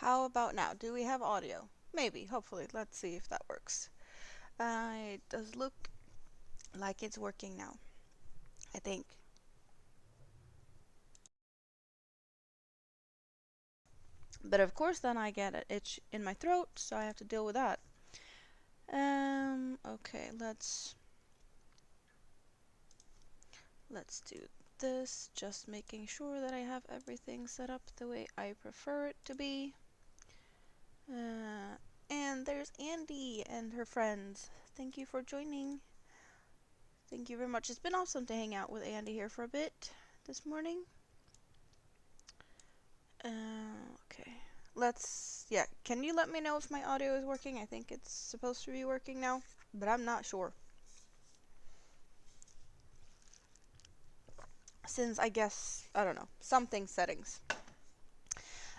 How about now? Do we have audio? Maybe, hopefully. Let's see if that works. It does look like it's working now, I think. But of course then I get an itch in my throat, so I have to deal with that. Okay, let's do this, just making sure that I have everything set up the way I prefer it to be. And there's Andy and her friends. Thank you for joining. Thank you very much. It's been awesome to hang out with Andy here for a bit this morning. Okay. Yeah, can you let me know if my audio is working? I think it's supposed to be working now, but I'm not sure. Since I guess, I don't know, something settings.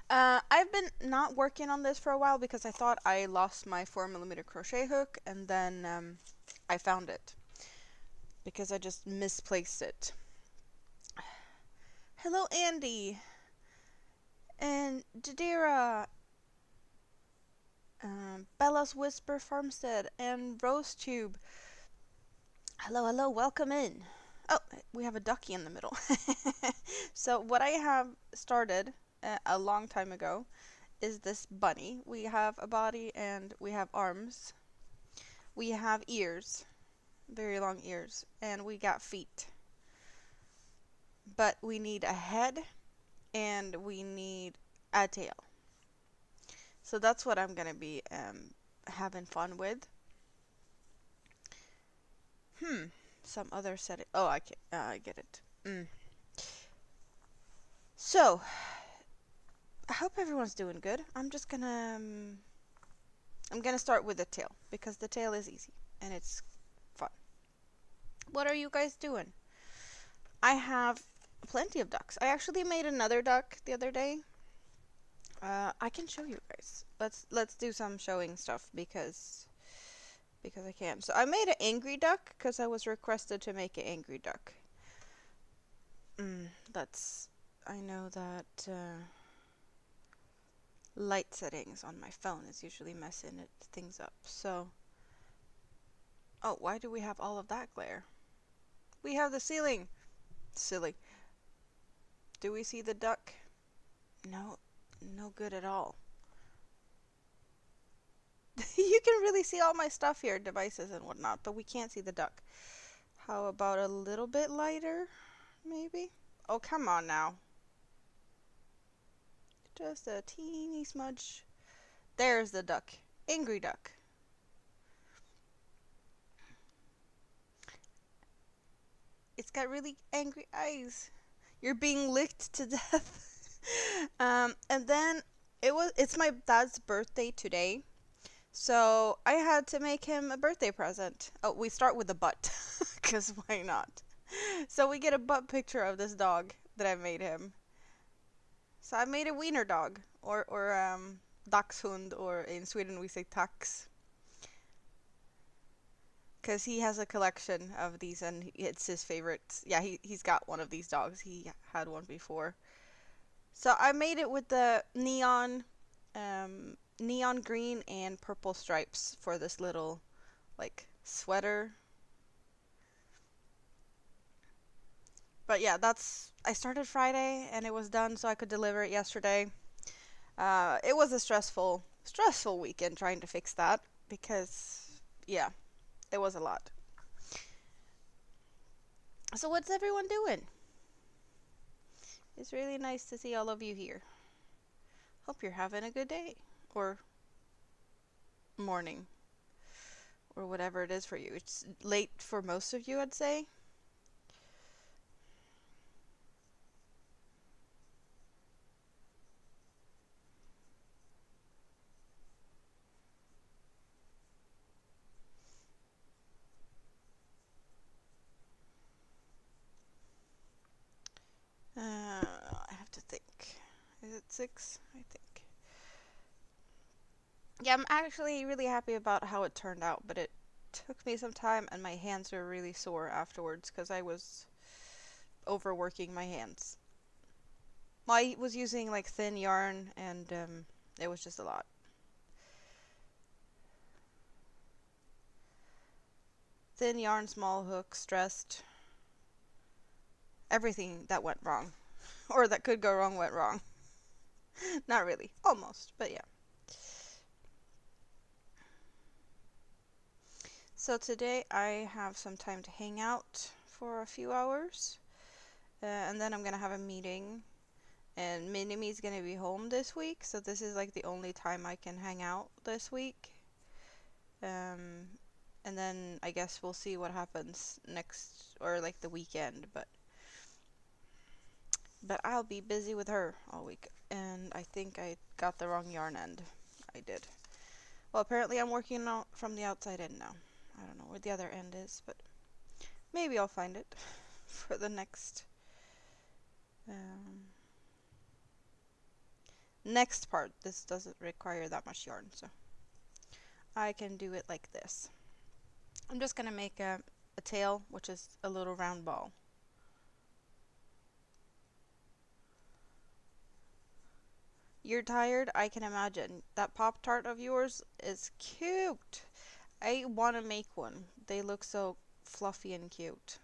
I've been not working on this for a while because I thought I lost my 4mm crochet hook, and then I found it because I just misplaced it. Hello, Andy and Jadira, Bella's Whisper Farmstead, and RoseTube. Hello, welcome in. Oh, we have a ducky in the middle. So what I have started a long time ago is this bunny. We have a body and we have arms. We have ears, very long ears, and we got feet. But we need a head and we need a tail. So that's what I'm gonna be having fun with. Some other setting. Oh, I get it. So, I hope everyone's doing good. I'm just gonna I'm gonna start with the tail because the tail is easy and it's fun. What are you guys doing? I have plenty of ducks. I actually made another duck the other day. I can show you guys. Let's do some showing stuff because I can. So I made an angry duck because I was requested to make an angry duck. I know that light settings on my phone is usually messing things up. So, oh, why do we have all of that glare? We have the ceiling. Silly. Do we see the duck? No, no good at all. You can really see all my stuff here, devices and whatnot, but we can't see the duck. How about a little bit lighter, maybe? Oh, come on now. Just a teeny smudge. There's the duck. Angry duck. It's got really angry eyes. You're being licked to death. And then it's my dad's birthday today. So I had to make him a birthday present. Oh, we start with the butt, because why not? So we get a butt picture of this dog that I made him. So I made a wiener dog, or dachshund, or in Sweden we say tax. Because he has a collection of these and it's his favorite. Yeah, he's got one of these dogs. He had one before. So I made it with the neon green and purple stripes for this little, like, sweater. But yeah, I started Friday and it was done so I could deliver it yesterday. It was a stressful weekend trying to fix that because, yeah, it was a lot. So what's everyone doing? It's really nice to see all of you here. Hope you're having a good day or morning or whatever it is for you. It's late for most of you, I'd say. I have to think. Is it 6? I think. Yeah, I'm actually really happy about how it turned out, but it took me some time and my hands were really sore afterwards because I was overworking my hands. I was using like thin yarn and It was just a lot. Thin yarn, small hook, stressed. Everything that went wrong, or that could go wrong, went wrong. Not really, almost, but yeah. So today I have some time to hang out for a few hours, and then I'm gonna have a meeting, and Minimi's gonna be home this week, so this is like the only time I can hang out this week. And then I guess we'll see what happens next, or like the weekend, but I'll be busy with her all week. And I think I got the wrong yarn end. I did. Well, apparently I'm working out from the outside in now. I don't know where the other end is, but maybe I'll find it for the next next part. This doesn't require that much yarn, so I can do it like this. I'm just gonna make a tail, which is a little round ball. You're tired? I can imagine. That Pop-Tart of yours is cute. I want to make one. They look so fluffy and cute.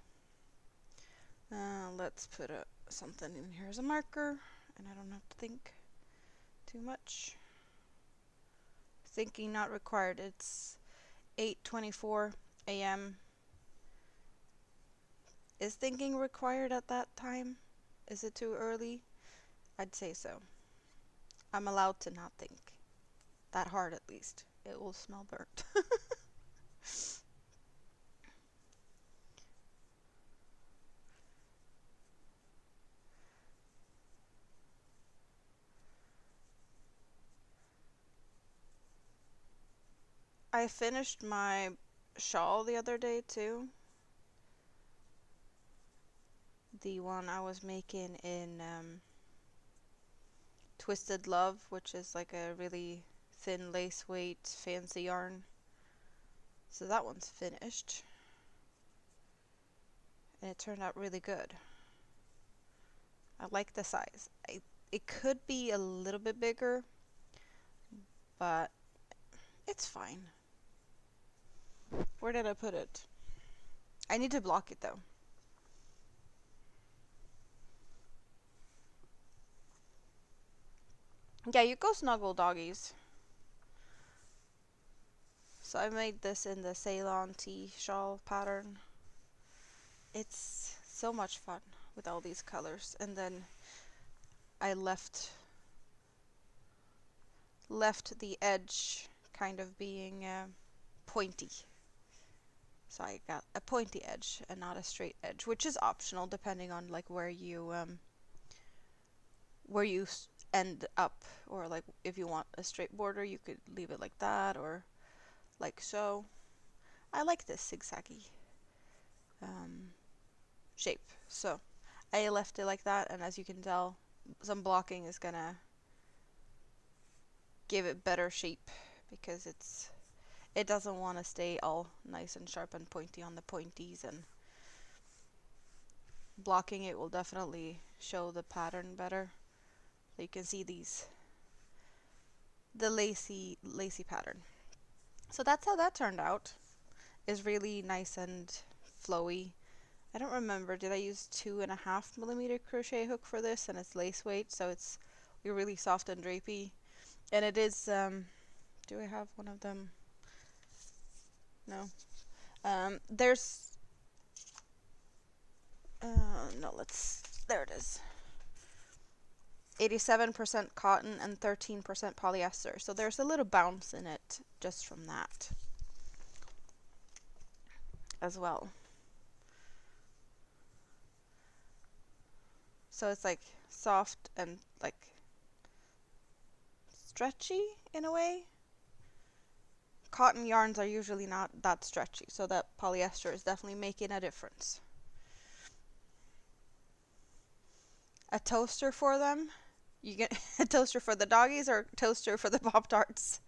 Let's put something in here as a marker, and I don't have to think too much. Thinking not required. It's 8:24 a.m. Is thinking required at that time? Is it too early? I'd say so. I'm allowed to not think. That hard, at least. It will smell burnt. I finished my shawl the other day too. The one I was making in Twisted Love, which is like a really thin lace weight fancy yarn. So that one's finished. And it turned out really good. I like the size. It could be a little bit bigger, but it's fine. Where did I put it? I need to block it though. Yeah, you go snuggle, doggies. So I made this in the Ceylon tea shawl pattern. It's so much fun with all these colors. And then I left the edge kind of being pointy. So I got a pointy edge and not a straight edge, which is optional depending on like where you end up, or like if you want a straight border you could leave it like that, or like so. I like this zigzaggy shape, so I left it like that, and as you can tell, some blocking is gonna give it better shape because it doesn't want to stay all nice and sharp and pointy on the pointies, and blocking it will definitely show the pattern better. So you can see the lacy pattern. So that's how that turned out. It's really nice and flowy. I don't remember, did I use 2.5mm crochet hook for this, and it's lace weight, so it's really soft and drapey. And it is, do I have one of them? No. There's, no, there it is. 87% cotton and 13% polyester. So there's a little bounce in it just from that as well. So it's like soft and like stretchy in a way. Cotton yarns are usually not that stretchy, so that polyester is definitely making a difference. A toaster for them? You get a toaster for the doggies or a toaster for the Pop-Tarts?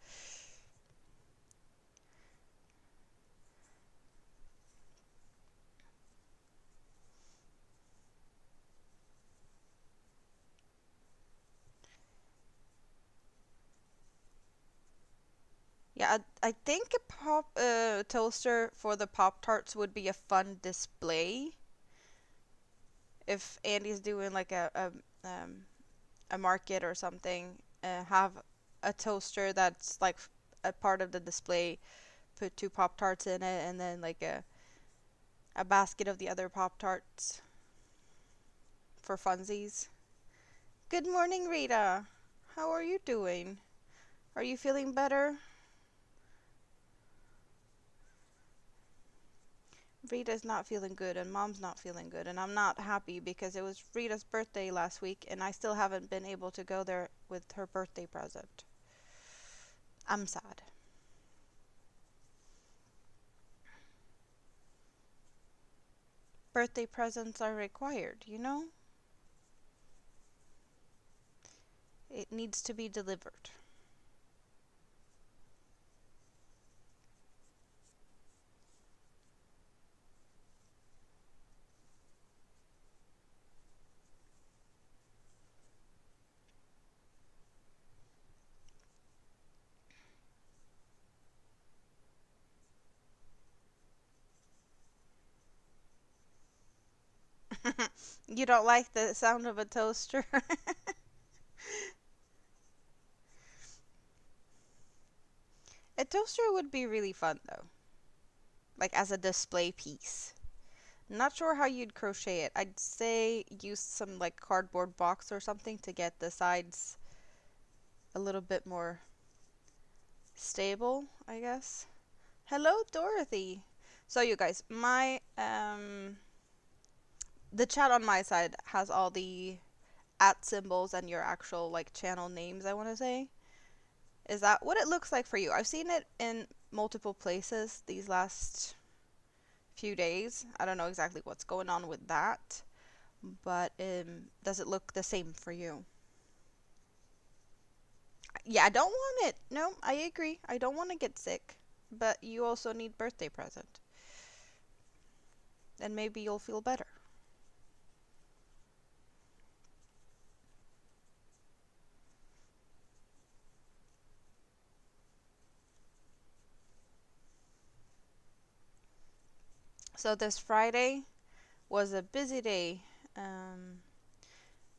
Yeah, I think a toaster for the Pop Tarts would be a fun display if Andy's doing like a market or something. Have a toaster that's like a part of the display. Put two Pop Tarts in it, and then like a basket of the other Pop Tarts for funsies. Good morning, Rita. How are you doing? Are you feeling better? Rita's not feeling good and Mom's not feeling good, and I'm not happy because it was Rita's birthday last week and I still haven't been able to go there with her birthday present. I'm sad. Birthday presents are required, you know? It needs to be delivered. You don't like the sound of a toaster? A toaster would be really fun though, like as a display piece. Not sure how you'd crochet it. I'd say use some like cardboard box or something to get the sides a little bit more stable, I guess. Hello, Dorothy. So you guys, my the chat on my side has all the at symbols and your actual like channel names, I want to say. Is that what it looks like for you? I've seen it in multiple places these last few days. I don't know exactly what's going on with that, but does it look the same for you? Yeah, I don't want it. No, I agree. I don't want to get sick, but you also need birthday present, and maybe you'll feel better. So this Friday was a busy day. Um,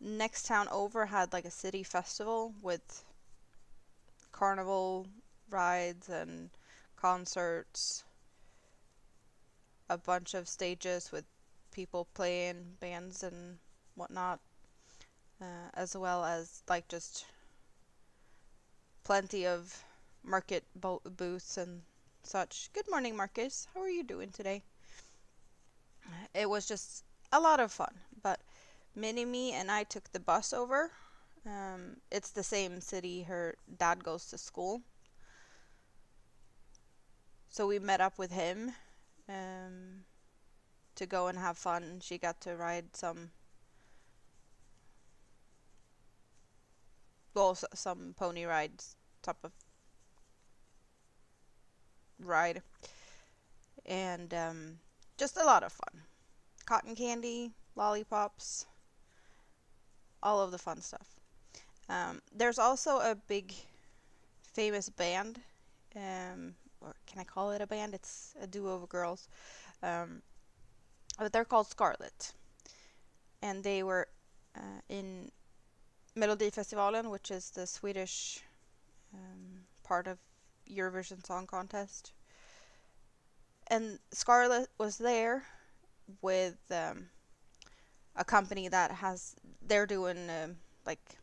Next town over had like a city festival with carnival rides and concerts, a bunch of stages with people playing bands and whatnot, as well as like just plenty of market booths and such. Good morning, Marcus. How are you doing today? It was just a lot of fun, but Mini-Me and I took the bus over. It's the same city her dad goes to school. So we met up with him um, to go and have fun. She got to ride some pony rides type of ride, and just a lot of fun. Cotton candy, lollipops, all of the fun stuff. There's also a big famous band, or can I call it a band? It's a duo of girls, um, but they're called Scarlet, and they were in Melodifestivalen, which is the Swedish part of Eurovision Song Contest. And Scarlet was there with a company they're doing like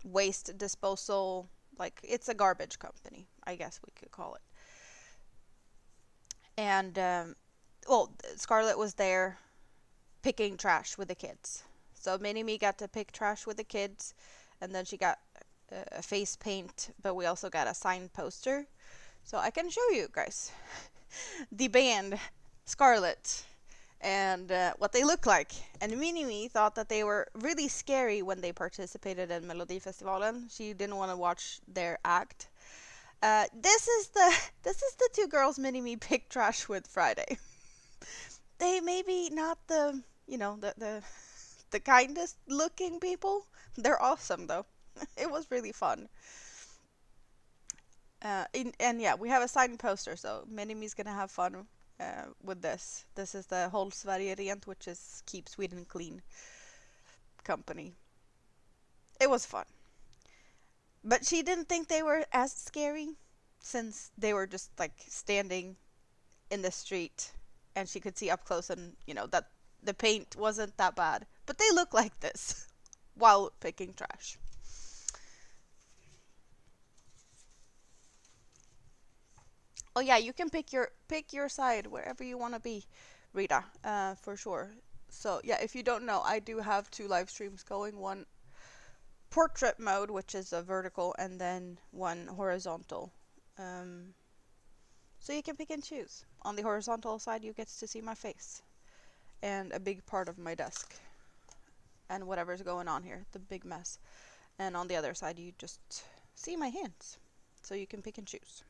waste disposal, like it's a garbage company, I guess we could call it. And well, Scarlet was there picking trash with the kids. So Mini-Me got to pick trash with the kids, and then she got a face paint, but we also got a signed poster. So I can show you guys the band Scarlet and what they look like. And Mini-Me thought that they were really scary when they participated in Melodifestivalen. She didn't want to watch their act. This is the two girls Mini-Me picked trash with Friday. They maybe not the kindest looking people. They're awesome though. It was really fun. And yeah, we have a signed poster, so Minimi's gonna have fun with this. This is the Håll Sverige Rent, which is Keep Sweden Clean company. It was fun. But she didn't think they were as scary since they were just like standing in the street and she could see up close and, you know, that the paint wasn't that bad. But they look like this while picking trash. Oh yeah, you can pick your side wherever you want to be, Rita, for sure. So yeah, if you don't know, I do have two live streams going. One portrait mode, which is a vertical, and then one horizontal. Um, so you can pick and choose. On the horizontal side, you get to see my face and a big part of my desk and whatever's going on here, the big mess. And on the other side, you just see my hands. So you can pick and choose.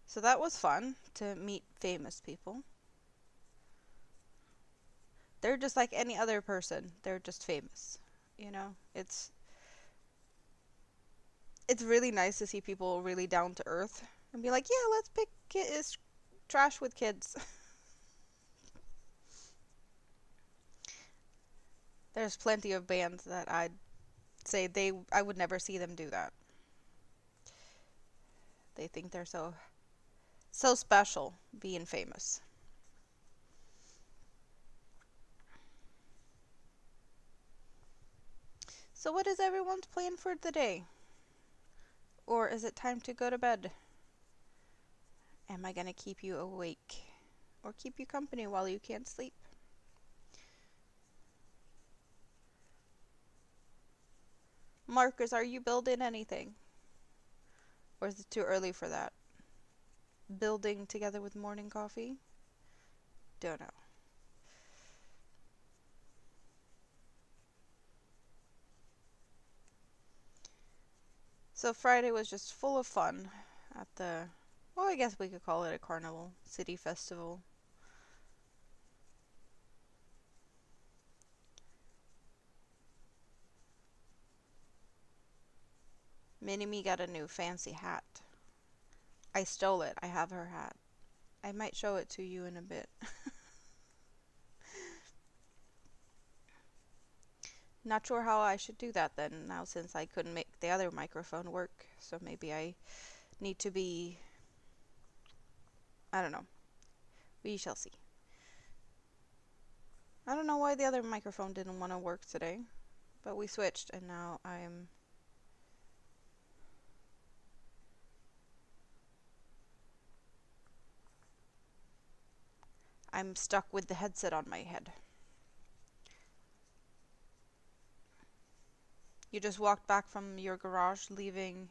So that was fun to meet famous people. They're just like any other person. They're just famous. You know, it's really nice to see people really down to earth and be like, yeah, let's pick trash with kids. There's plenty of bands that I'd say I would never see them do that. They think they're so special being famous. So what is everyone's plan for the day? Or is it time to go to bed? Am I gonna keep you awake? Or keep you company while you can't sleep? Marcus, are you building anything? Or is it too early for that? Building together with morning coffee? Don't know. So Friday was just full of fun at well, I guess we could call it a carnival, city festival. Minnie got a new fancy hat. I stole it. I have her hat. I might show it to you in a bit. Not sure how I should do that then, now since I couldn't make the other microphone work. So maybe I need to be... I don't know. We shall see. I don't know why the other microphone didn't want to work today, but we switched and now I'm stuck with the headset on my head. You just walked back from your garage, leaving...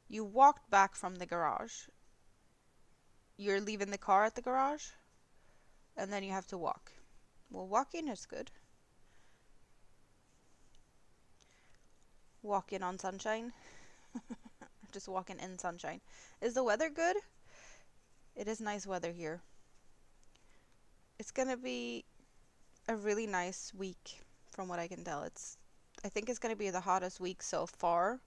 You walked back from the garage. You're leaving the car at the garage, and then you have to walk. Well, walking is good. Walking on sunshine. Just walking in sunshine. Is the weather good? It is nice weather here. It's gonna be a really nice week from what I can tell. I think it's gonna be the hottest week so far,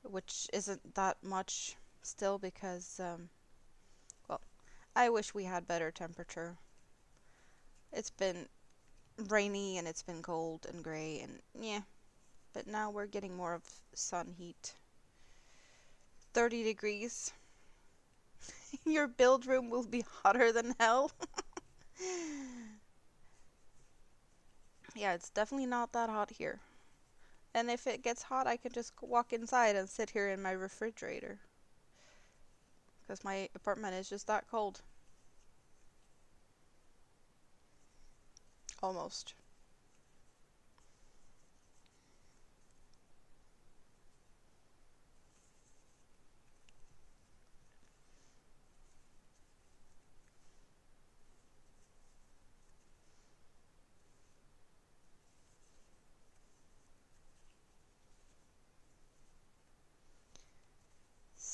which isn't that much still because well, I wish we had better temperature. It's been rainy and it's been cold and gray and yeah, but now we're getting more of sun heat. 30 degrees. Your build room will be hotter than hell. Yeah, it's definitely not that hot here. And if it gets hot, I can just walk inside and sit here in my refrigerator. Because my apartment is just that cold. Almost.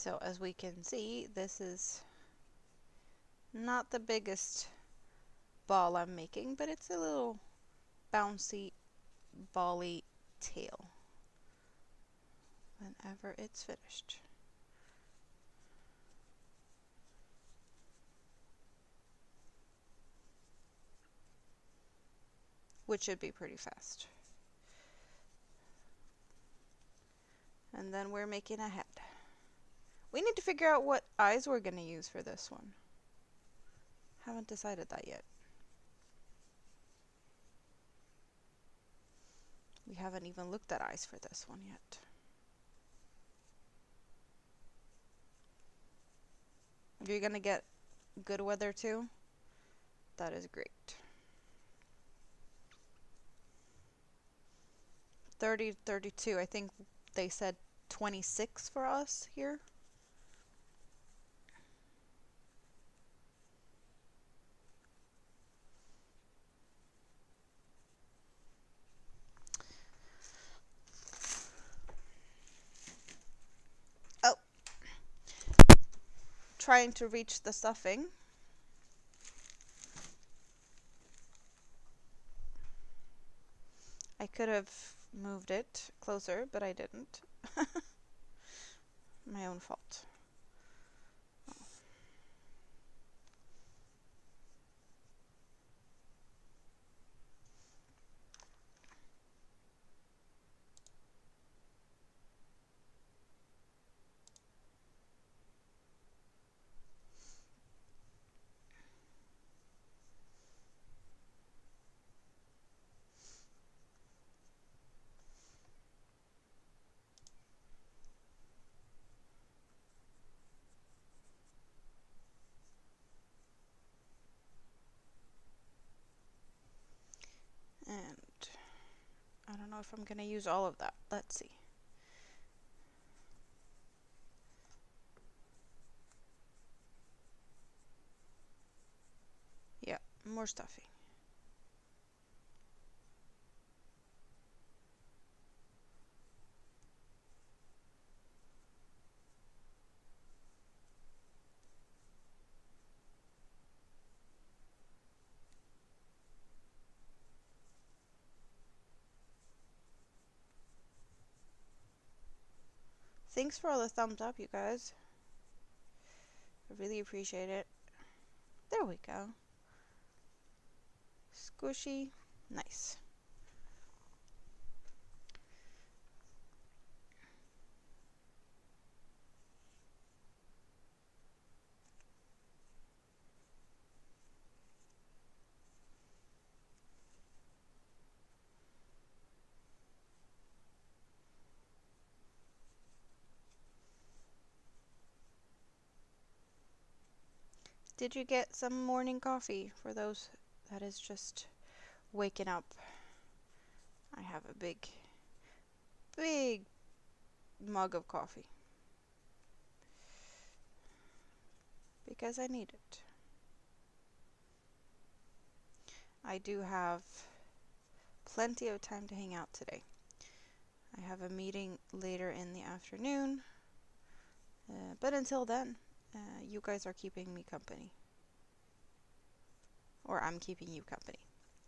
So as we can see, this is not the biggest ball I'm making, but it's a little bouncy, bally tail whenever it's finished. Which should be pretty fast. And then we're making a head. We need to figure out what eyes we're going to use for this one. Haven't decided that yet. We haven't even looked at eyes for this one yet. If you're going to get good weather too, that is great. 30, 32, I think they said 26 for us here. Oh, trying to reach the stuffing. I could have moved it closer, but I didn't. My own fault. And I don't know if I'm going to use all of that. Let's see. Yeah, more stuffing. Thanks for all the thumbs up, you guys. I really appreciate it. There we go. Squishy. Nice. Did you get some morning coffee? For those that is just waking up, I have a big mug of coffee because I need it. I do have plenty of time to hang out today. I have a meeting later in the afternoon, but until then, you guys are keeping me company. Or I'm keeping you company.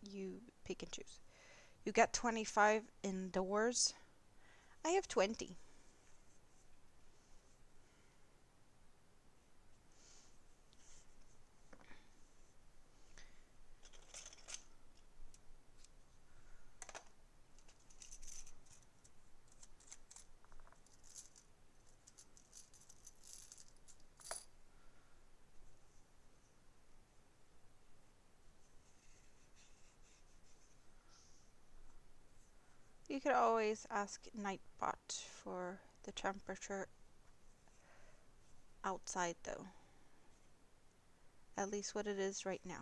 You pick and choose. You get 25 indoors. I have 20. You could always ask Nightbot for the temperature outside though. At least what it is right now.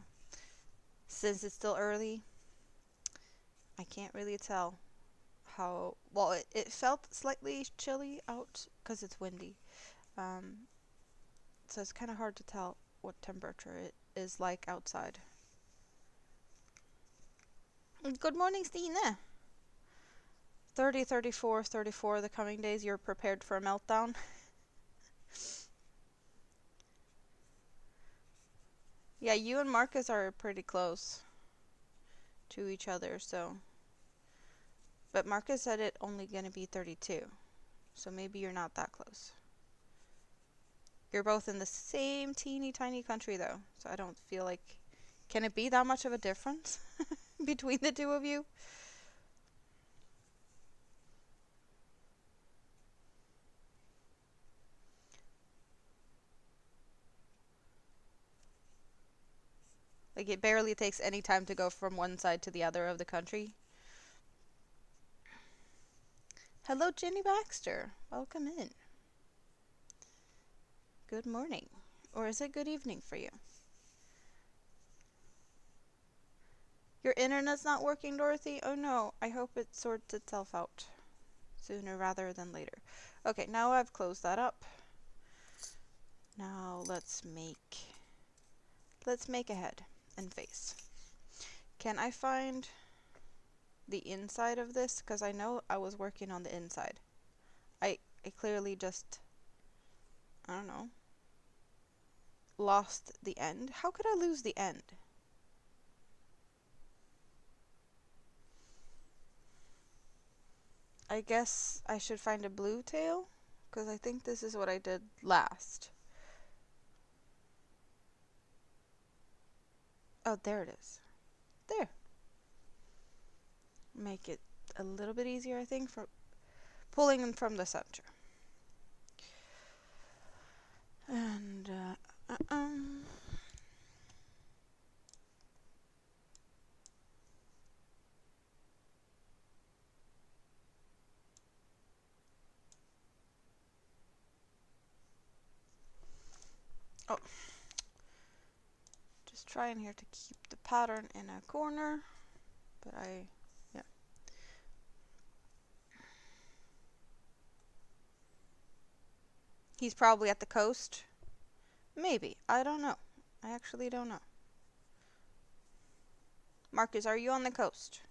Since it's still early, I can't really tell how, well, it felt slightly chilly out because it's windy. So it's kind of hard to tell what temperature it is like outside. Good morning, Stine. 30, 34, 34 the coming days. You're prepared for a meltdown? Yeah, you and Marcus are pretty close to each other, so. But Marcus said it only gonna be 32, so maybe you're not that close. You're both in the same teeny tiny country though, so I don't feel like. Can it be that much of a difference between the two of you? Like it barely takes any time to go from one side to the other of the country. Hello, Jenny Baxter. Welcome in. Good morning. Or is it good evening for you? Your internet's not working, Dorothy? Oh no, I hope it sorts itself out sooner rather than later. Okay, now I've closed that up. Now let's make a head and face. Can I find the inside of this? Because I know I was working on the inside. I clearly just, I don't know, lost the end. How could I lose the end? I guess I should find a blue tail, because I think this is what I did last. Oh, there it is. There. Make it a little bit easier, I think, for pulling them from the center. And, oh. Just trying here to keep the pattern in a corner, but yeah. He's probably at the coast. Maybe. I don't know. I actually don't know. Marcus, are you on the coast?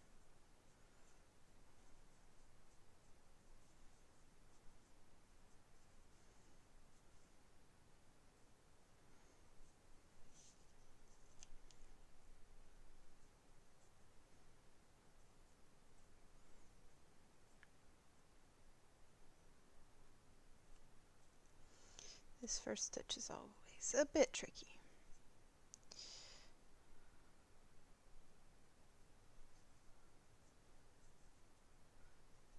This first stitch is always a bit tricky.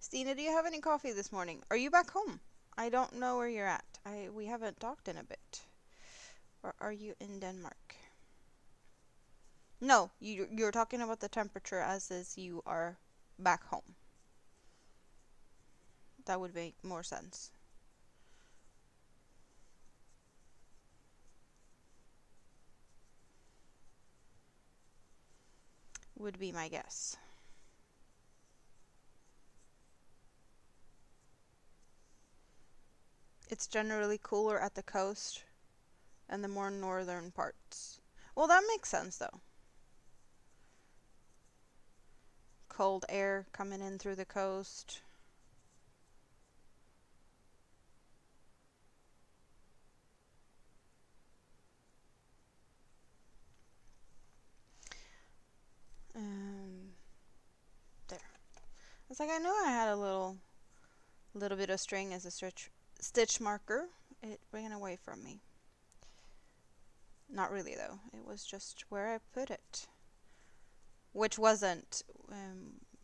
Stina, do you have any coffee this morning? Are you back home? I don't know where you're at. We haven't talked in a bit. Or are you in Denmark? No, you're talking about the temperature as is you are back home. That would make more sense. Would be my guess. It's generally cooler at the coast and the more northern parts. Well, that makes sense though. Cold air coming in through the coast. There. It's like I knew I had a little bit of string as a stitch marker. It ran away from me. Not really though. It was just where I put it, which wasn't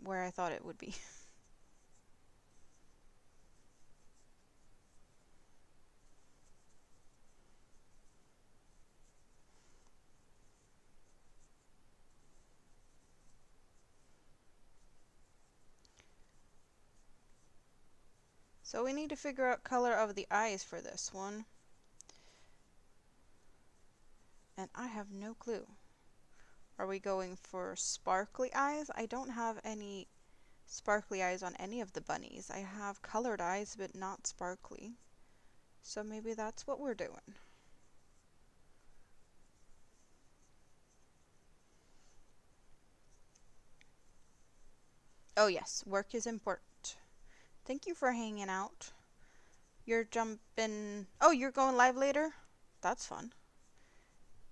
where I thought it would be. So we need to figure out color of the eyes for this one. And I have no clue. Are we going for sparkly eyes? I don't have any sparkly eyes on any of the bunnies. I have colored eyes, but not sparkly. So maybe that's what we're doing. Oh yes, work is important. Thank you for hanging out. You're jumping... Oh, you're going live later? That's fun.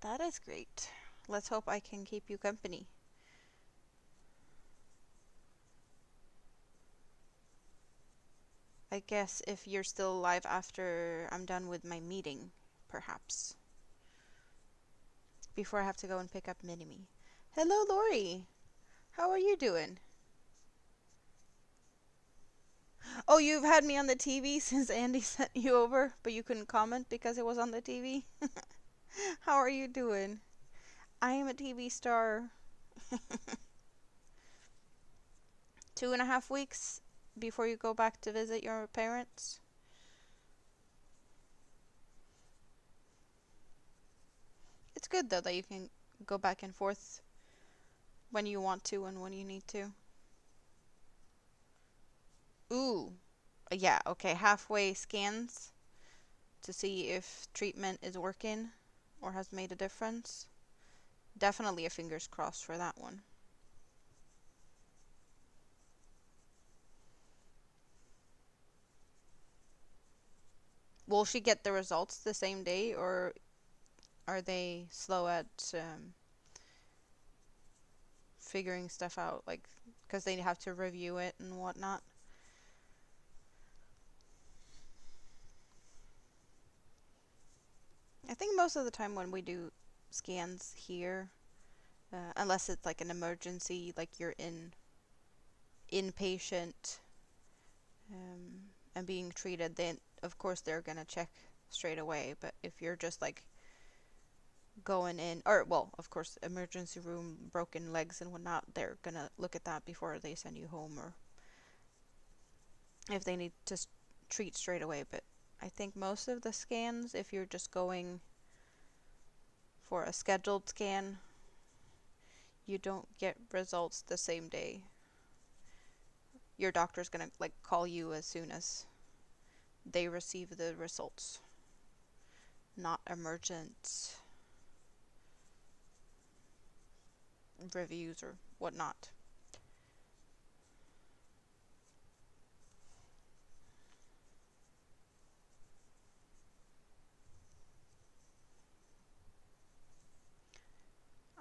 That is great. Let's hope I can keep you company. I guess if you're still alive after I'm done with my meeting, perhaps. Before I have to go and pick up Minimi. Hello, Lori. How are you doing? Oh, you've had me on the TV since Andy sent you over, but you couldn't comment because it was on the TV? How are you doing? I am a TV star. 2.5 weeks before you go back to visit your parents. It's good though that you can go back and forth when you want to and when you need to. Ooh. Yeah, okay. Halfway scans to see if treatment is working or has made a difference. Definitely a fingers crossed for that one. Will she get the results the same day, or are they slow at figuring stuff out, like, because they have to review it and whatnot? I think most of the time when we do scans here, unless it's like an emergency, like you're inpatient and being treated, then of course they're gonna check straight away. But if you're just like going in, or well, of course, emergency room, broken legs and whatnot, they're gonna look at that before they send you home, or if they need to treat straight away. But I think most of the scans, if you're just going for a scheduled scan, you don't get results the same day. Your doctor's gonna like call you as soon as they receive the results, not emergent reviews or whatnot.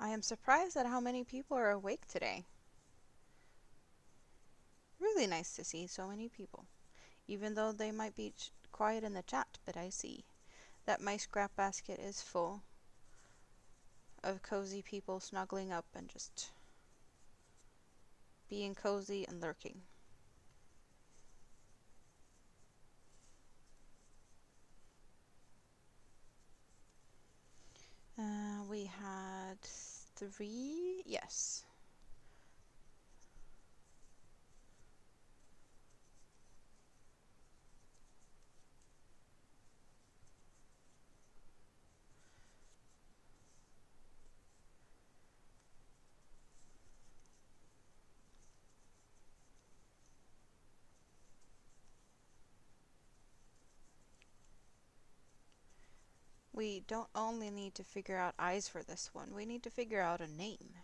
I am surprised at how many people are awake today. Really nice to see so many people, even though they might be quiet in the chat, but I see that my scrap basket is full of cozy people snuggling up and just being cozy and lurking. We had 3, yes. We don't only need to figure out eyes for this one, we need to figure out a name.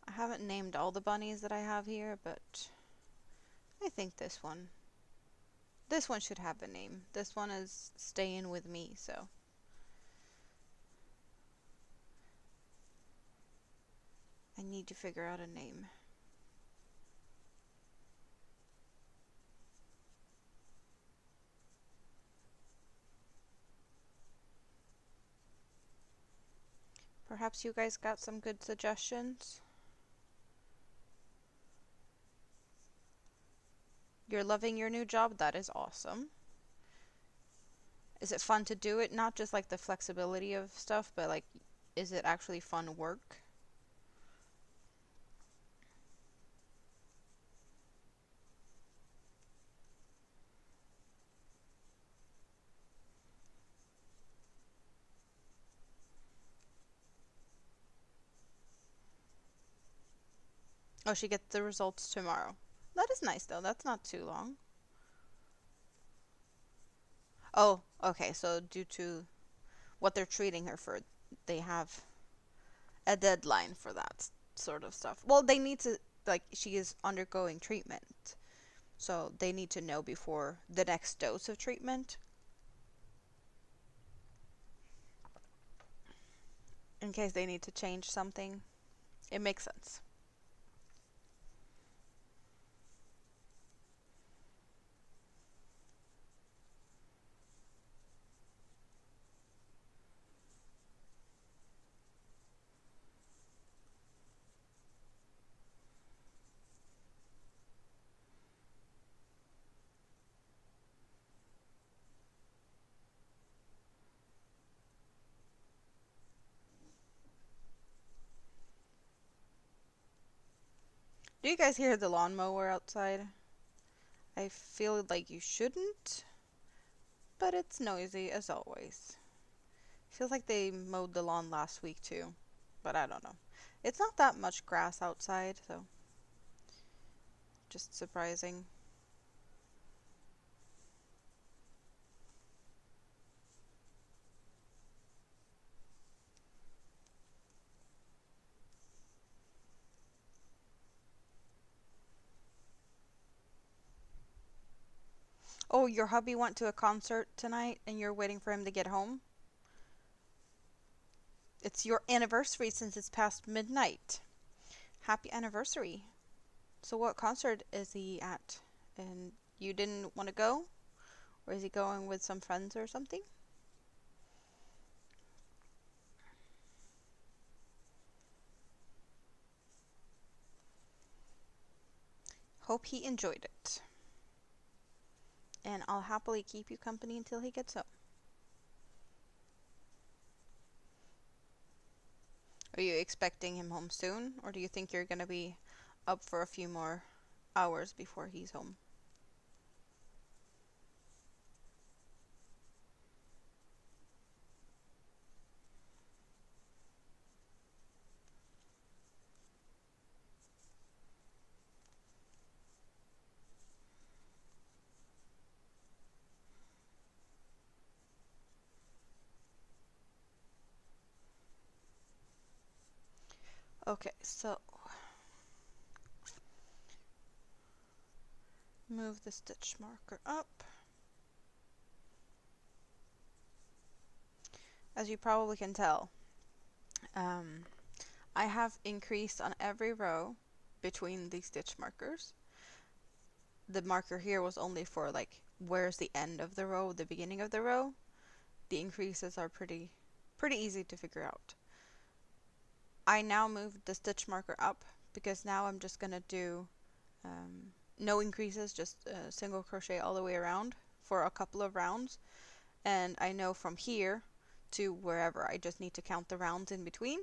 I haven't named all the bunnies that I have here, but I think this one should have a name. This one is staying with me, so I need to figure out a name. Perhaps you guys got some good suggestions? You're loving your new job? That is awesome. Is it fun to do it? Not just like the flexibility of stuff, but like, is it actually fun work? Oh, she gets the results tomorrow. That is nice though, that's not too long. Oh, okay, so due to what they're treating her for, they have a deadline for that sort of stuff. Well, they need to, like, she is undergoing treatment. So they need to know before the next dose of treatment, in case they need to change something. It makes sense. Do you guys hear the lawnmower outside? I feel like you shouldn't, but it's noisy as always. Feels like they mowed the lawn last week too, but I don't know. It's not that much grass outside, so just surprising. Oh, your hubby went to a concert tonight and you're waiting for him to get home? It's your anniversary since it's past midnight. Happy anniversary. So what concert is he at? And you didn't want to go? Or is he going with some friends or something? Hope he enjoyed it. And I'll happily keep you company until he gets home. Are you expecting him home soon? Or do you think you're going to be up for a few more hours before he's home? Okay, so move the stitch marker up. As you probably can tell, I have increased on every row between the stitch markers. The marker here was only for like where's the end of the row, the beginning of the row. The increases are pretty easy to figure out. I now moved the stitch marker up because now I'm just gonna do no increases, just single crochet all the way around for a couple of rounds. And I know from here to wherever I just need to count the rounds in between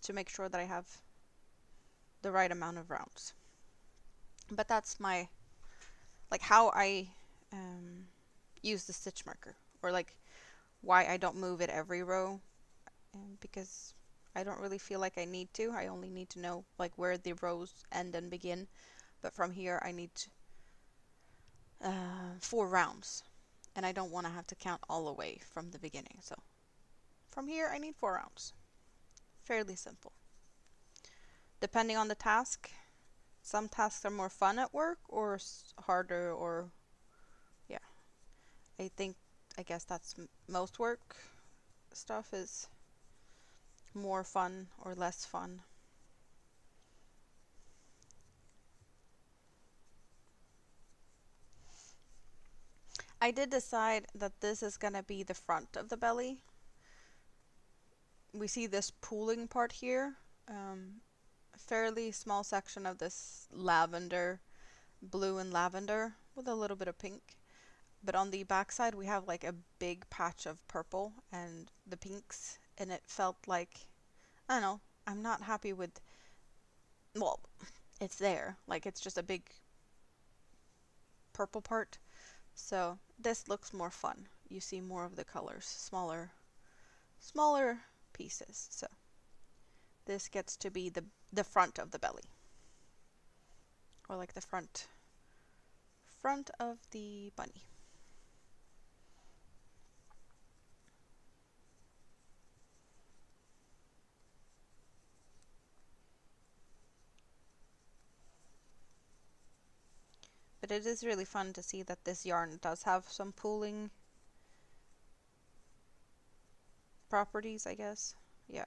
to make sure that I have the right amount of rounds. But that's my, like, how I use the stitch marker, or like why I don't move it every row, because I don't really feel like I need to. I only need to know like where the rows end and begin, but from here I need 4 rounds, and I don't want to have to count all the way from the beginning. So from here I need 4 rounds. Fairly simple. Depending on the task, some tasks are more fun at work or harder, or yeah. I guess that's most work stuff is more fun or less fun. I did decide that this is gonna be the front of the belly. We see this pooling part here. A fairly small section of this lavender, blue and lavender with a little bit of pink. But on the back side we have like a big patch of purple and the pinks, and it felt like, I don't know, I'm not happy with, well, it's there, like it's just a big purple part. So this looks more fun. You see more of the colors, smaller pieces. So this gets to be the front of the belly, or like the front of the bunny. But it is really fun to see that this yarn does have some pooling properties, I guess. Yeah.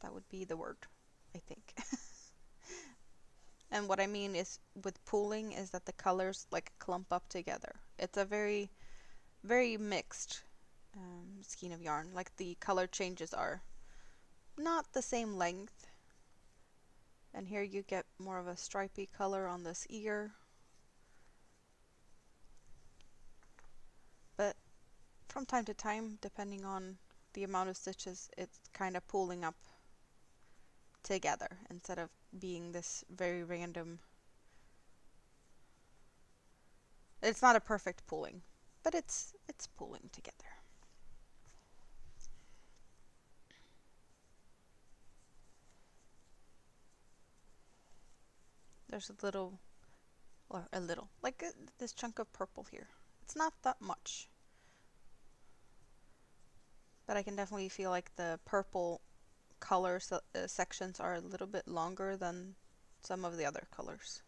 That would be the word, I think. And what I mean is with pooling is that the colors like clump up together. It's a very, very mixed skein of yarn. Like the color changes are not the same length. And here you get more of a stripy color on this ear. But from time to time, depending on the amount of stitches, it's kind of pooling up together instead of being this very random. It's not a perfect pooling, but it's pooling together. There's a little, or a little, like this chunk of purple here. It's not that much, but I can definitely feel like the purple color sections are a little bit longer than some of the other colors.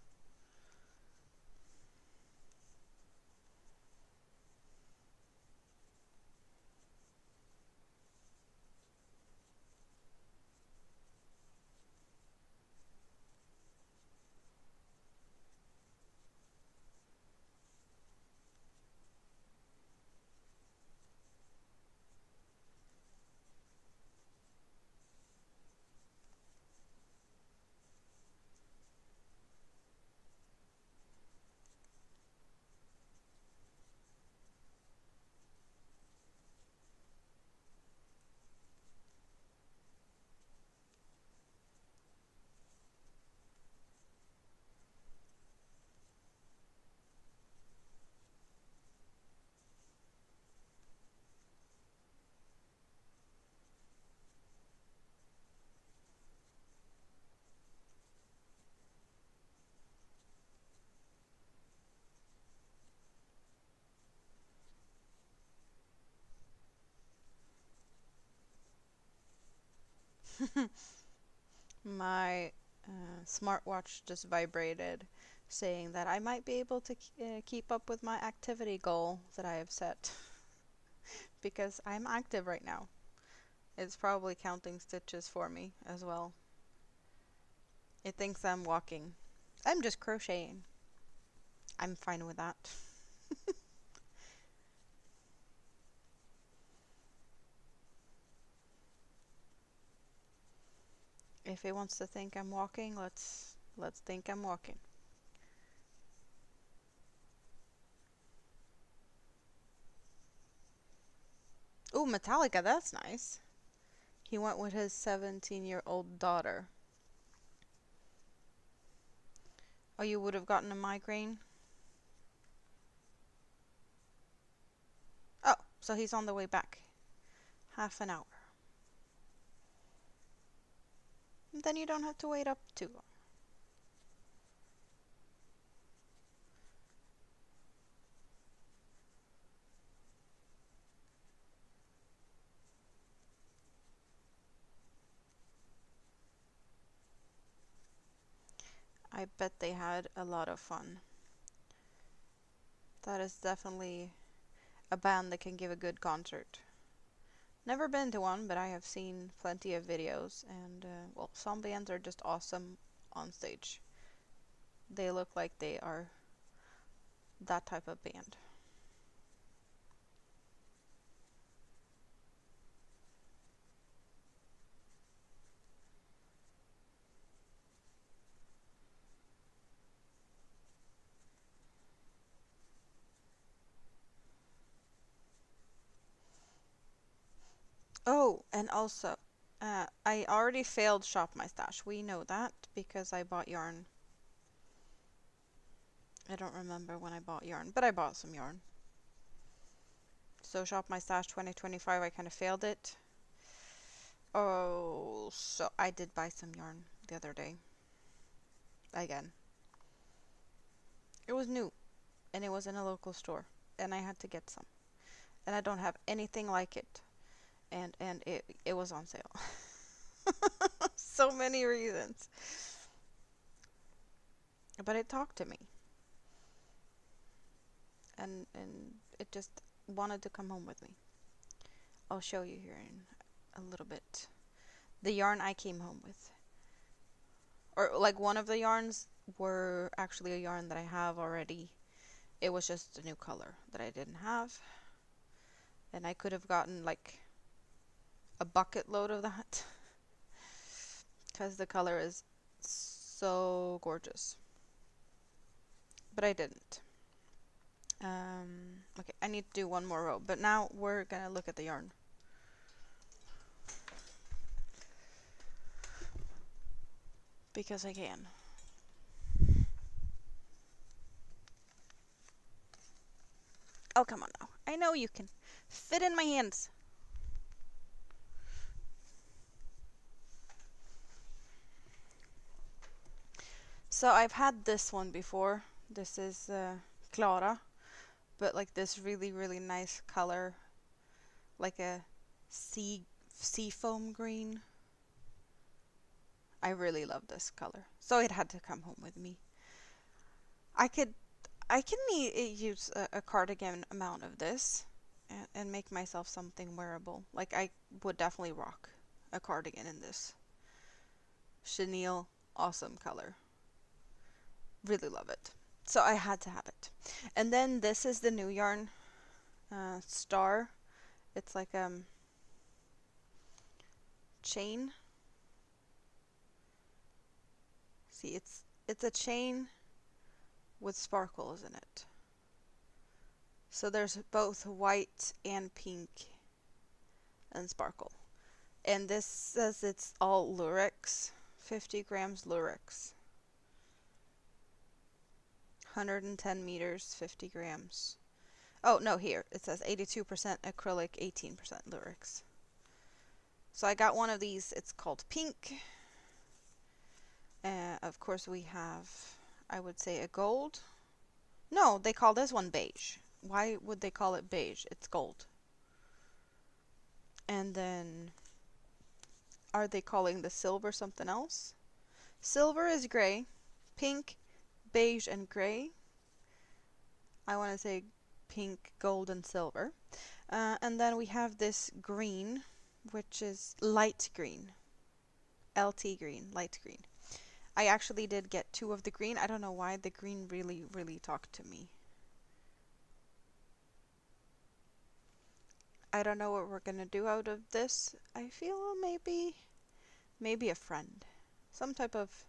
My smartwatch just vibrated, saying that I might be able to keep up with my activity goal that I have set. Because I'm active right now. It's probably counting stitches for me as well. It thinks I'm walking. I'm just crocheting. I'm fine with that. If it wants to think I'm walking, let's think I'm walking. Ooh, Metallica, that's nice. He went with his 17-year-old daughter. Oh, you would have gotten a migraine? Oh, so he's on the way back. Half an hour. Then you don't have to wait up too long. I bet they had a lot of fun. That is definitely a band that can give a good concert. Never been to one, but I have seen plenty of videos, and well, some bands are just awesome on stage. They look like they are that type of band. Oh, and also, I already failed Shop My Stash. We know that because I bought yarn. I don't remember when I bought yarn, but I bought some yarn. So Shop My Stash 2025, I kind of failed it. Oh, so I did buy some yarn the other day. Again. It was new, and it was in a local store, and I had to get some. And I don't have anything like it. And it was on sale. So many reasons. But it talked to me, and it just wanted to come home with me. I'll show you here in a little bit. The yarn I came home with, or like one of the yarns were actually a yarn that I have already. It was just a new color that I didn't have, and I could have gotten like a bucket load of that because the color is so gorgeous, but I didn't. Okay, I need to do one more row, but now we're gonna look at the yarn. Because I can. Oh, come on now. I know you can fit in my hands. So I've had this one before. This is Clara, but like this really, really nice color, like a sea foam green. I really love this color, so it had to come home with me. I can use a cardigan amount of this and make myself something wearable. Like I would definitely rock a cardigan in this chenille, awesome color. Really love it. So I had to have it. And then this is the new yarn, Star. It's like chain. See, it's a chain with sparkles in it. So there's both white and pink and sparkle. And this says it's all Lurex, 50 grams Lurex. 110 meters, 50 grams. Oh, no, here. It says 82% acrylic, 18% Lurex. So I got one of these. It's called pink. Of course, we have, I would say, a gold. No, they call this one beige. Why would they call it beige? It's gold. And then, are they calling the silver something else? Silver is gray. Pink, beige, and gray. I want to say pink, gold, and silver. And then we have this green, which is light green. LT green, light green. I actually did get 2 of the green. I don't know why. The green really, really talked to me. I don't know what we're gonna do out of this. I feel maybe a friend. Some type of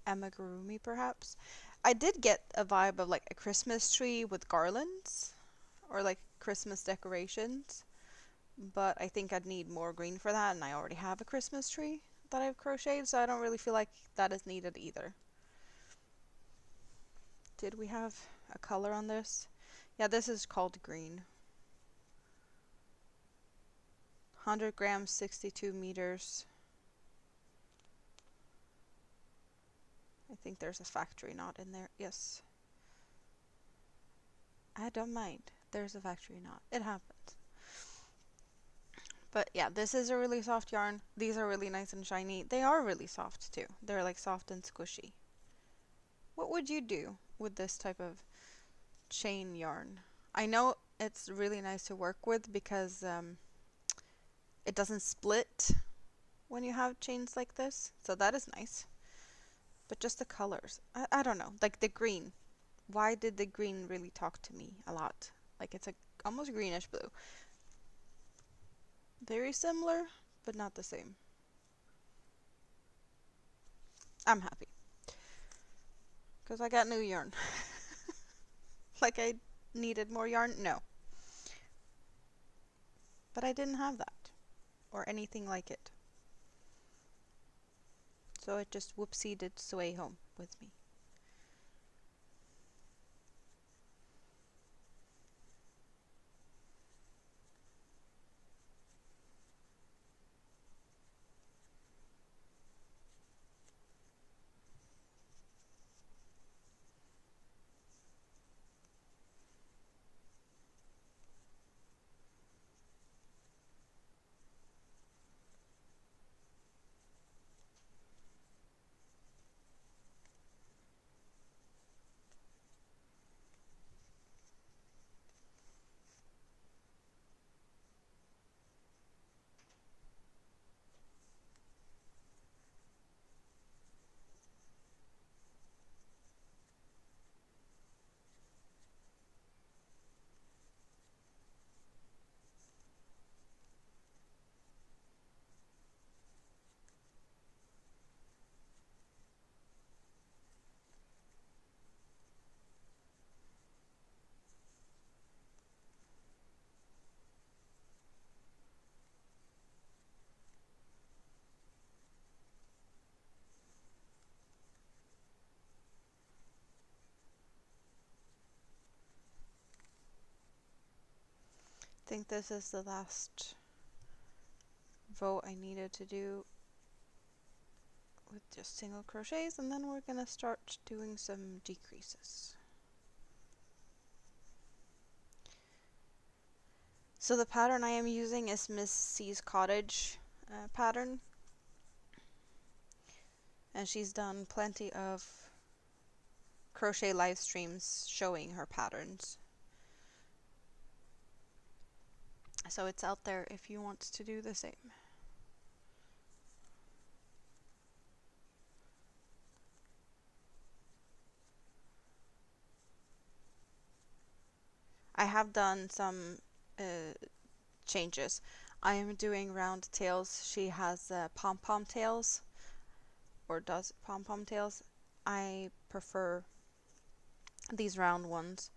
amigurumi, perhaps. I did get a vibe of like a Christmas tree with garlands, or like Christmas decorations, but I think I'd need more green for that, and I already have a Christmas tree that I've crocheted, so I don't really feel like that is needed either. Did we have a color on this? Yeah, this is called green. 100 grams, 62 meters. I think there's a factory knot in there. Yes. I don't mind. There's a factory knot. It happens. But yeah, this is a really soft yarn. These are really nice and shiny. They are really soft too. They're like soft and squishy. What would you do with this type of chain yarn? I know it's really nice to work with because it doesn't split when you have chains like this. So that is nice. But just the colors. I don't know. Like the green. Why did the green really talk to me a lot? Like it's a almost greenish blue. Very similar, but not the same. I'm happy. Because I got new yarn. Like I needed more yarn? No. But I didn't have that. Or anything like it. So it just whoopsie did sway home with me. think this is the last row I needed to do with just single crochets, and then we're gonna start doing some decreases. So the pattern I am using is Miss C's Cottage pattern, and she's done plenty of crochet live streams showing her patterns. So it's out there if you want to do the same. I have done some changes. I am doing round tails. She has pom-pom tails, or does pom-pom tails. I prefer these round ones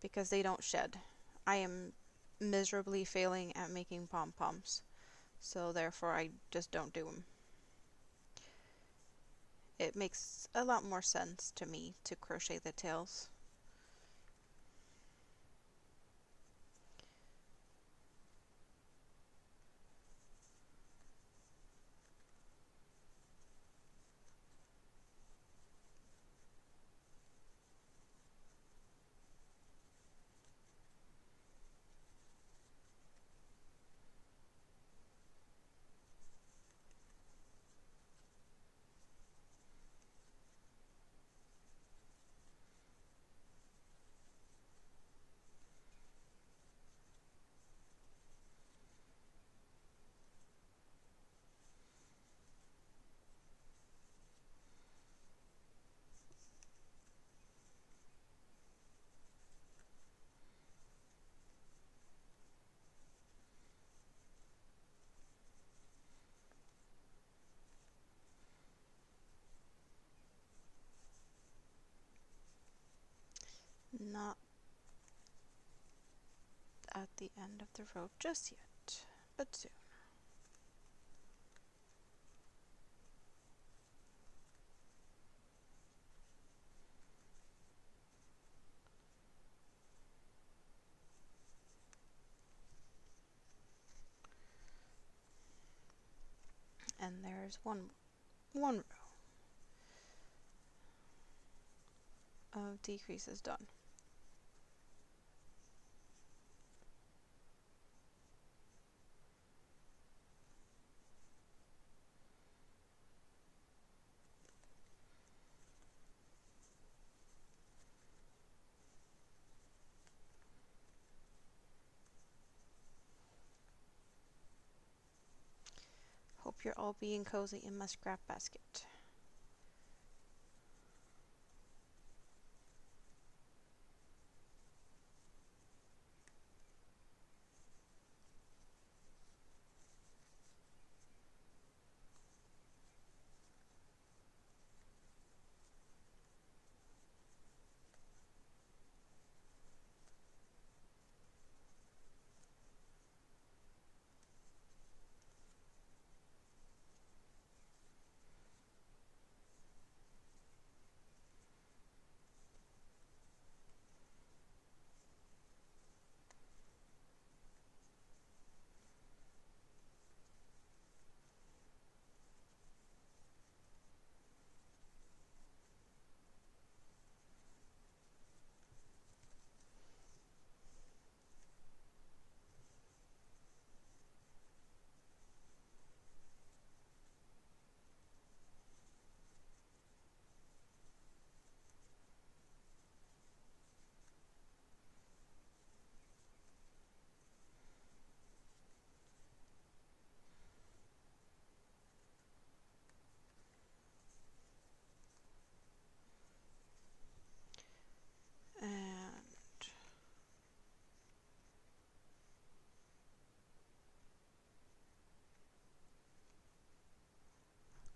because they don't shed. I am miserably failing at making pom-poms, so therefore I just don't do them. It makes a lot more sense to me to crochet the tails. Not at the end of the row just yet, but soon. And there's one row of decreases done. Hope you're all being cozy in my scrap basket. And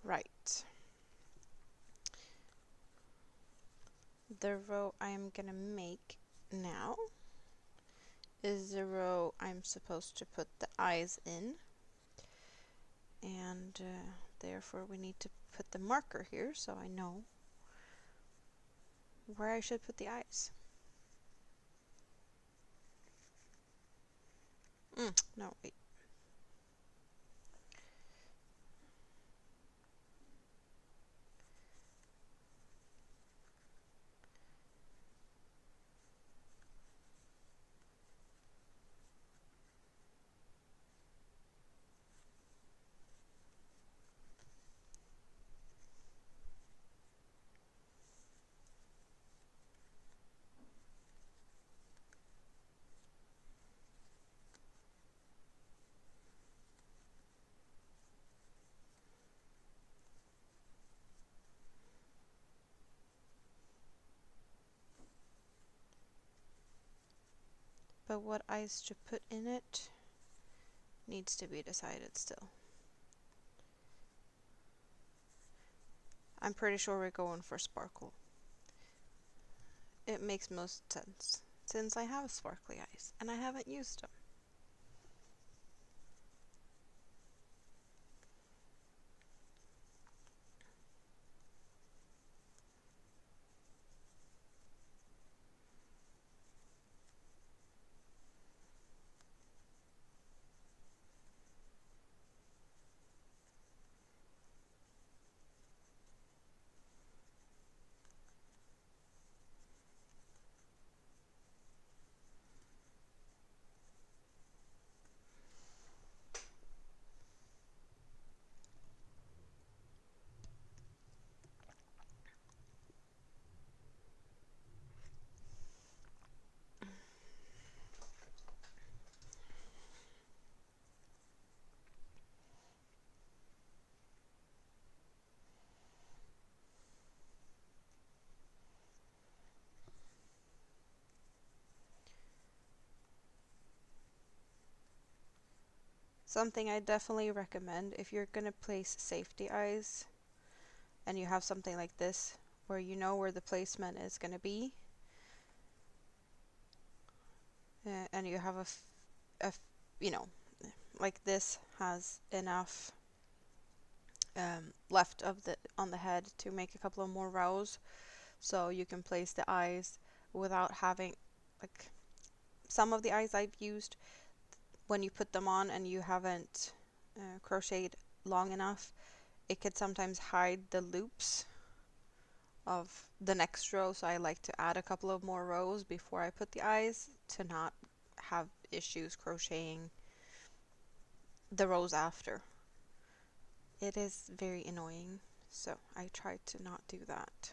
right. The row I'm gonna make now is the row I'm supposed to put the eyes in, and therefore we need to put the marker here so I know where I should put the eyes. No, wait. But what eyes to put in it needs to be decided still. I'm pretty sure we're going for sparkle. It makes most sense, since I have sparkly eyes, and I haven't used them. Something I definitely recommend if you're gonna place safety eyes and you have something like this where you know where the placement is gonna be, and you have you know, like this has enough left of the on the head to make a couple of more rows, so you can place the eyes without having, like, some of the eyes I've used, when you put them on and you haven't crocheted long enough, it could sometimes hide the loops of the next row, so I like to add a couple of more rows before I put the eyes to not have issues crocheting the rows after. It is very annoying, so I try to not do that.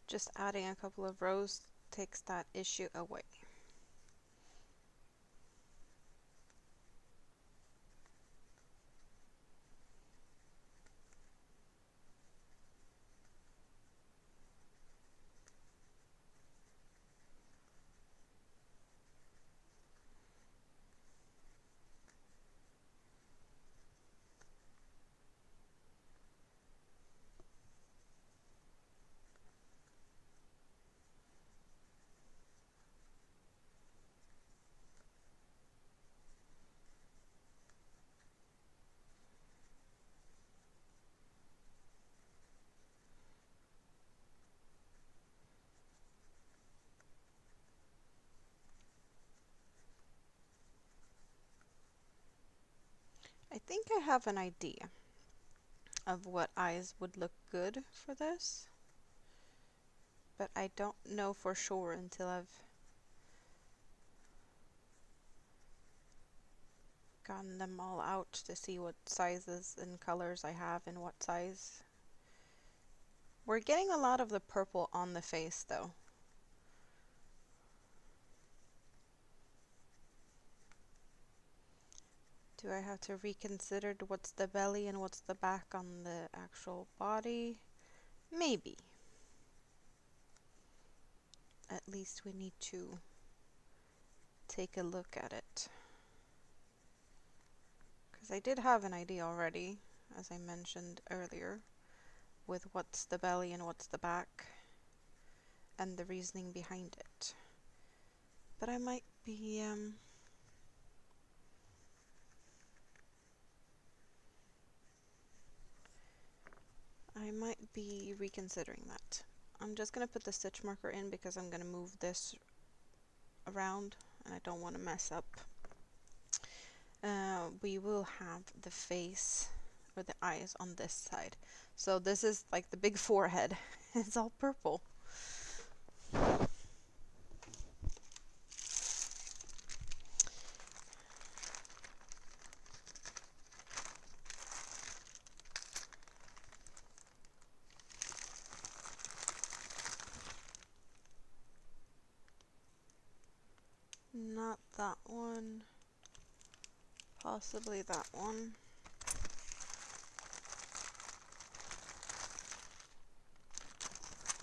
Just adding a couple of rows takes that issue away. I think I have an idea of what eyes would look good for this, but I don't know for sure until I've gotten them all out to see what sizes and colors I have and what size. We're getting a lot of the purple on the face though. Do I have to reconsider what's the belly and what's the back on the actual body? Maybe. At least we need to take a look at it. Because I did have an idea already, as I mentioned earlier, with what's the belly and what's the back. and the reasoning behind it. But I might be reconsidering that. I'm just gonna put the stitch marker in because I'm gonna move this around and I don't want to mess up. We will have the face or the eyes on this side. So this is like the big forehead. It's all purple. Not that one. Possibly that one.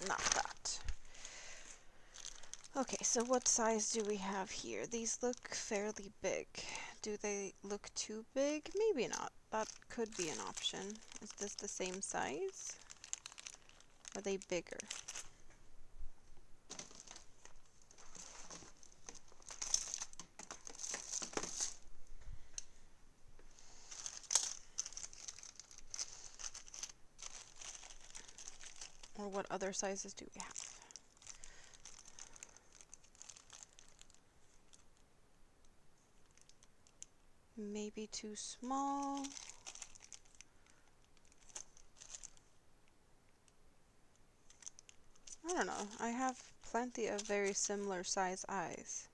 Not that. Okay, so what size do we have here? These look fairly big. Do they look too big? Maybe not. That could be an option. Is this the same size? Are they bigger? Or what other sizes do we have? Maybe too small. I don't know. I have plenty of very similar size eyes.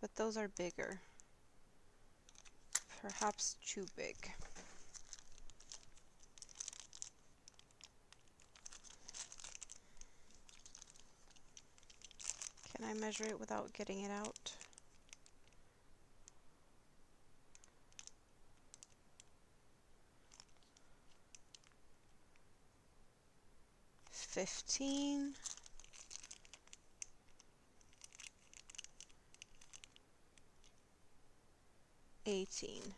But those are bigger. Perhaps too big. Can I measure it without getting it out? $15. $18.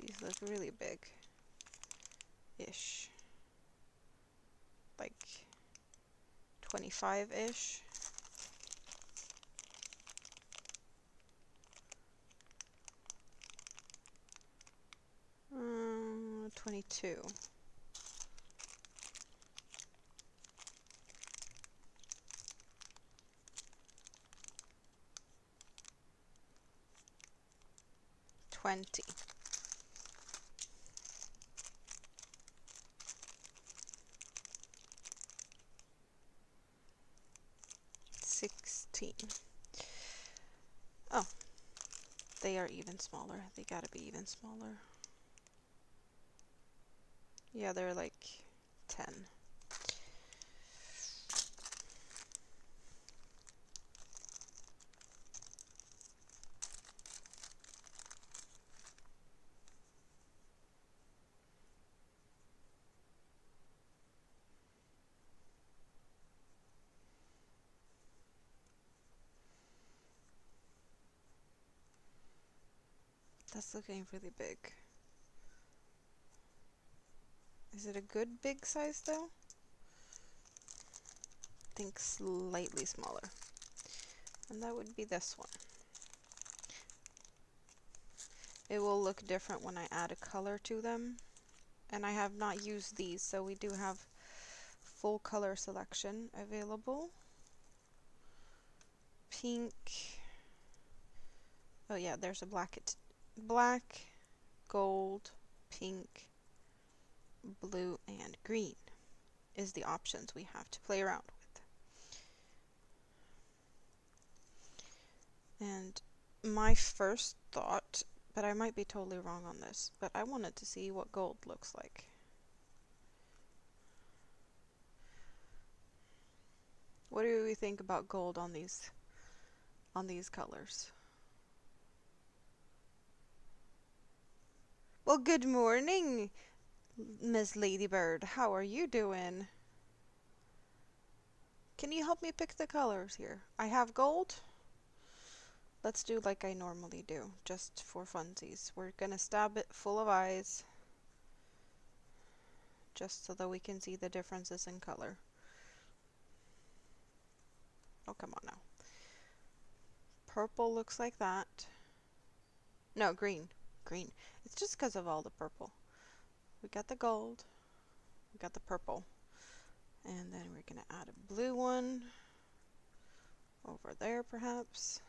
These look really big-ish. Like 25-ish. 22. $20. $16. Oh, they are even smaller. They gotta be even smaller. Yeah, they're like 10. That's looking really big. Is it a good big size though? I think slightly smaller. And that would be this one. It will look different when I add a color to them. And I have not used these, so we do have full color selection available. Pink. Oh yeah, there's a black, gold, pink, blue, and green is the options we have to play around with. And my first thought, but I might be totally wrong on this, but I wanted to see what gold looks like. What do we think about gold on these colors? Well, good morning, Miss Ladybird. How are you doing? Can you help me pick the colors here? I have gold. Let's do like I normally do, just for funsies. We're gonna stab it full of eyes. just so that we can see the differences in color. Oh, come on now. Purple looks like that. No, green. Green. It's just because of all the purple. We got the gold. We got the purple. And then we're going to add a blue one over there, perhaps.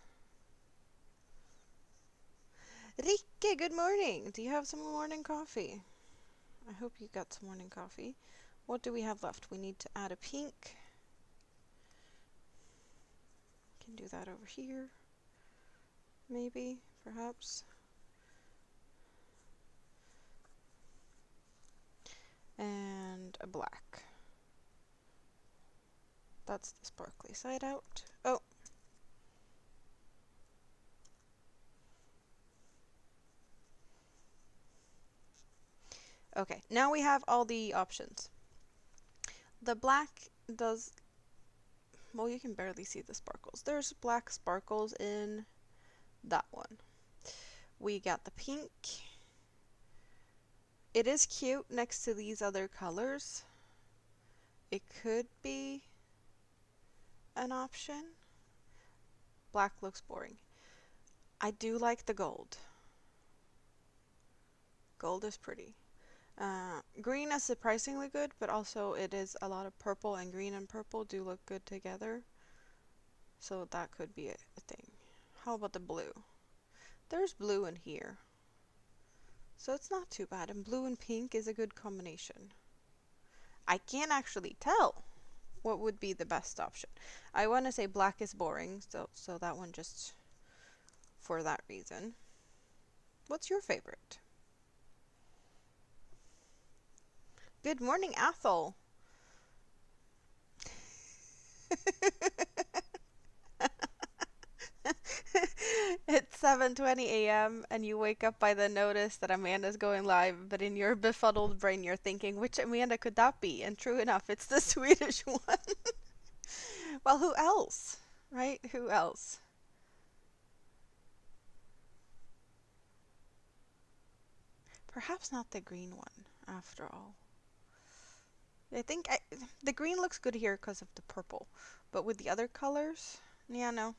Rike, good morning. Do you have some morning coffee? I hope you got some morning coffee. What do we have left? We need to add a pink. Can do that over here. Maybe, perhaps. And a black. That's the sparkly side out. Oh. Okay, now we have all the options. The black does, well, you can barely see the sparkles. There's black sparkles in that one. We got the pink. It is cute next to these other colors. It could be an option. Black looks boring. I do like the gold. Gold is pretty. Green is surprisingly good, but also it is a lot of purple, and green and purple do look good together. So that could be a thing. How about the blue? There's blue in here. So it's not too bad, and blue and pink is a good combination. I can't actually tell what would be the best option. I want to say black is boring, so that one just for that reason. What's your favorite? Good morning, Athol. It's 7:20 a.m. and you wake up by the notice that Amanda's going live, but in your befuddled brain you're thinking, which Amanda could that be? And true enough, it's the Swedish one. Well, who else? Right? Who else? Perhaps not the green one, after all. I think the green looks good here because of the purple, but with the other colors, yeah, no.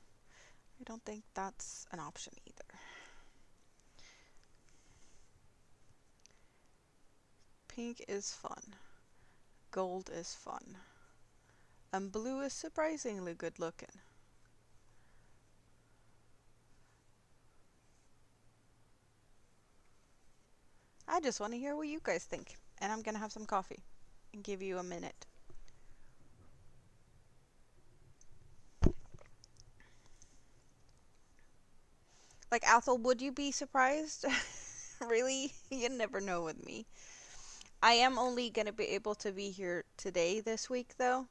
I don't think that's an option either. Pink is fun. Gold is fun. And blue is surprisingly good looking. I just want to hear what you guys think. And I'm going to have some coffee and give you a minute. Like, Athel, would you be surprised? Really? You never know with me. I am only going to be able to be here today this week, though.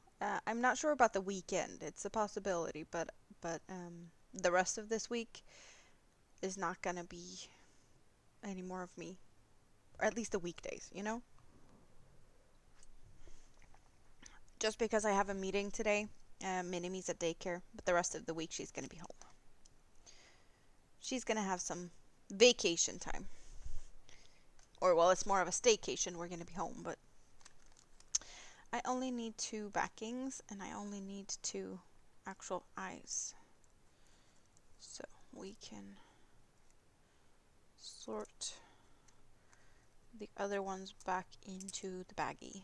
I'm not sure about the weekend. It's a possibility, but the rest of this week is not going to be any more of me. Or at least the weekdays, you know? Just because I have a meeting today, Minimi's at daycare, but the rest of the week she's going to be home. She's going to have some vacation time. Or, well, it's more of a staycation. We're going to be home, but I only need 2 backings, and I only need 2 actual eyes. So we can sort the other ones back into the baggie.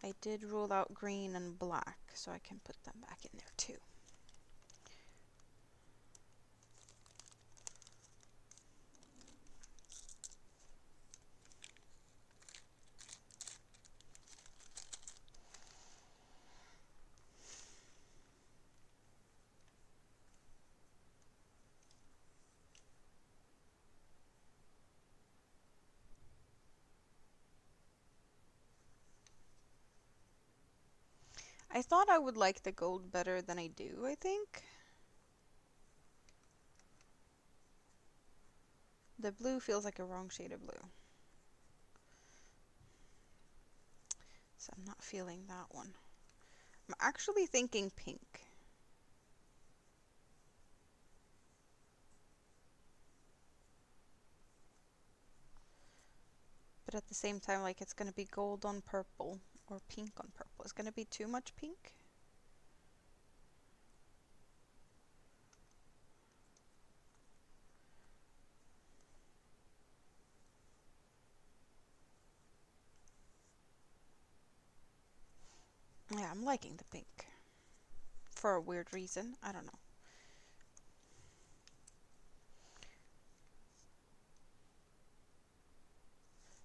I did rule out green and black, so I can put them back in there too. I thought I would like the gold better than I do, I think. The blue feels like a wrong shade of blue. So I'm not feeling that one. I'm actually thinking pink. but at the same time, like, it's gonna be gold on purple or pink on purple. It's gonna be too much pink. Yeah, I'm liking the pink for a weird reason. I don't know.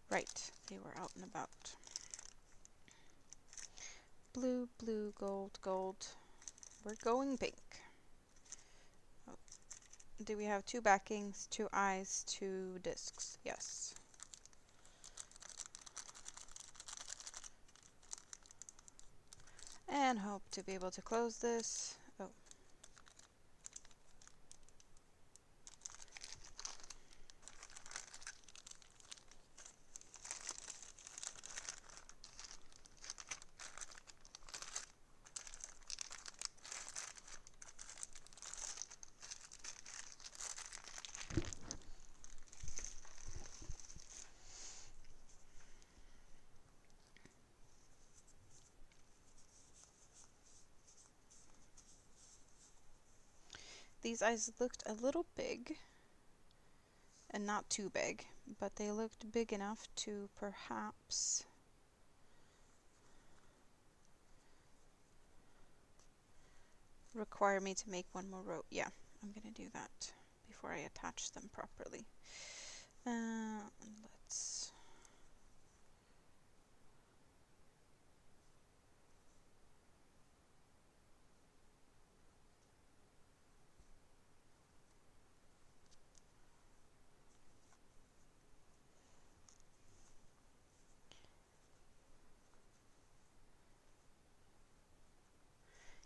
Right, they were out and about. Blue, blue, gold, gold. We're going pink. Oh. Do we have 2 backings, 2 eyes, 2 discs? Yes. And hope to be able to close this. Oh. These eyes looked a little big, and not too big, but they looked big enough to perhaps require me to make one more row. Yeah, I'm gonna do that before I attach them properly. Let's...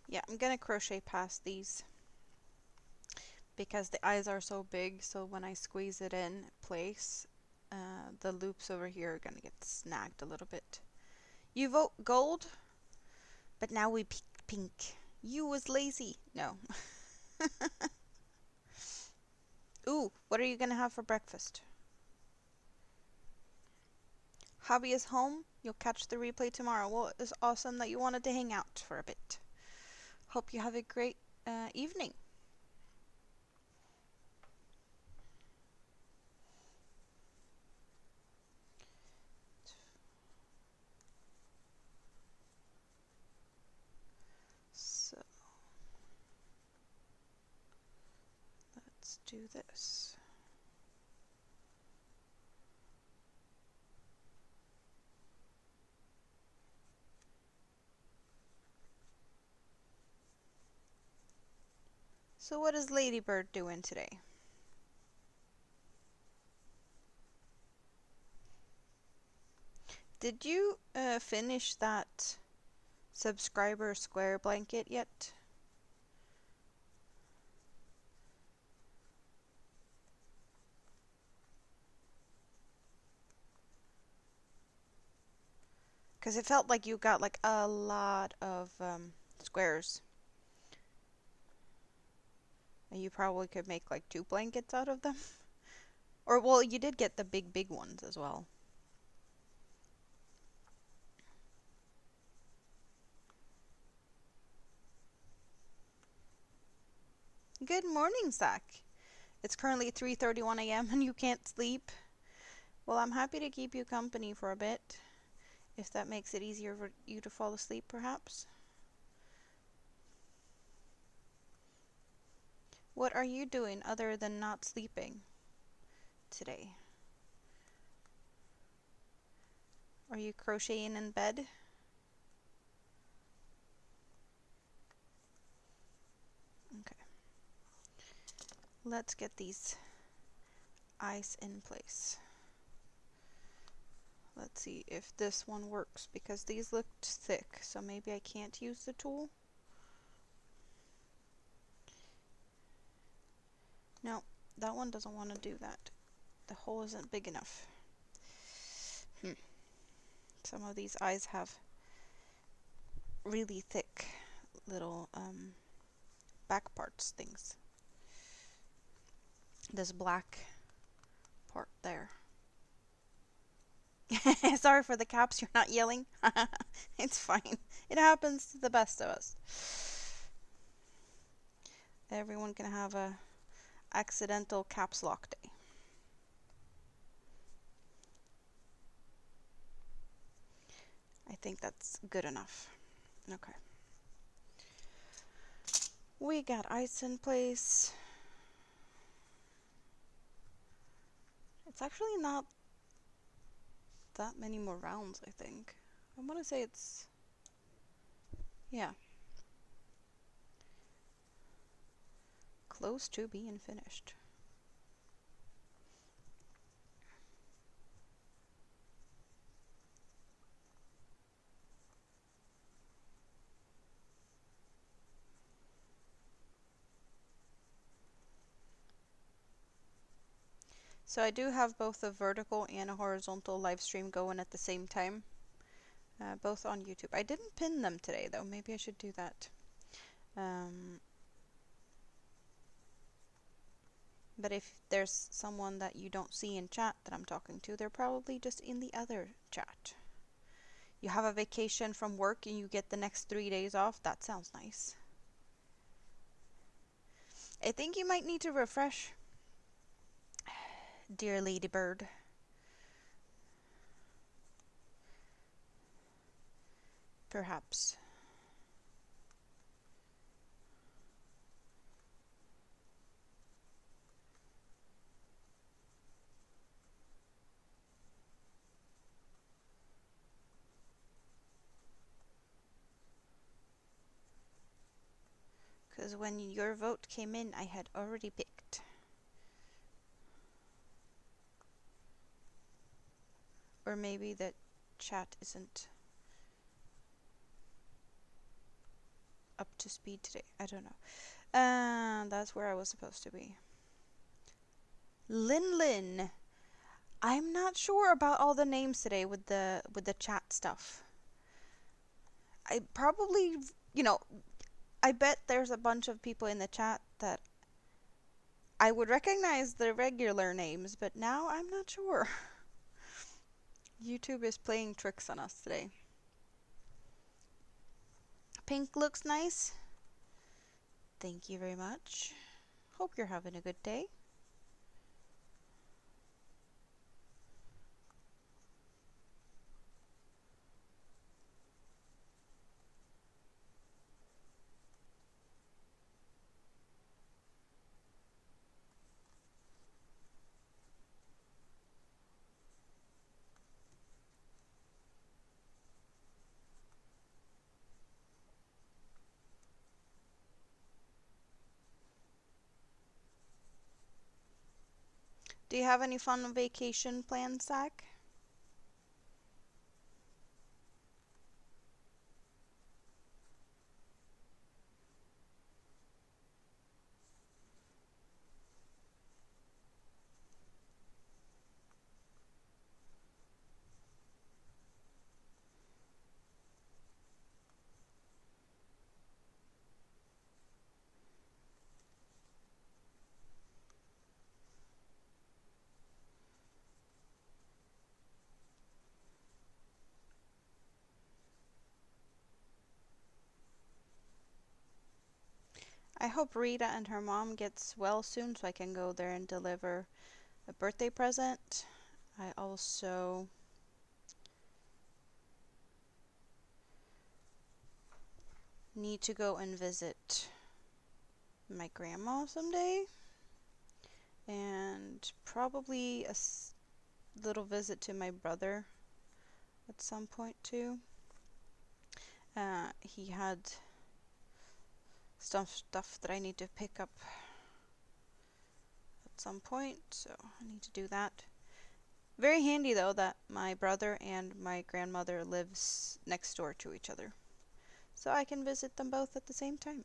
Yeah, I'm gonna crochet past these because the eyes are so big, so when I squeeze it in place, the loops over here are gonna get snagged a little bit. You vote gold, but now we pick pink. You was lazy. No. Ooh, what are you gonna have for breakfast? Hobby is home. You'll catch the replay tomorrow. Well, it's awesome that you wanted to hang out for a bit. Hope you have a great evening. So, let's do this. So what is Ladybird doing today? Did you finish that subscriber square blanket yet? Because it felt like you got like a lot of squares. And you probably could make like 2 blankets out of them. Or, well, you did get the big ones as well. Good morning, Zach. It's currently 3:31 a.m. and you can't sleep. Well, I'm happy to keep you company for a bit, if that makes it easier for you to fall asleep, perhaps. What are you doing other than not sleeping today? Are you crocheting in bed? Okay. Let's get these eyes in place. Let's see if this one works, because these looked thick, so maybe I can't use the tool. No, that one doesn't want to do that. The hole isn't big enough. Some of these eyes have really thick little back parts things. This black part there. Sorry for the caps, you're not yelling. It's fine. It happens to the best of us. Everyone can have a accidental caps lock day. I think that's good enough. Okay. We got ice in place. It's actually not that many more rounds, I think. I want to say it's... yeah. Close to being finished. So I do have both a vertical and a horizontal live stream going at the same time. Both on YouTube. I didn't pin them today though. Maybe I should do that. But if there's someone that you don't see in chat that I'm talking to, they're probably just in the other chat. You have a vacation from work and you get the next 3 days off. That sounds nice. I think you might need to refresh, dear ladybird. Perhaps. Because when your vote came in, I had already picked. Or maybe the chat isn't up to speed today. I don't know. That's where I was supposed to be. Lin. I'm not sure about all the names today with the chat stuff. I probably, you know, I bet there's a bunch of people in the chat that I would recognize the regular names, but now I'm not sure. YouTube is playing tricks on us today. Pink looks nice. Thank you very much. Hope you're having a good day. Do you have any fun vacation plans, Zach? I hope Rita and her mom gets well soon so I can go there and deliver a birthday present. I also need to go and visit my grandma someday. And probably a little visit to my brother at some point too. He had some stuff that I need to pick up at some point, so I need to do that. Very handy though that my brother and my grandmother lives next door to each other, so I can visit them both at the same time.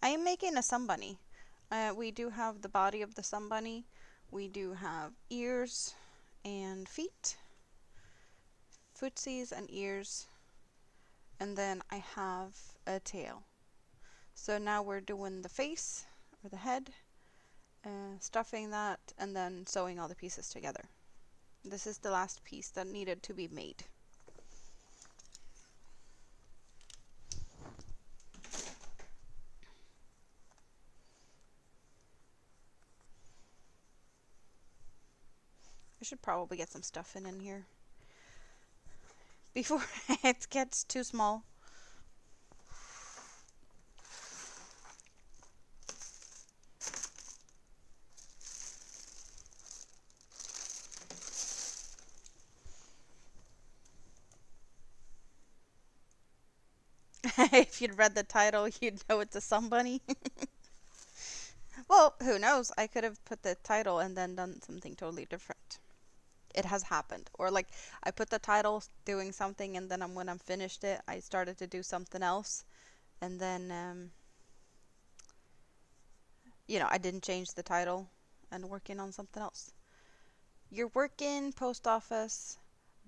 I am making a Somebunny. We do have the body of the Somebunny. We do have ears and feet, footsies and ears, and then I have a tail. So now we're doing the face or the head, stuffing that, and then sewing all the pieces together. This is the last piece that needed to be made. I should probably get some stuffing in here before it gets too small. If you'd read the title, you'd know it's a Somebunny. Well, who knows? I could have put the title and then done something totally different. It has happened. Or like I put the title doing something, and then when I'm finished it, I started to do something else, and then I didn't change the title and working on something else. You're working post office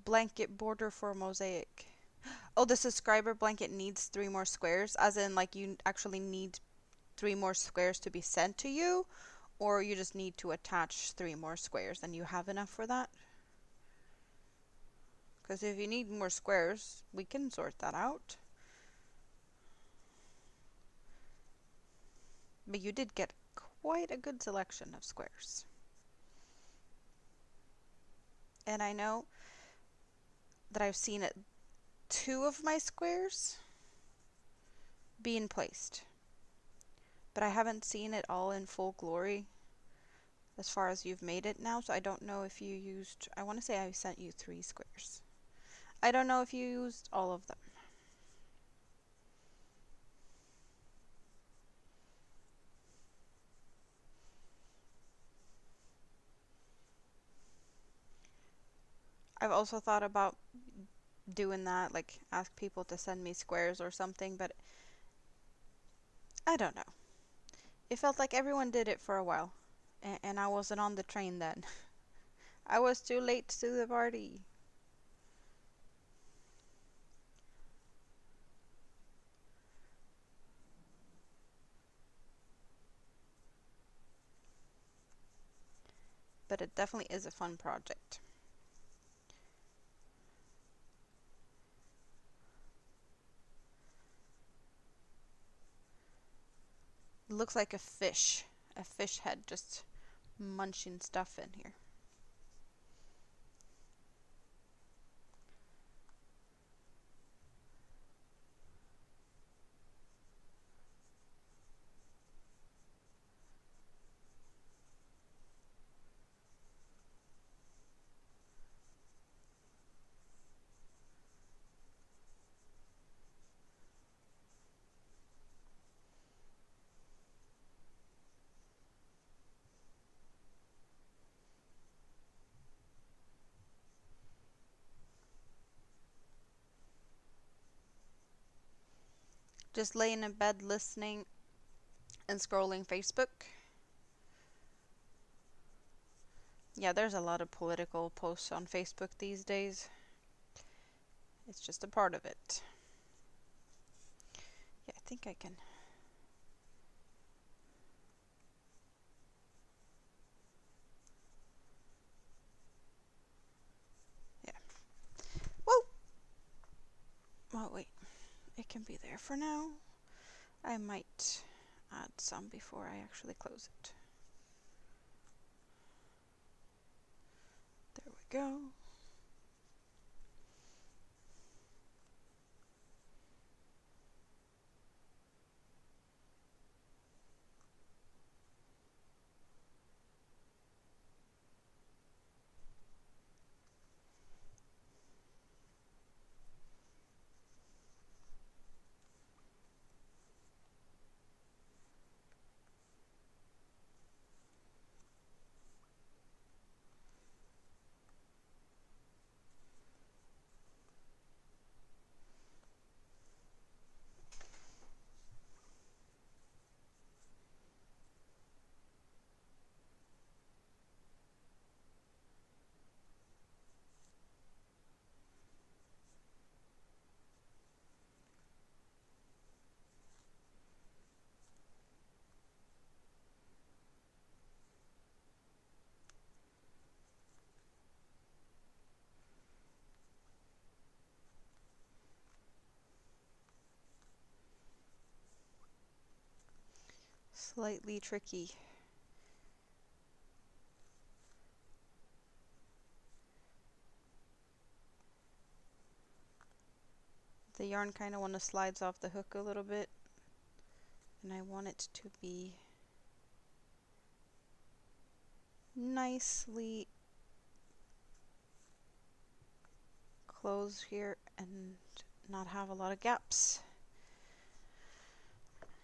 blanket border for mosaic. Oh, the subscriber blanket needs 3 more squares, as in like you actually need 3 more squares to be sent to you, or you just need to attach 3 more squares and you have enough for that? Because if you need more squares, we can sort that out. But you did get quite a good selection of squares. And I know that I've seen 2 of my squares being placed. But I haven't seen it all in full glory as far as you've made it now, so I don't know if you used, I want to say I sent you 3 squares. I don't know if you used all of them. I've also thought about doing that, like ask people to send me squares or something, but I don't know. It felt like everyone did it for a while, and I wasn't on the train then. I was too late to the party. But it definitely is a fun project. It looks like a fish head just munching stuff in here. Just laying in bed listening and scrolling Facebook. Yeah, there's a lot of political posts on Facebook these days. It's just a part of it. Yeah, I think I can. Yeah. Whoa! Oh, wait. It can be there for now. I might add some before I actually close it. There we go. slightly tricky. The yarn kind of want to slides off the hook a little bit, and I want it to be nicely closed here and not have a lot of gaps.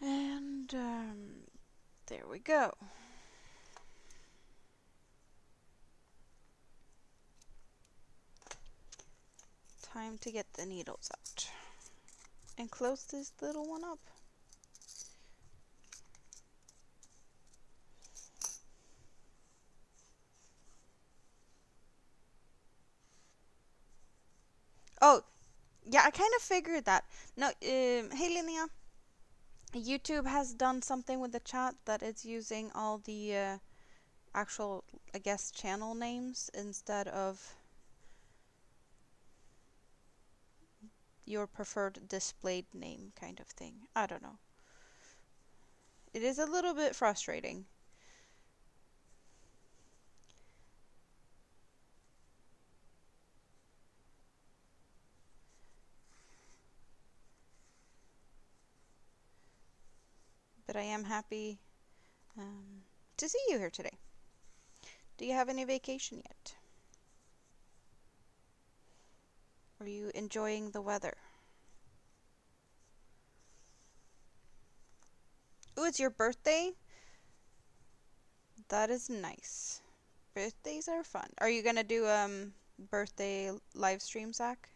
And there we go. Time to get the needles out and close this little one up. Oh, yeah, I kind of figured that. No, hey Linnea, YouTube has done something with the chat that it's using all the actual, I guess, channel names instead of your preferred displayed name kind of thing. I don't know. It is a little bit frustrating. But I am happy to see you here today. Do you have any vacation yet? Are you enjoying the weather? Oh, it's your birthday? That is nice. Birthdays are fun. Are you gonna do birthday live stream, Zach?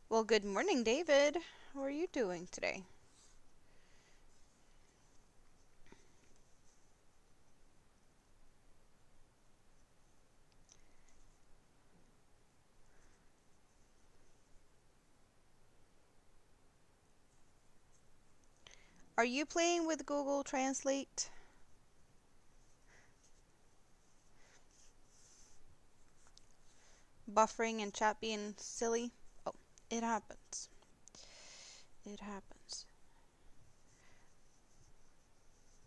Well, good morning, David. How are you doing today? Are you playing with Google Translate? Buffering and chat being silly? Oh, it happens. It happens.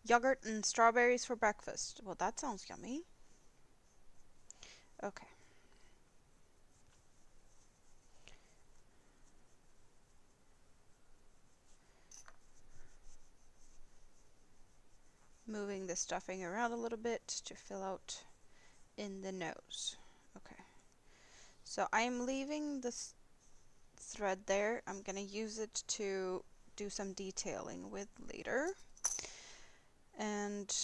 Yogurt and strawberries for breakfast. Well, that sounds yummy. Okay. Moving the stuffing around a little bit to fill out in the nose. Okay. So I'm leaving this thread there. I'm going to use it to do some detailing with later. And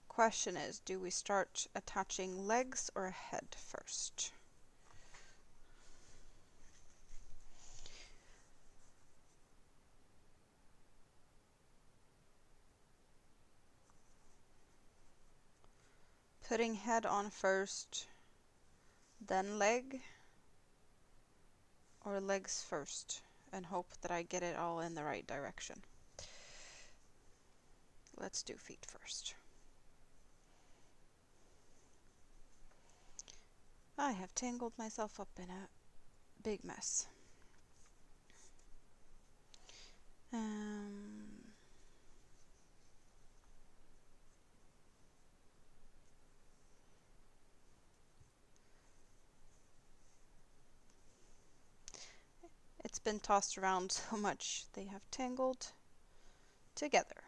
question is, do we start attaching legs or head first? Putting head on first, then leg, or legs first, and hope that I get it all in the right direction. Let's do feet first. I have tangled myself up in a big mess. It's been tossed around so much they have tangled together.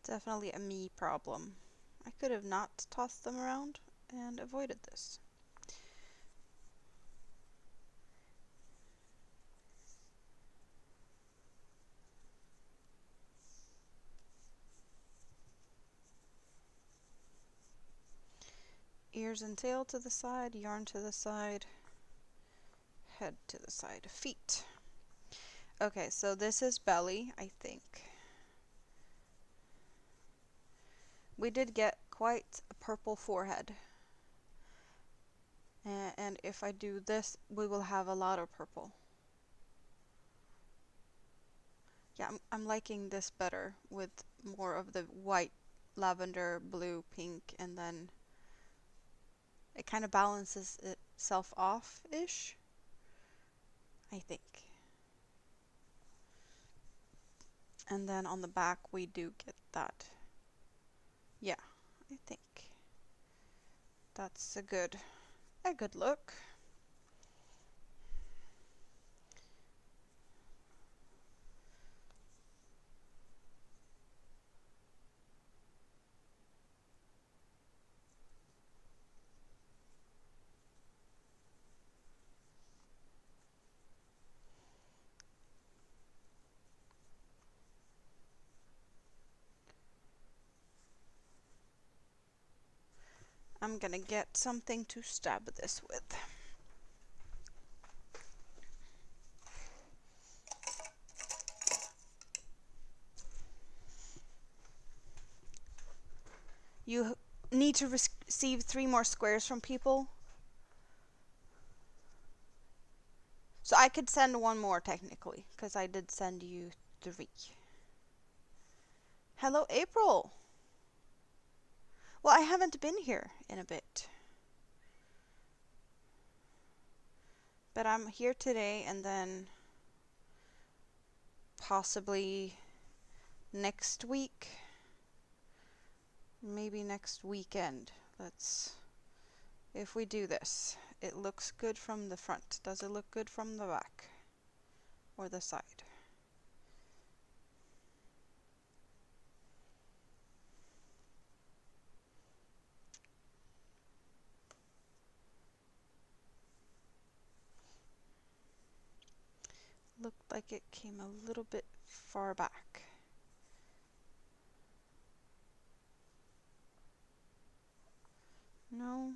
Definitely a me problem. I could have not tossed them around and avoided this. Ears and tail to the side, yarn to the side, head to the side, feet. Okay, so this is belly, I think. We did get quite a purple forehead. And if I do this, we will have a lot of purple. Yeah, I'm liking this better with more of the white, lavender, blue, pink, and then it kind of balances it self off-ish, I think. And then on the back we do get that. Yeah, I think that's a good look. I'm gonna get something to stab this with. You need to receive 3 more squares from people. So I could send 1 more technically, because I did send you 3. Hello, April! Well, I haven't been here in a bit. But I'm here today, and then possibly next week. Maybe next weekend. If we do this, it looks good from the front. Does it look good from the back? Or the side? Looked like it came a little bit far back. No?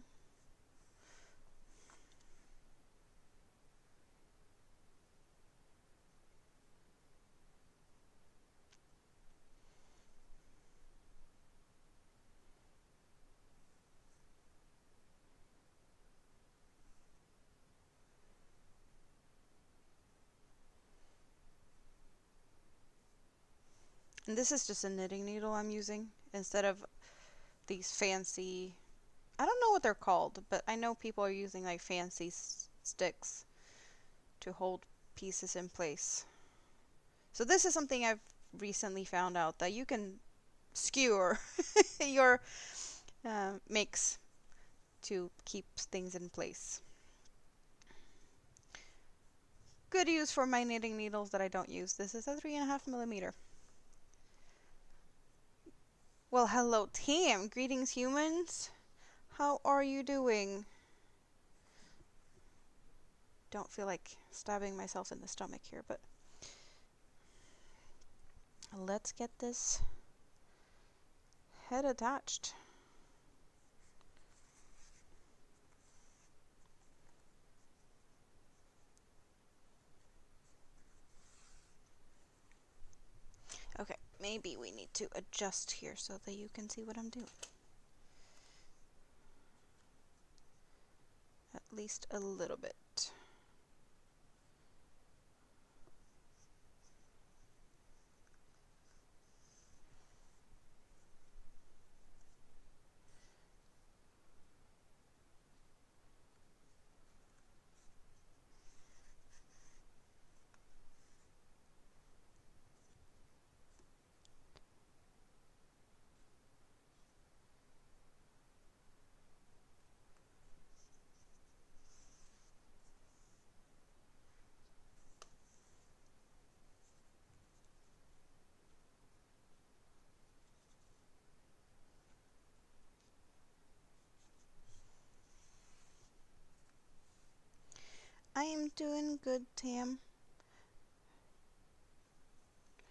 And this is just a knitting needle I'm using instead of these fancy, I don't know what they're called, but I know people are using like fancy sticks to hold pieces in place. So this is something I've recently found out, that you can skewer your mix to keep things in place. Good use for my knitting needles that I don't use. This is a 3.5mm. Well, hello team! Greetings humans! How are you doing? Don't feel like stabbing myself in the stomach here, but let's get this head attached. Okay, maybe we need to adjust here so that you can see what I'm doing. At least a little bit. I am doing good, Tam.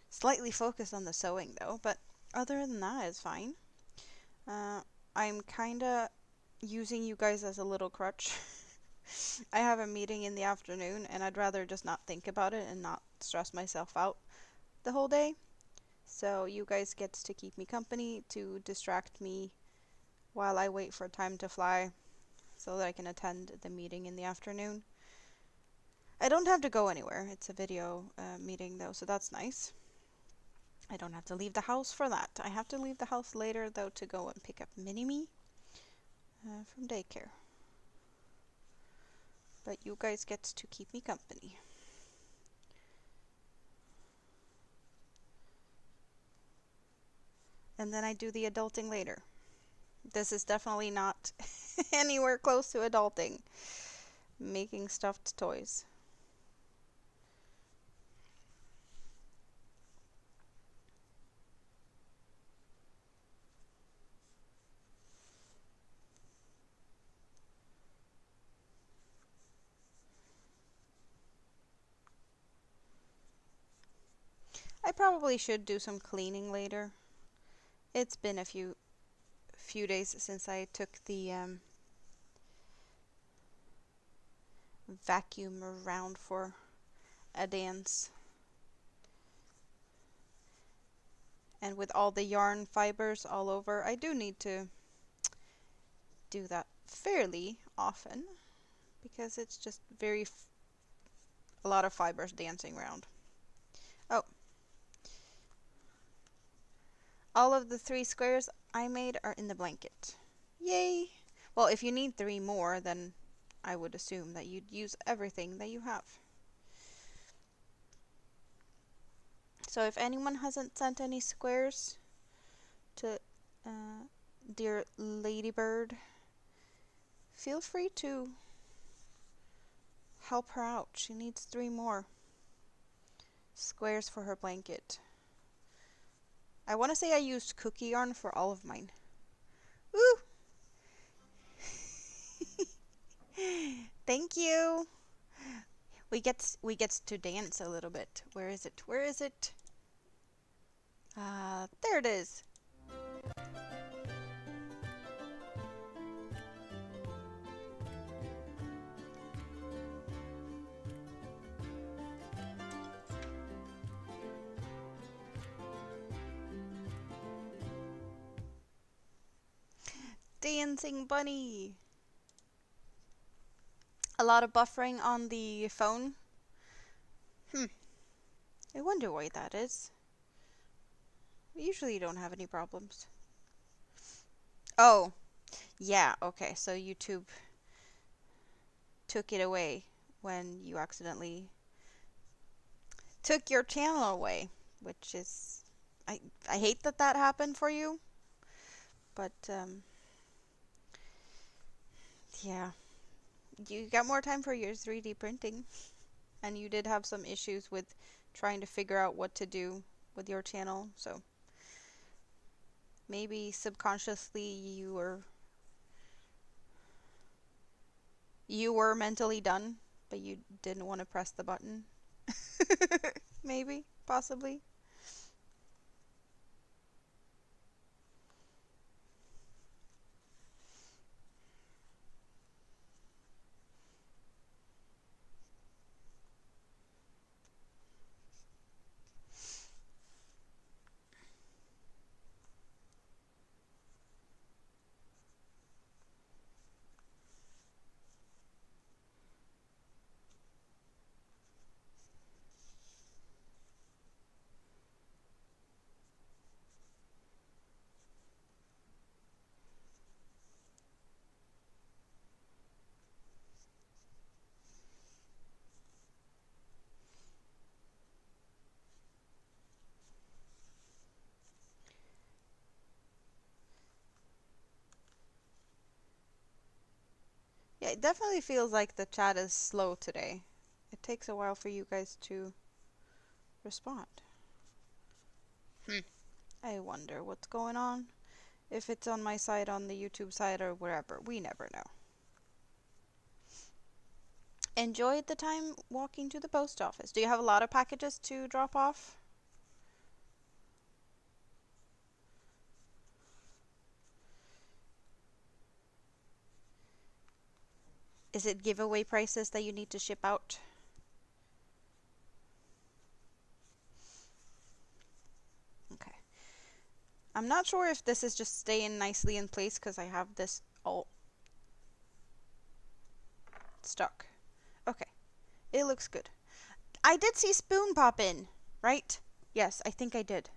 Slightly focused on the sewing though, but other than that, it's fine. I'm kinda using you guys as a little crutch. I have a meeting in the afternoon, and I'd rather just not think about it and not stress myself out the whole day. So you guys get to keep me company, to distract me while I wait for time to fly so that I can attend the meeting in the afternoon. I don't have to go anywhere. It's a video meeting though, so that's nice. I don't have to leave the house for that. I have to leave the house later though to go and pick up Mini-Me from daycare. But you guys get to keep me company. And then I do the adulting later. This is definitely not anywhere close to adulting. Making stuffed toys. I probably should do some cleaning later. It's been a few days since I took the vacuum around for a dance. And with all the yarn fibers all over, I do need to do that fairly often because it's just a lot of fibers dancing around. Oh. All of the 3 squares I made are in the blanket. Yay! Well, if you need 3 more, then I would assume that you'd use everything that you have. So if anyone hasn't sent any squares to dear Ladybird, feel free to help her out. She needs 3 more squares for her blanket. I want to say I used cookie yarn for all of mine. Woo! Thank you. We get to dance a little bit. Where is it? Where is it? There it is. Dancing bunny. A lot of buffering on the phone. I wonder why that is. We usually don't have any problems. Oh, yeah, okay, so YouTube took it away when you accidentally took your channel away, which is, I hate that that happened for you, but yeah, you got more time for your 3D printing, and you did have some issues with trying to figure out what to do with your channel, so maybe subconsciously you were mentally done, but you didn't want to press the button. Maybe, possibly. Yeah, it definitely feels like the chat is slow today. It takes a while for you guys to respond. I wonder what's going on. If it's on my side, on the YouTube side, or wherever. We never know. Enjoyed the time walking to the post office. Do you have a lot of packages to drop off? Is it giveaway prices that you need to ship out? Okay. I'm not sure if this is just staying nicely in place because I have this all stuck. Okay. It looks good. I did see Spoon pop in, right? Yes, I think I did.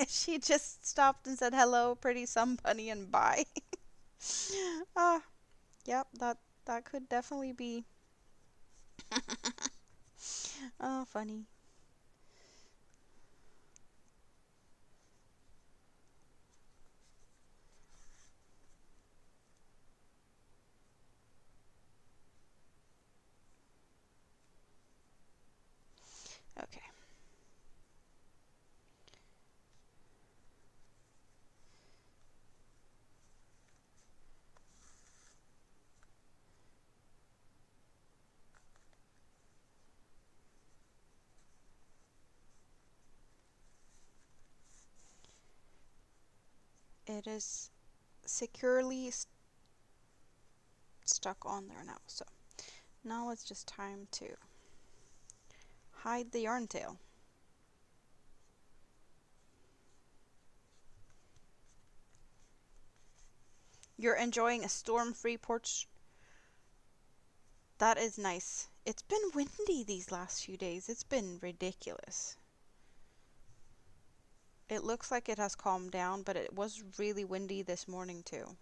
She just stopped and said hello, pretty Somebunny, and bye. Yep, that could definitely be. Oh, funny. Okay. It is securely stuck on there now. So now it's just time to hide the yarn tail. You're enjoying a storm-free porch. That is nice. It's been windy these last few days. It's been ridiculous. It looks like it has calmed down, but it was really windy this morning too.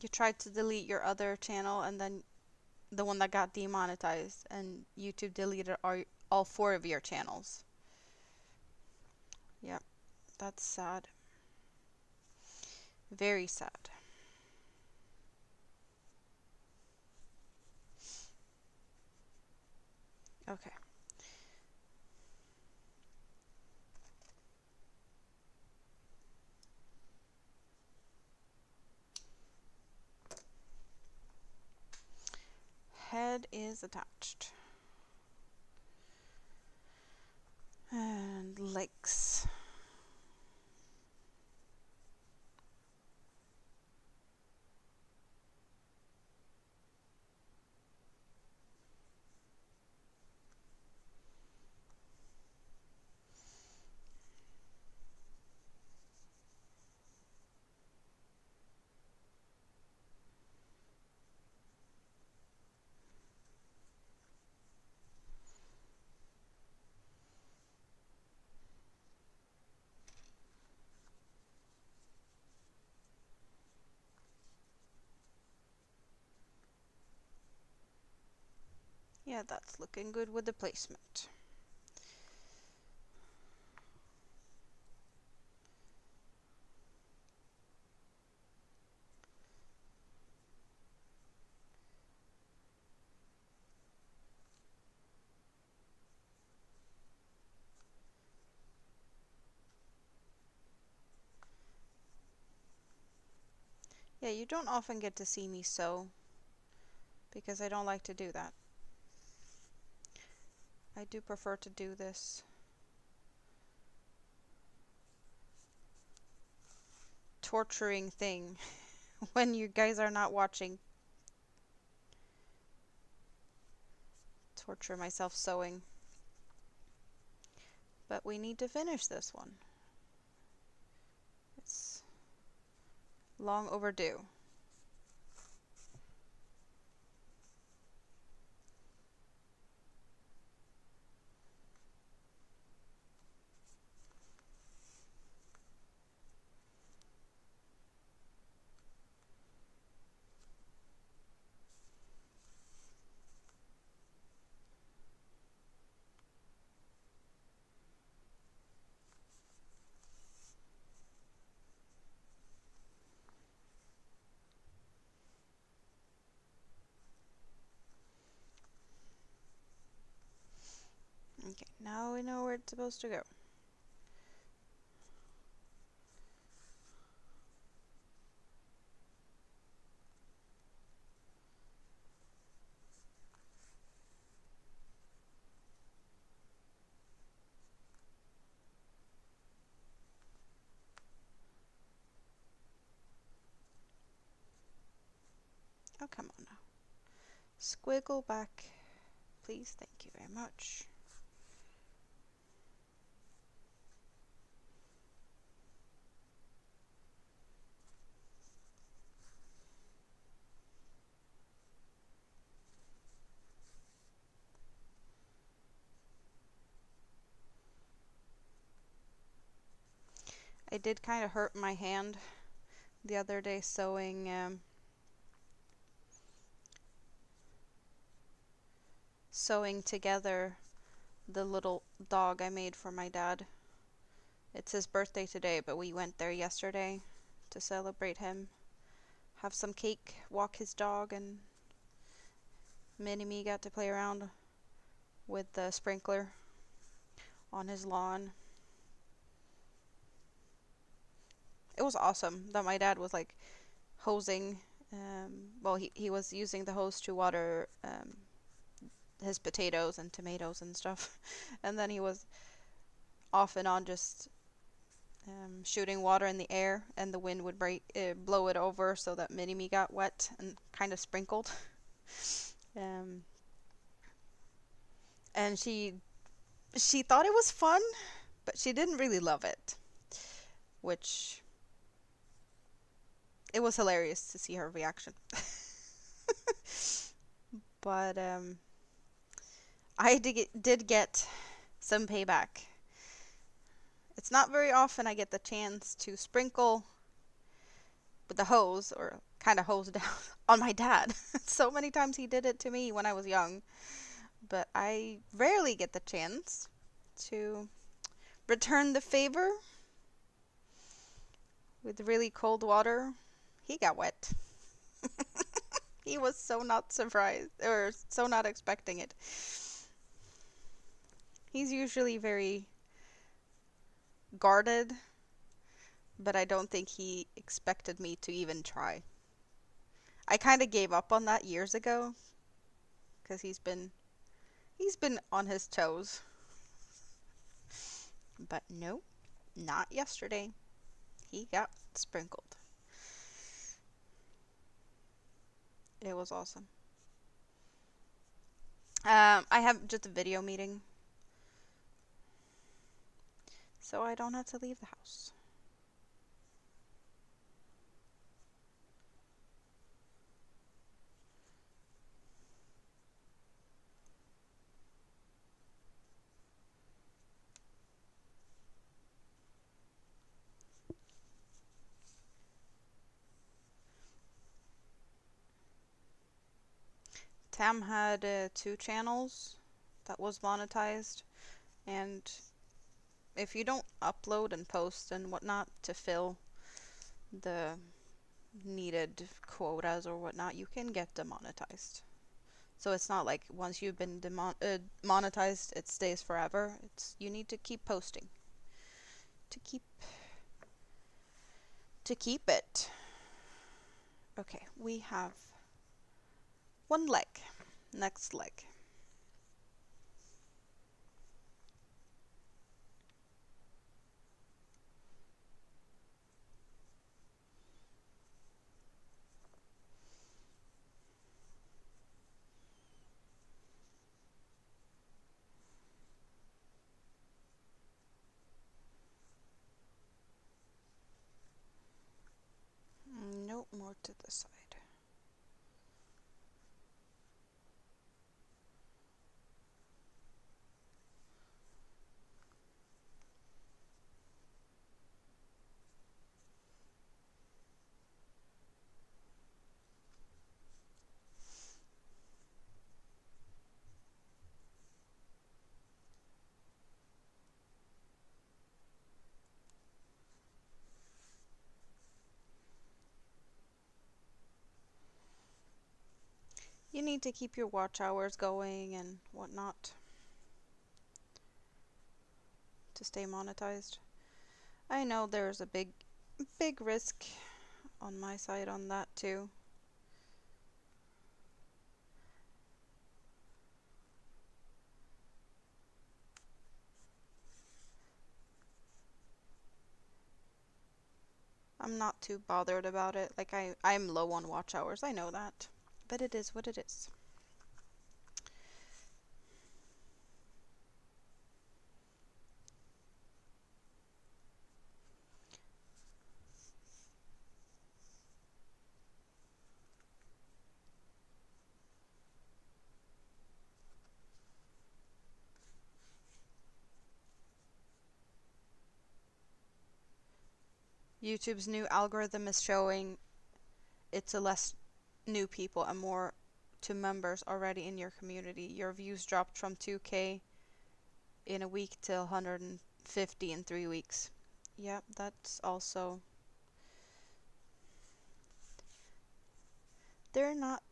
You tried to delete your other channel and then the one that got demonetized, and YouTube deleted all four of your channels. Yep, that's sad. Very sad. Okay. Head is attached. And legs. Yeah, that's looking good with the placement. Yeah, you don't often get to see me sew because I don't like to do that. I do prefer to do this torturing thing when you guys are not watching. Torture myself sewing. But we need to finish this one. It's long overdue. Okay, now we know where it's supposed to go. Oh, come on now. Squiggle back, please. Thank you very much. I did kind of hurt my hand the other day sewing together the little dog I made for my dad. It's his birthday today, but we went there yesterday to celebrate him, have some cake, walk his dog, and Mini-Me got to play around with the sprinkler on his lawn. It was awesome that my dad was like hosing. Well, he was using the hose to water his potatoes and tomatoes and stuff. And then he was off and on just shooting water in the air, and the wind would blow it over so that Mini-Me got wet and kind of sprinkled. And she thought it was fun, but she didn't really love it, which it was hilarious to see her reaction. But I did get some payback. It's not very often I get the chance to sprinkle with the hose, or kind of hose down, on my dad. So many times he did it to me when I was young, but I rarely get the chance to return the favor with really cold water. He got wet. He was so not surprised, or so not expecting it. He's usually very guarded, but I don't think he expected me to even try. I kind of gave up on that years ago, because he's been on his toes. But no, not yesterday. He got sprinkled. It was awesome. I have just a video meeting, so I don't have to leave the house. Tam had 2 channels that was monetized, and if you don't upload and post and whatnot to fill the needed quotas or whatnot, you can get demonetized. So it's not like once you've been monetized, it stays forever. You need to keep posting to keep it. Okay, we have one leg. Next leg. No, more to the side. You need to keep your watch hours going and whatnot to stay monetized. I know there's a big risk on my side on that too. I'm not too bothered about it. Like I'm low on watch hours. I know that. but it is what it is. YouTube's new algorithm is showing it to less new people and more to members already in your community. Your views dropped from 2K in a week to 150 in 3 weeks. Yep, that's also... They're not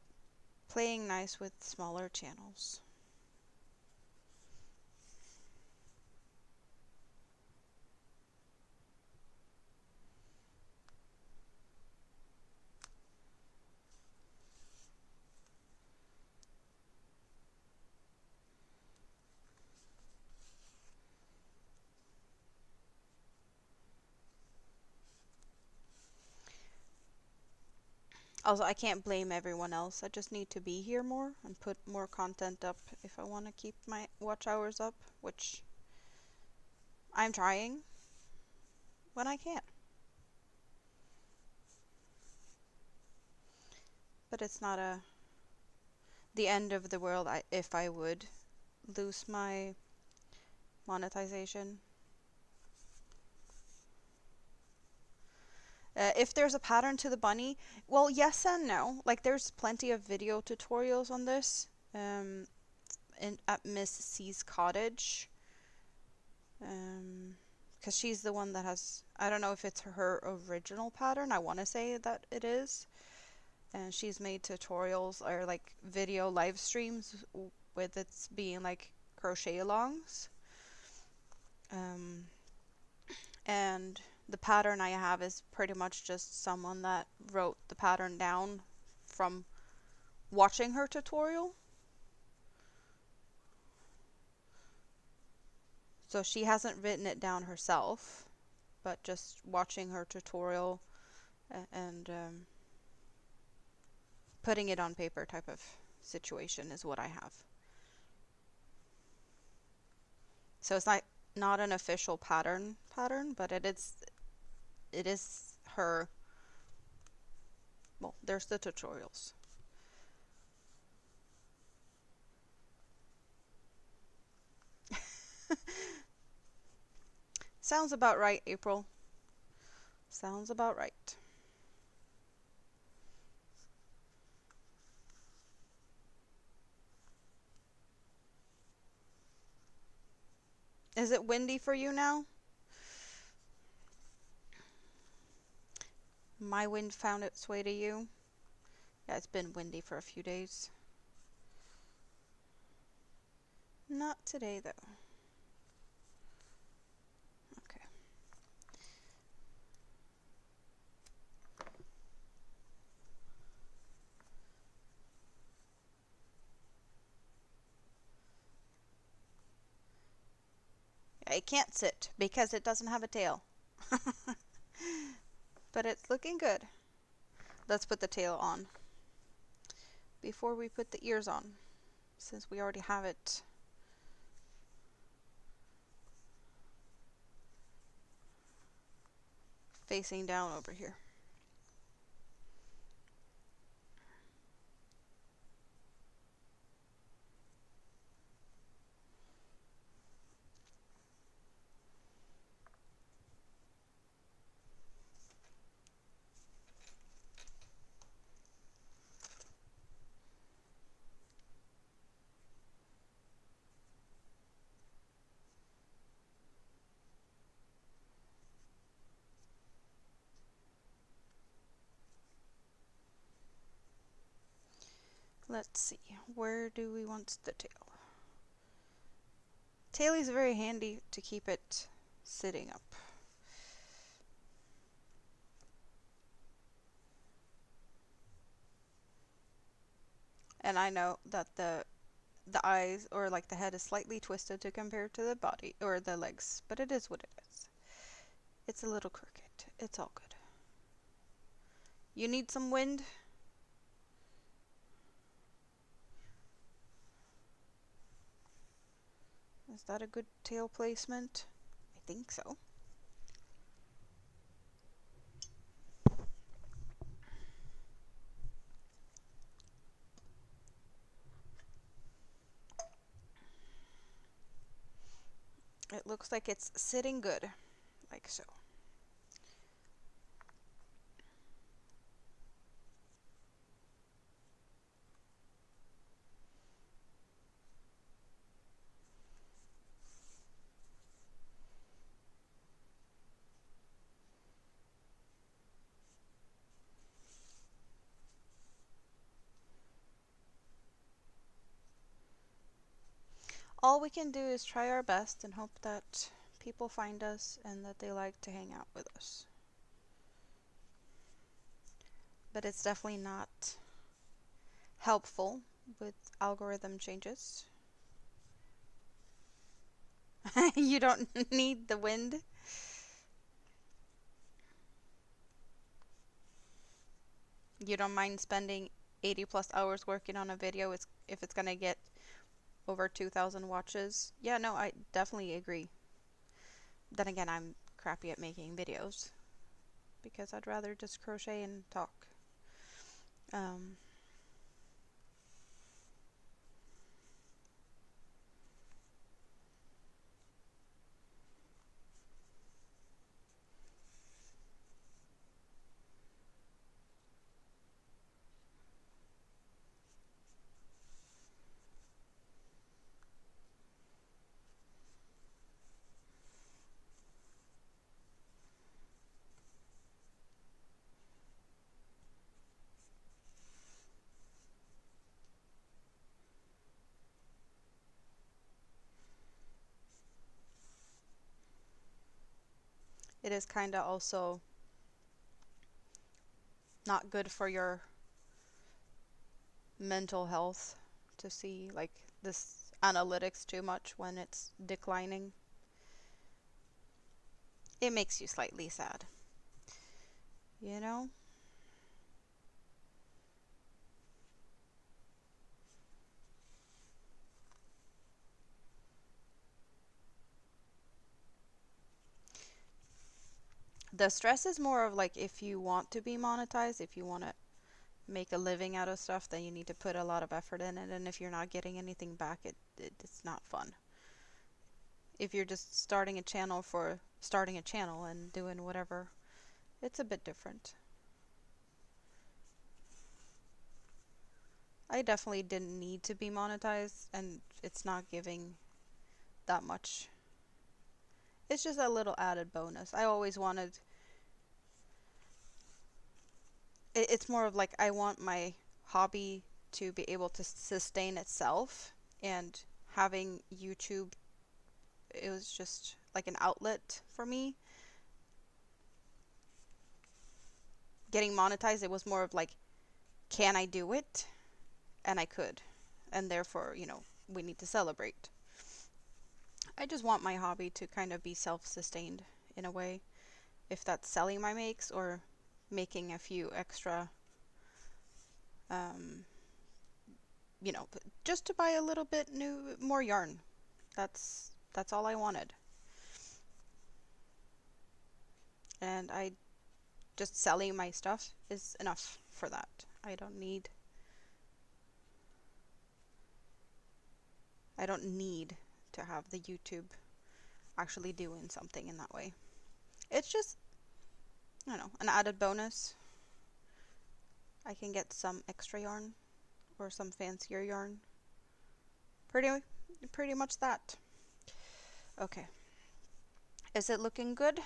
playing nice with smaller channels. Also, I can't blame everyone else. I just need to be here more and put more content up if I want to keep my watch hours up, which I'm trying when I can. But it's not the end of the world if I would lose my monetization. If there's a pattern to the bunny, well, yes and no. Like, there's plenty of video tutorials on this at Miss C's cottage. Because she's the one that has, I don't know if it's her original pattern. I want to say that it is. And she's made tutorials or like video live streams with it's being like crochet alongs. And the pattern I have is pretty much just someone that wrote the pattern down from watching her tutorial. So she hasn't written it down herself, but just watching her tutorial and putting it on paper type of situation is what I have. So it's not an official pattern, but it is her. Well, there's the tutorials. Sounds about right, April. Sounds about right. Is it windy for you now? My wind found its way to you. Yeah, it's been windy for a few days. Not today, though. Okay. It can't sit because it doesn't have a tail. But it's looking good. Let's put the tail on before we put the ears on, since we already have it facing down over here. Let's see, where do we want the tail? Tail is very handy to keep it sitting up. And I know that the eyes or like the head is slightly twisted to compare to the body or the legs, but it is what it is. It's a little crooked. It's all good. You need some wind? Is that a good tail placement? I think so. It looks like it's sitting good, like so. All we can do is try our best and hope that people find us and that they like to hang out with us. But it's definitely not helpful with algorithm changes. You don't need the wind. You don't mind spending 80 plus hours working on a video if it's gonna get over 2,000 watches. Yeah, no, I definitely agree. Then again, I'm crappy at making videos because I'd rather just crochet and talk. Um, it is kind of also not good for your mental health to see like this analytics too much when it's declining. It makes you slightly sad, you know? The stress is more of like if you want to be monetized, if you want to make a living out of stuff, then you need to put a lot of effort in it, and if you're not getting anything back, it's not fun. If you're just starting a channel for starting a channel and doing whatever, it's a bit different. I definitely didn't need to be monetized, and it's not giving that much. It's just a little added bonus. I always wanted, it's more of like I want my hobby to be able to sustain itself, and having YouTube, it was just like an outlet for me. Getting monetized, it was more of like, can I do it? And I could. And therefore, we need to celebrate. I just want my hobby to kind of be self-sustained in a way. If that's selling my makes or making a few extra, um, just to buy a little bit more yarn. That's all I wanted. And just selling my stuff is enough for that. I don't need to have the YouTube actually doing something in that way. It's just, I don't know, an added bonus. I can get some extra yarn or some fancier yarn. Pretty much that. Okay. Is it looking good?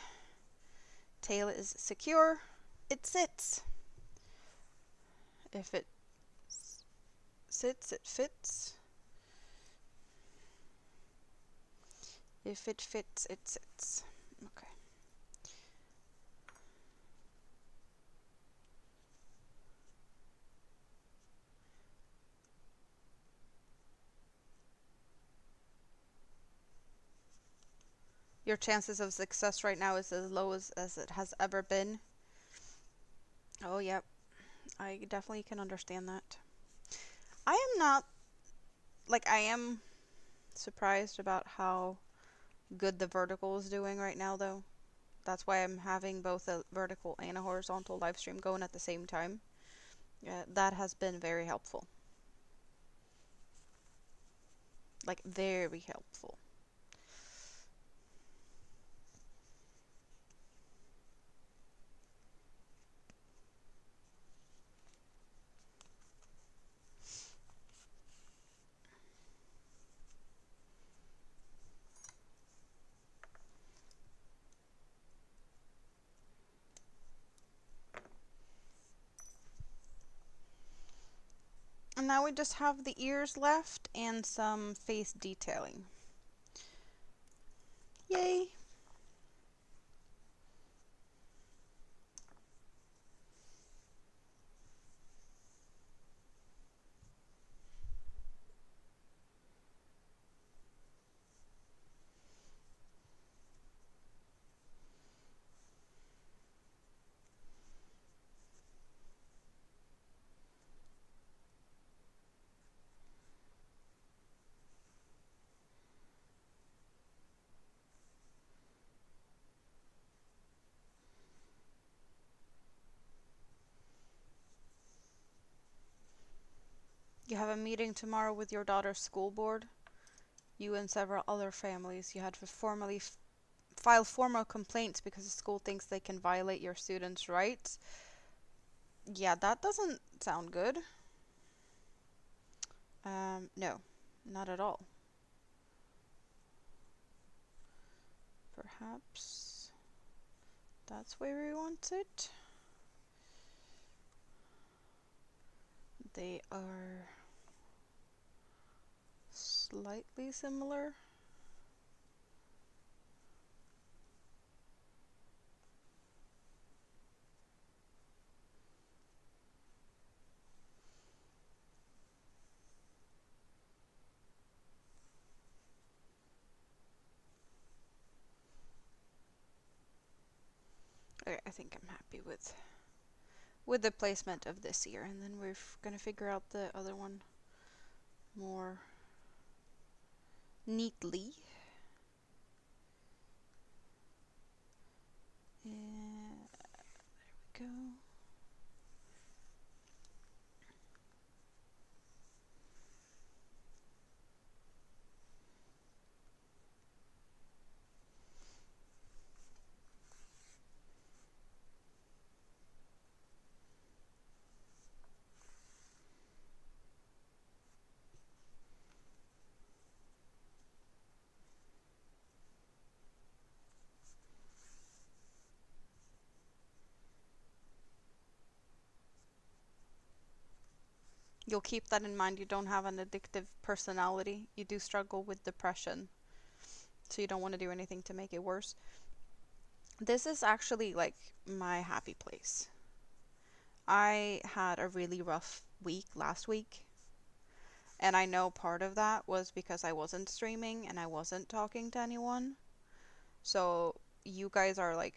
Tail is secure. It sits. If it sits, it fits. If it fits, it sits. Okay. Your chances of success right now is as low as it has ever been. Oh, yep. I definitely can understand that. I am not, like, I am surprised about how good the vertical is doing right now, though. That's why I'm having both a vertical and a horizontal live stream going at the same time. That has been very helpful. Like, very helpful. And now we just have the ears left and some face detailing. Yay! You have a meeting tomorrow with your daughter's school board. You and several other families. You had to formally file formal complaints because the school thinks they can violate your students' rights. Yeah, that doesn't sound good. No, not at all. Perhaps that's where we want it. They are slightly similar. Okay, I think I'm happy with the placement of this ear, and then we're gonna figure out the other one more neatly. And there we go. You'll keep that in mind. You don't have an addictive personality. You do struggle with depression, so you don't want to do anything to make it worse. This is actually like my happy place. I had a really rough week last week, and I know part of that was because I wasn't streaming and I wasn't talking to anyone. So you guys are like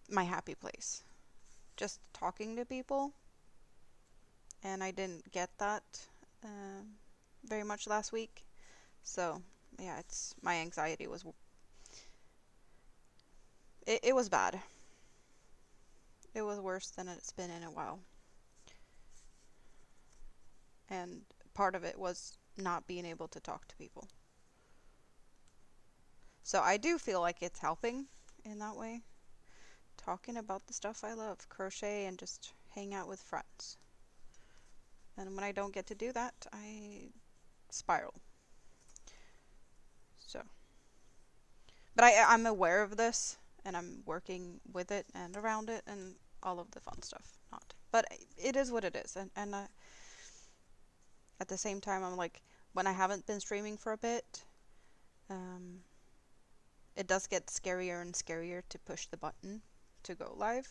my happy place. Just talking to people, and I didn't get that very much last week. So yeah, my anxiety was it was bad. It was worse than it's been in a while. And part of it was not being able to talk to people. So I do feel like it's helping in that way. Talking about the stuff I love, crochet, and just hang out with friends. And when I don't get to do that, I spiral. So, but I'm aware of this, and I'm working with it and around it and all of the fun stuff. Not, but it is what it is. And at the same time, I'm like, when I haven't been streaming for a bit, it does get scarier and scarier to push the button to go live.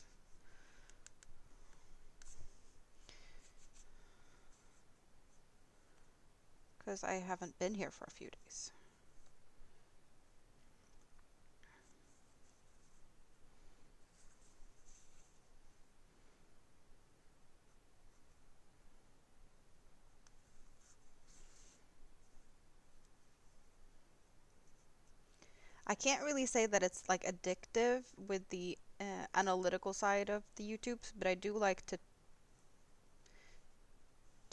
Because I haven't been here for a few days. I can't really say that it's like addictive with the analytical side of the YouTubes, but I do like to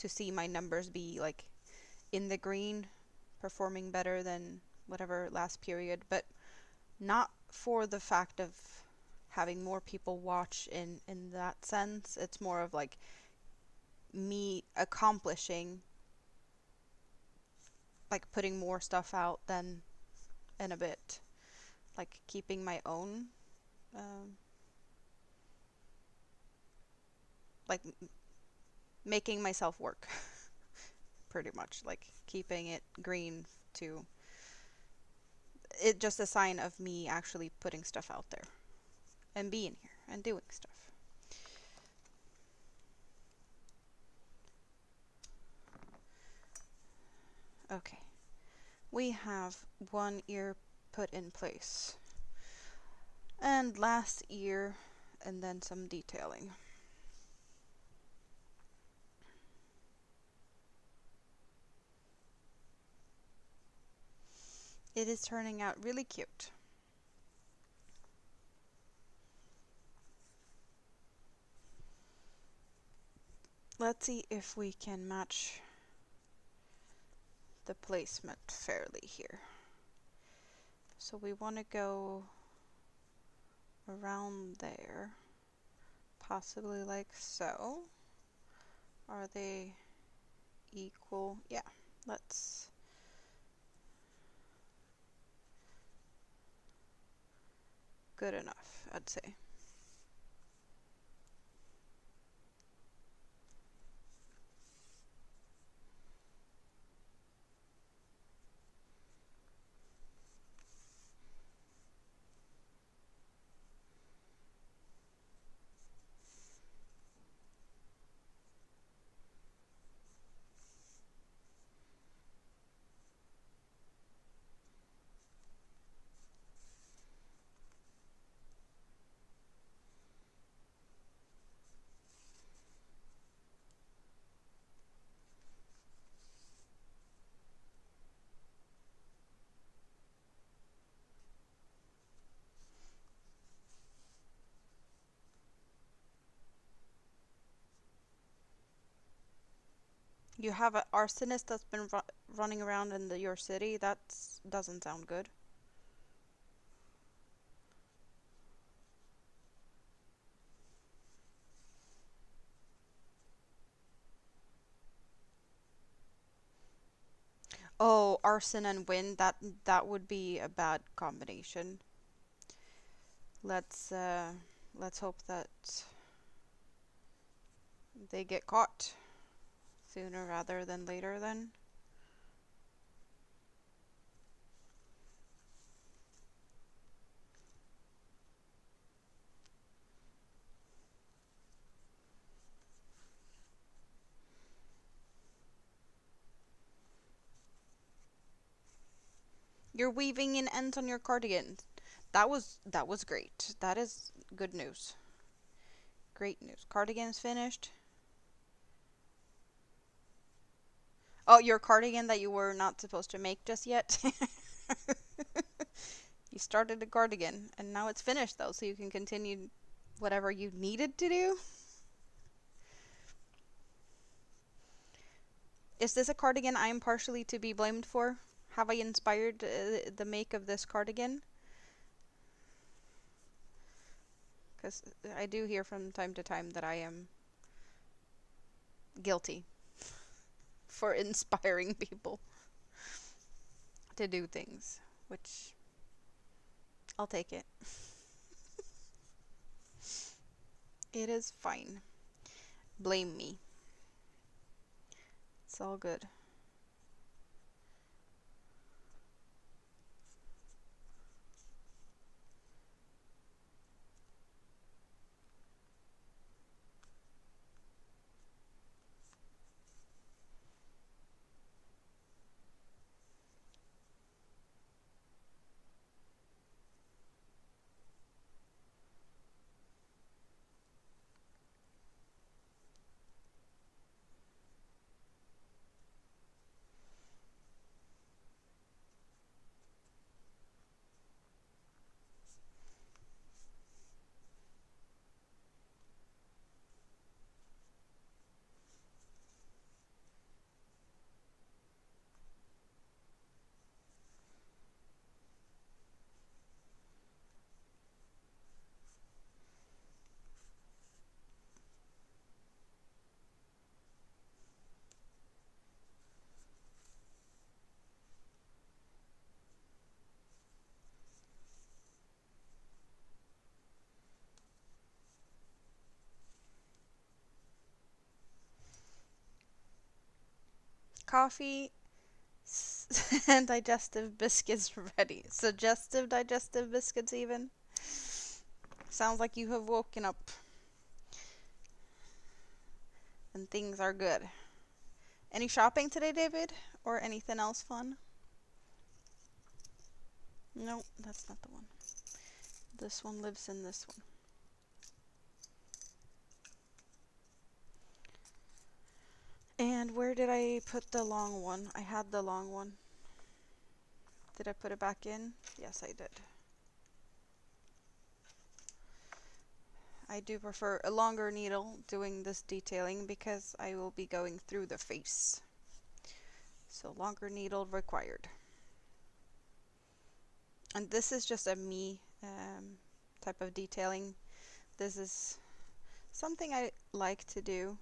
see my numbers be like in the green, performing better than whatever last period, but not for the fact of having more people watch in that sense. It's more of like me accomplishing, like putting more stuff out than in a bit, like keeping my own, um, like making myself work, pretty much, like keeping it green to it, just a sign of me actually putting stuff out there and being here and doing stuff. Okay, we have one ear put in place and last ear, and then some detailing. It is turning out really cute. Let's see if we can match the placement fairly here. So we want to go around there, possibly like so. Are they equal? Yeah, let's good enough, I'd say. You have an arsonist that's been running around in your city? That doesn't sound good. Oh, arson and wind, that would be a bad combination. Let's hope that they get caught sooner rather than later then. You're weaving in ends on your cardigan. That was great. That is good news. Great news. Cardigan is finished. Oh, your cardigan that you were not supposed to make just yet. You started the cardigan and now it's finished though, so you can continue whatever you needed to do. Is this a cardigan I am partially to be blamed for? Have I inspired the make of this cardigan? Because I do hear from time to time that I am guilty for inspiring people to do things, which I'll take it. It is fine. Blame me. It's all good. coffee and digestive biscuits ready. Suggestive digestive biscuits even. Sounds like you have woken up and things are good. Any shopping today, David? Or anything else fun? No, that's not the one. This one lives in this one. And where did I put the long one? I had the long one. Did I put it back in? Yes, I did. I do prefer a longer needle doing this detailing because I will be going through the face. So longer needle required. And this is just a me type of detailing. This is something I like to do.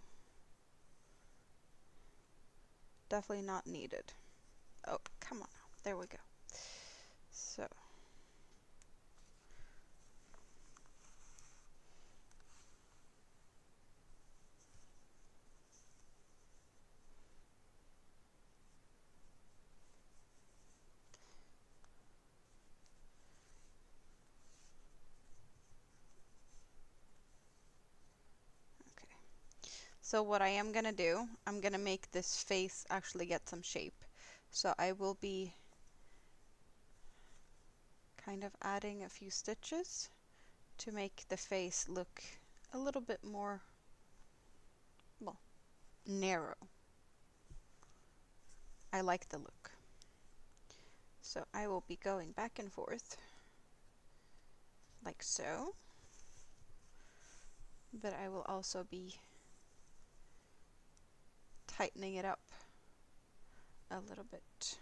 Definitely not needed. Oh, come on now. There we go. So. So what I am going to do, I'm going to make this face actually get some shape. So I will be kind of adding a few stitches to make the face look a little bit more, well, narrow. I like the look. So I will be going back and forth like so. But I will also be tightening it up a little bit.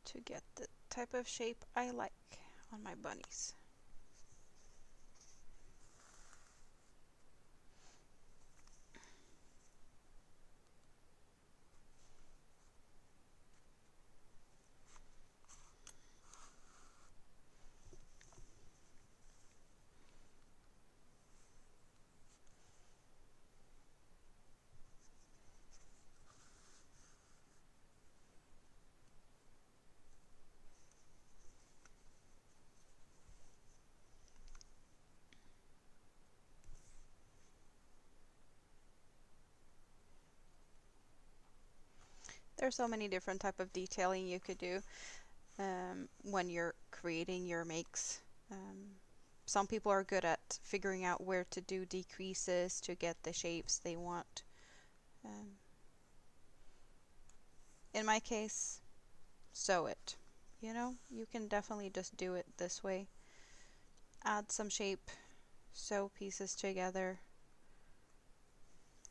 To get the type of shape I like on my bunnies. There's so many different type of detailing you could do when you're creating your makes. Some people are good at figuring out where to do decreases to get the shapes they want. In my case, sew it. You know, you can definitely just do it this way. Add some shape, sew pieces together,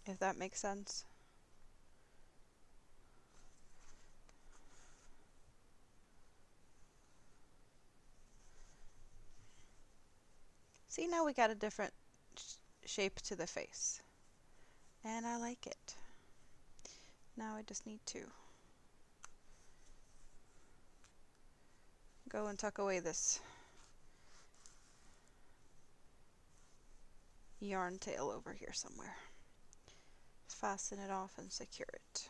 if that makes sense. See, now we got a different shape to the face. And I like it. Now I just need to go and tuck away this yarn tail over here somewhere. Fasten it off and secure it.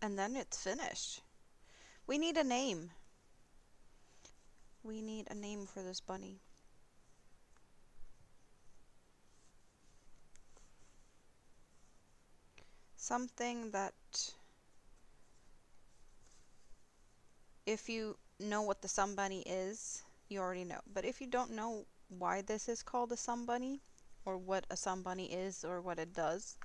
And then it's finished. We need a name. We need a name for this bunny. Something that, if you know what the Somebunny is, you already know. But if you don't know why this is called a Somebunny, or what a Somebunny is, or what it does,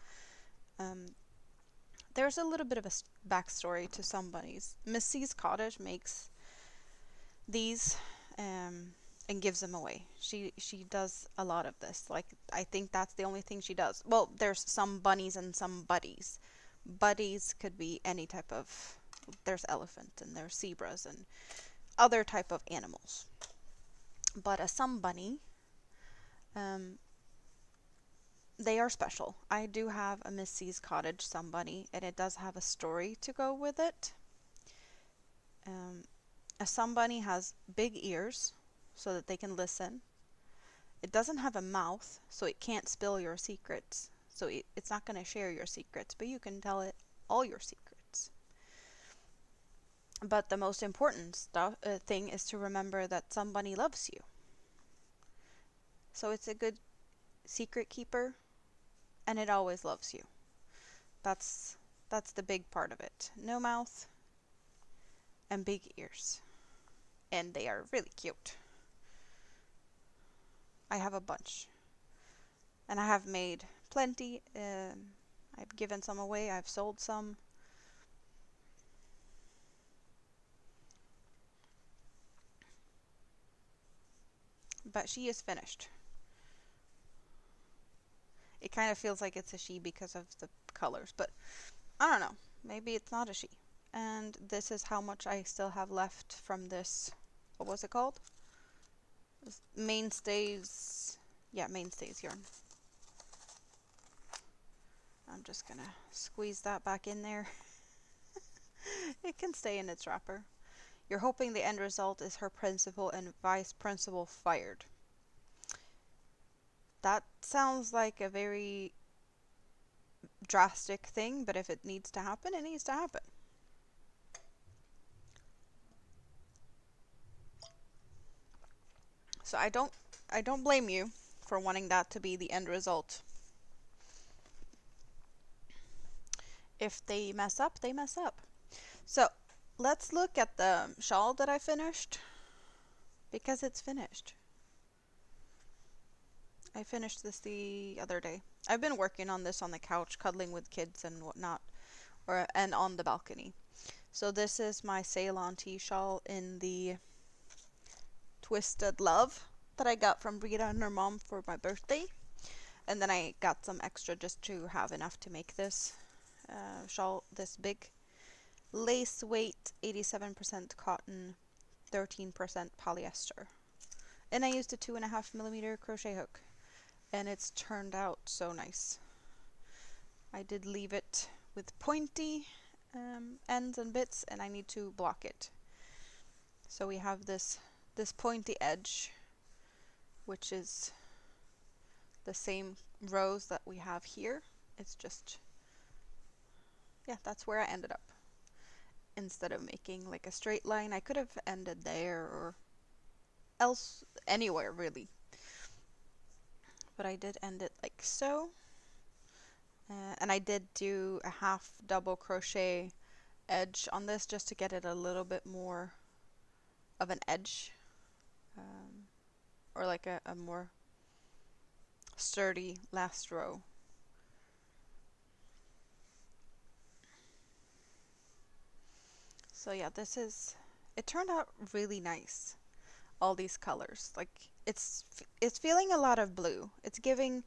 there's a little bit of a backstory to Sombunnies. Miss C's Cottage makes these and gives them away. She does a lot of this. Like, I think that's the only thing she does. Well, there's some bunnies and some buddies. Buddies could be any type of, there's elephant and there's zebras and other type of animals. But a Somebunny Um, they are special. I do have a Miss C's Cottage Somebunny, and it does have a story to go with it. A Somebunny has big ears so that they can listen. It doesn't have a mouth, so it can't spill your secrets. So it's not going to share your secrets, but you can tell it all your secrets. But the most important thing is to remember that somebody loves you. So it's a good secret keeper, and it always loves you. That's the big part of it. No mouth and big ears. And they are really cute. I have a bunch. And I have made plenty. I've given some away. I've sold some. But she is finished. It kind of feels like it's a she because of the colors, but I don't know. Maybe it's not a she. And this is how much I still have left from this. What was it called? Mainstays. Yeah, Mainstays yarn. I'm just gonna squeeze that back in there. It can stay in its wrapper. You're hoping the end result is her principal and vice principal fired. That sounds like a very drastic thing, but if it needs to happen, it needs to happen. So I don't blame you for wanting that to be the end result. If they mess up, they mess up. So let's look at the shawl that I finished, because it's finished. I finished this the other day. I've been working on this on the couch, cuddling with kids and whatnot, and on the balcony. So this is my Ceylon tea shawl in the Twisted Love that I got from Rita and her mom for my birthday. And then I got some extra just to have enough to make this shawl this big. Lace weight, 87% cotton, 13% polyester. And I used a 2.5mm crochet hook. And it's turned out so nice. I did leave it with pointy ends and bits, and I need to block it. So we have this pointy edge, which is the same rows that we have here. It's just, yeah, that's where I ended up. Instead of making like a straight line, I could have ended there or else anywhere really. But I did end it like so. And I did do a half double crochet edge on this just to get it a little bit more of an edge. Or like a more sturdy last row. So yeah, it turned out really nice. All these colors, like it's feeling a lot of blue. It's giving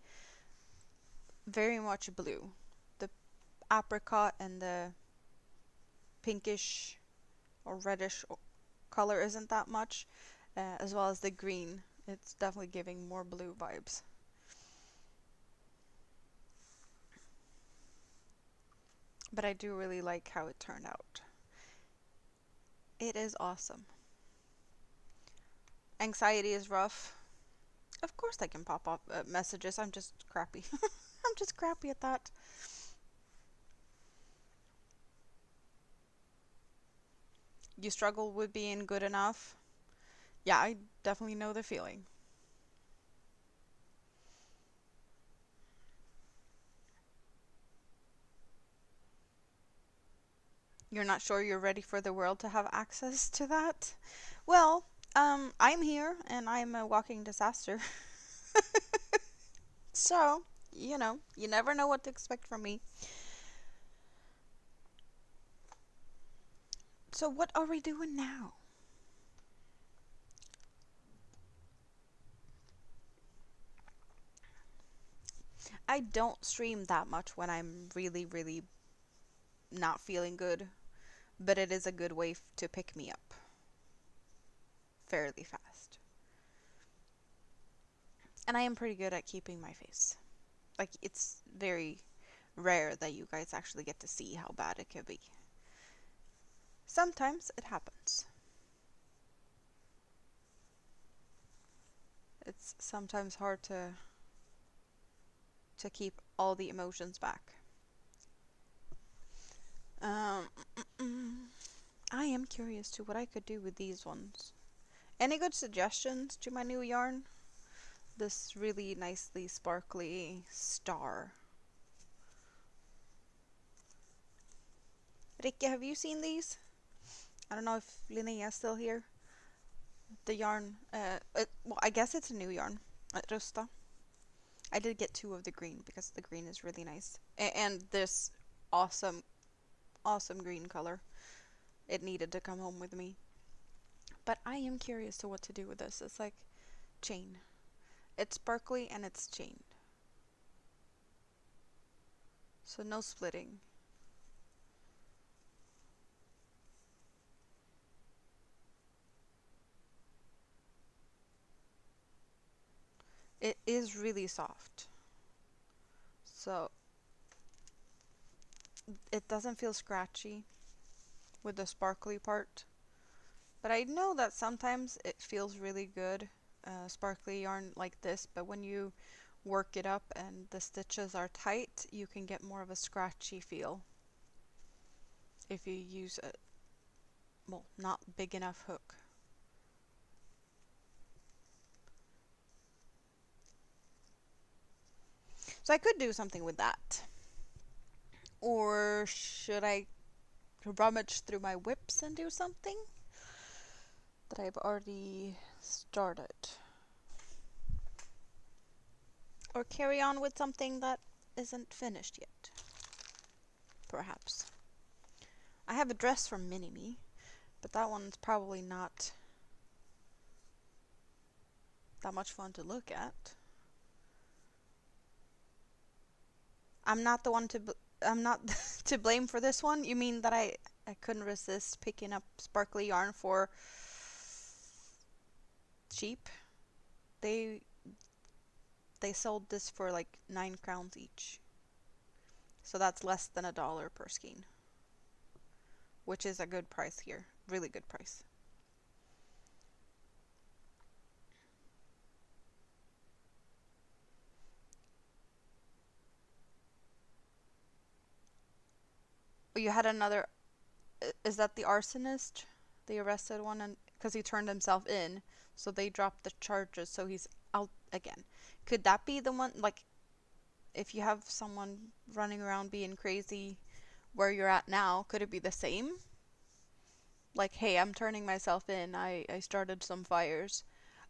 very much blue. The apricot and the pinkish or reddish color isn't that much, as well as the green. It's definitely giving more blue vibes. But I do really like how it turned out. It is awesome. Anxiety is rough. Of course I can pop up messages. I'm just crappy. I'm just crappy at that. You struggle with being good enough? Yeah, I definitely know the feeling. You're not sure you're ready for the world to have access to that? Well, I'm here and I'm a walking disaster. So, you never know what to expect from me. So what are we doing now? I don't stream that much when I'm really, really not feeling good, but it is a good way to pick me up fairly fast. And I am pretty good at keeping my face. Like, it's very rare that you guys actually get to see how bad it can be. Sometimes it happens. It's sometimes hard to keep all the emotions back. I am curious to what I could do with these ones. Any good suggestions to my new yarn? This really nicely sparkly star. Rikke, have you seen these? I don't know if Linnea's still here. The yarn, well, I guess it's a new yarn. Rusta. I did get 2 of the green because the green is really nice. And this awesome, awesome green color. It needed to come home with me. But I am curious to what to do with this. It's like chain. It's sparkly and it's chained. So no splitting. It is really soft. So it doesn't feel scratchy with the sparkly part. But I know that sometimes it feels really good, sparkly yarn like this, but when you work it up and the stitches are tight, you can get more of a scratchy feel if you use a, well, not big enough hook. So I could do something with that. Or should I rummage through my whips and do something that I've already started? Or carry on with something that isn't finished yet. Perhaps. I have a dress from Mini-Me, but that one's probably not that much fun to look at. I'm not the one I'm not to blame for this one. You mean that I couldn't resist picking up sparkly yarn for cheap? They sold this for like 9 crowns each. So that's less than $1 per skein. Which is a good price here. Really good price. Oh, you had another... Is that the arsonist? The arrested one? And because he turned himself in, so they dropped the charges, so he's out again. Could that be the one, like, if you have someone running around being crazy where you're at now, could it be the same? Like, hey, I'm turning myself in, I started some fires.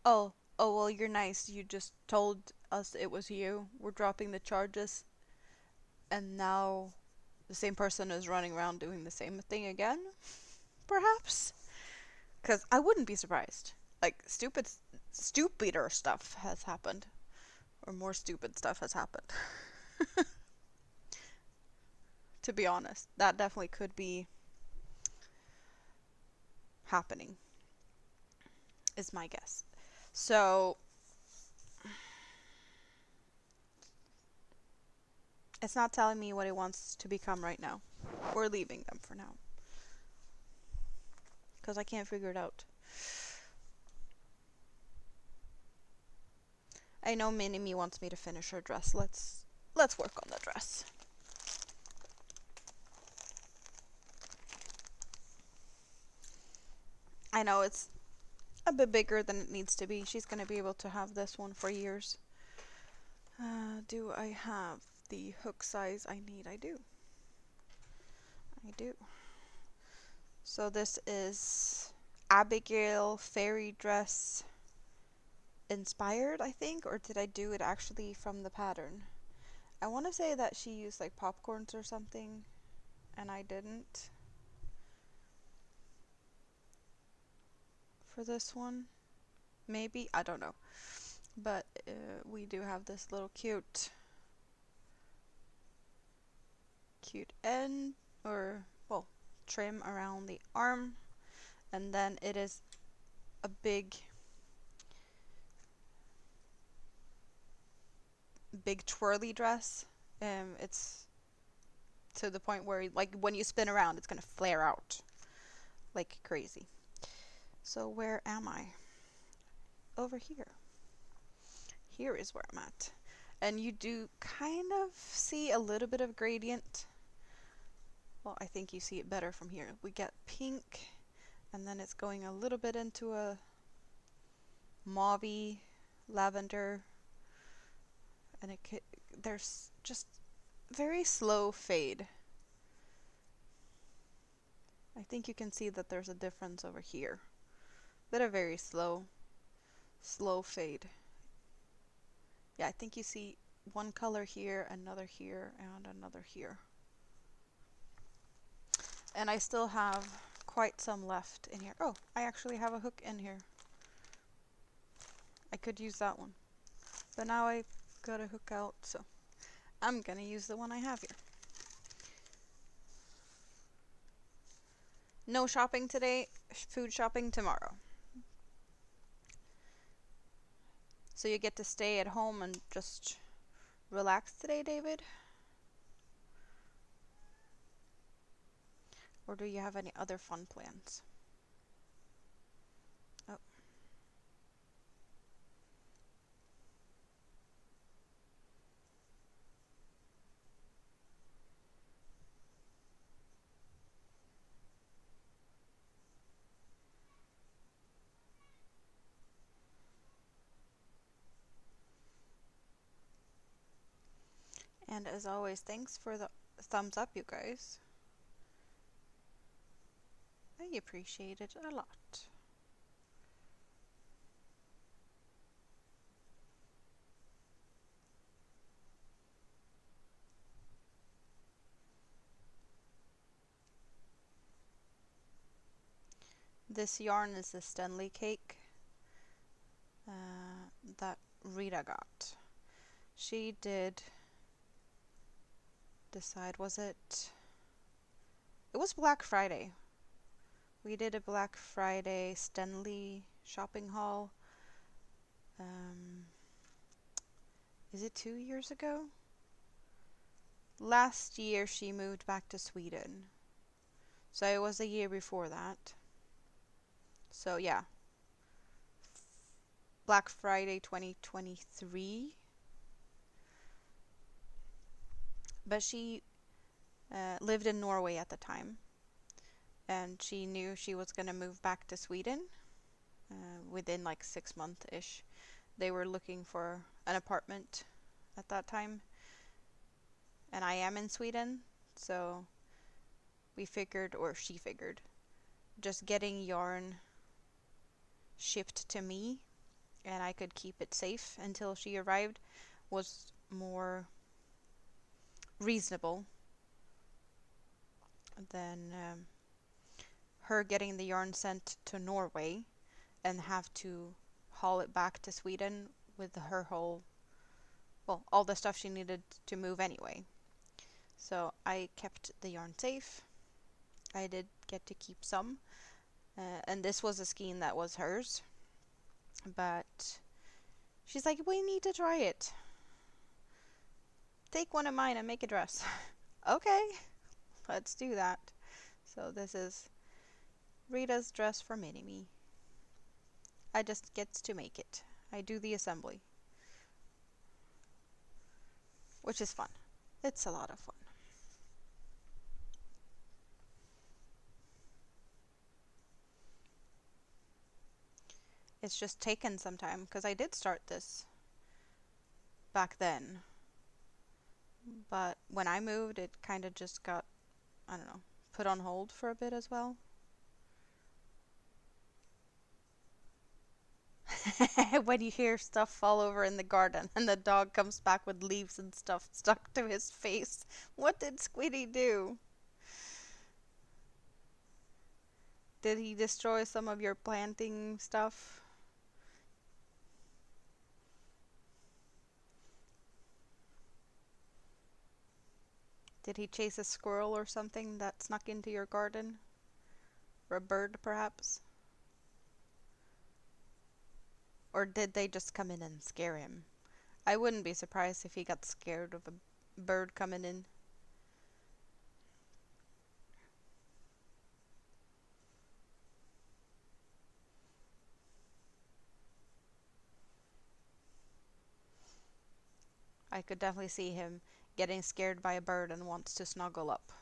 Oh, well, you're nice, you just told us it was you, we're dropping the charges, and now the same person is running around doing the same thing again? Perhaps? Because I wouldn't be surprised. Like, stupider stuff has happened. Or more stupid stuff has happened. To be honest, that definitely could be happening, is my guess. So, it's not telling me what it wants to become right now. We're leaving them for now. Because I can't figure it out. I know Mini-Me wants me to finish her dress. Let's work on the dress. I know it's a bit bigger than it needs to be. She's going to be able to have this one for years. Do I have the hook size I need? I do. I do. So this is Abigail fairy dress inspired, I think, or did I do it actually from the pattern? I want to say that she used like popcorns or something, and I didn't. For this one, maybe, I don't know. But we do have this little cute end, or, well, trim around the arm, and then it is a big big twirly dress. It's to the point where like when you spin around it's gonna flare out like crazy. So where am I? Over here. Here is where I'm at. And you do kind of see a little bit of gradient. Well, I think you see it better from here. We get pink, and then it's going a little bit into a mauvey lavender, and there's just very slow fade. I think you can see that there's a difference over here, but a very slow fade. Yeah, I think you see one color here, another here, and another here. And I still have quite some left in here. Oh, I actually have a hook in here. I could use that one. But now I've got a hook out, so I'm gonna use the one I have here. No shopping today, food shopping tomorrow. So you get to stay at home and just relax today, David? Or do you have any other fun plans? Oh. And as always, thanks for the thumbs up, you guys. I appreciate it a lot. This yarn is the Stanley cake that Rita got. She did decide, was it? It was Black Friday. We did a Black Friday Stanley shopping haul. Is it 2 years ago? Last year she moved back to Sweden. So it was a year before that. So yeah. Black Friday 2023. But she lived in Norway at the time. And she knew she was going to move back to Sweden within like 6 months-ish. They were looking for an apartment at that time. And I am in Sweden, so we figured, or she figured, just getting yarn shipped to me and I could keep it safe until she arrived was more reasonable than her getting the yarn sent to Norway and have to haul it back to Sweden with her whole, well, all the stuff she needed to move anyway. So I kept the yarn safe. I did get to keep some. And this was a skein that was hers. But she's like, we need to try it. Take one of mine and make a dress. Okay, let's do that. So this is Rita's dress for Mini-Me. I just get to make it. I do the assembly. Which is fun. It's a lot of fun. It's just taken some time because I did start this back then. But when I moved, it kind of just got, I don't know, put on hold for a bit as well. When you hear stuff fall over in the garden and the dog comes back with leaves and stuff stuck to his face. What did Squiddy do? Did he destroy some of your planting stuff? Did he chase a squirrel or something that snuck into your garden? Or a bird, perhaps? Or did they just come in and scare him? I wouldn't be surprised if he got scared of a bird coming in. I could definitely see him getting scared by a bird and wants to snuggle up.